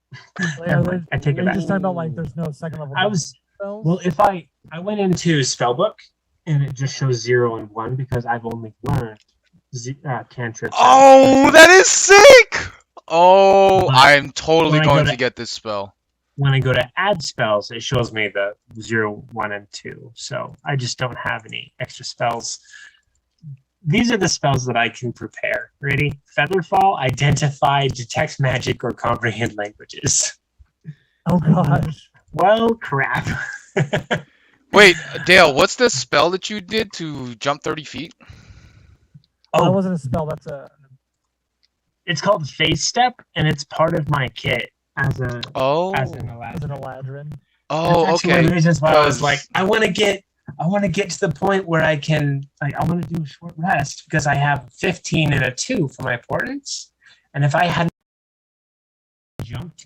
Speaker 4: Never mind. I take it
Speaker 3: You're
Speaker 4: back.
Speaker 3: just talking about like there's no second level
Speaker 4: I was
Speaker 3: spells.
Speaker 4: well. If I went into spellbook and it just shows 0 and 1 because I've only learned cantrips.
Speaker 1: Oh, that is sick! Oh,
Speaker 4: But
Speaker 1: I'm totally
Speaker 4: when I go
Speaker 1: going
Speaker 4: to-
Speaker 1: to get this spell.
Speaker 4: When I go to add spells, it shows me the 0, 1, and 2. So I just don't have any extra spells. These are the spells that I can prepare. Ready? Featherfall, Identify, Detect Magic, or Comprehend Languages.
Speaker 3: Oh gosh.
Speaker 4: Well, crap.
Speaker 1: Wait, Dale, what's the spell that you did to jump 30 feet?
Speaker 3: That
Speaker 4: Oh,
Speaker 3: wasn't a spell. That's a.
Speaker 4: it's called Phase Step, and it's part of my kit as an
Speaker 1: Oh,
Speaker 3: As
Speaker 4: Aladdin.
Speaker 3: an Eladrin.
Speaker 1: oh,
Speaker 4: That's actually one of the
Speaker 1: okay.
Speaker 4: reasons why I was
Speaker 1: 'Cause-
Speaker 4: like, I want to get to the point where I can, like, I want to do a short rest because I have 15 and a 2 for my portents, and if I hadn't jumped to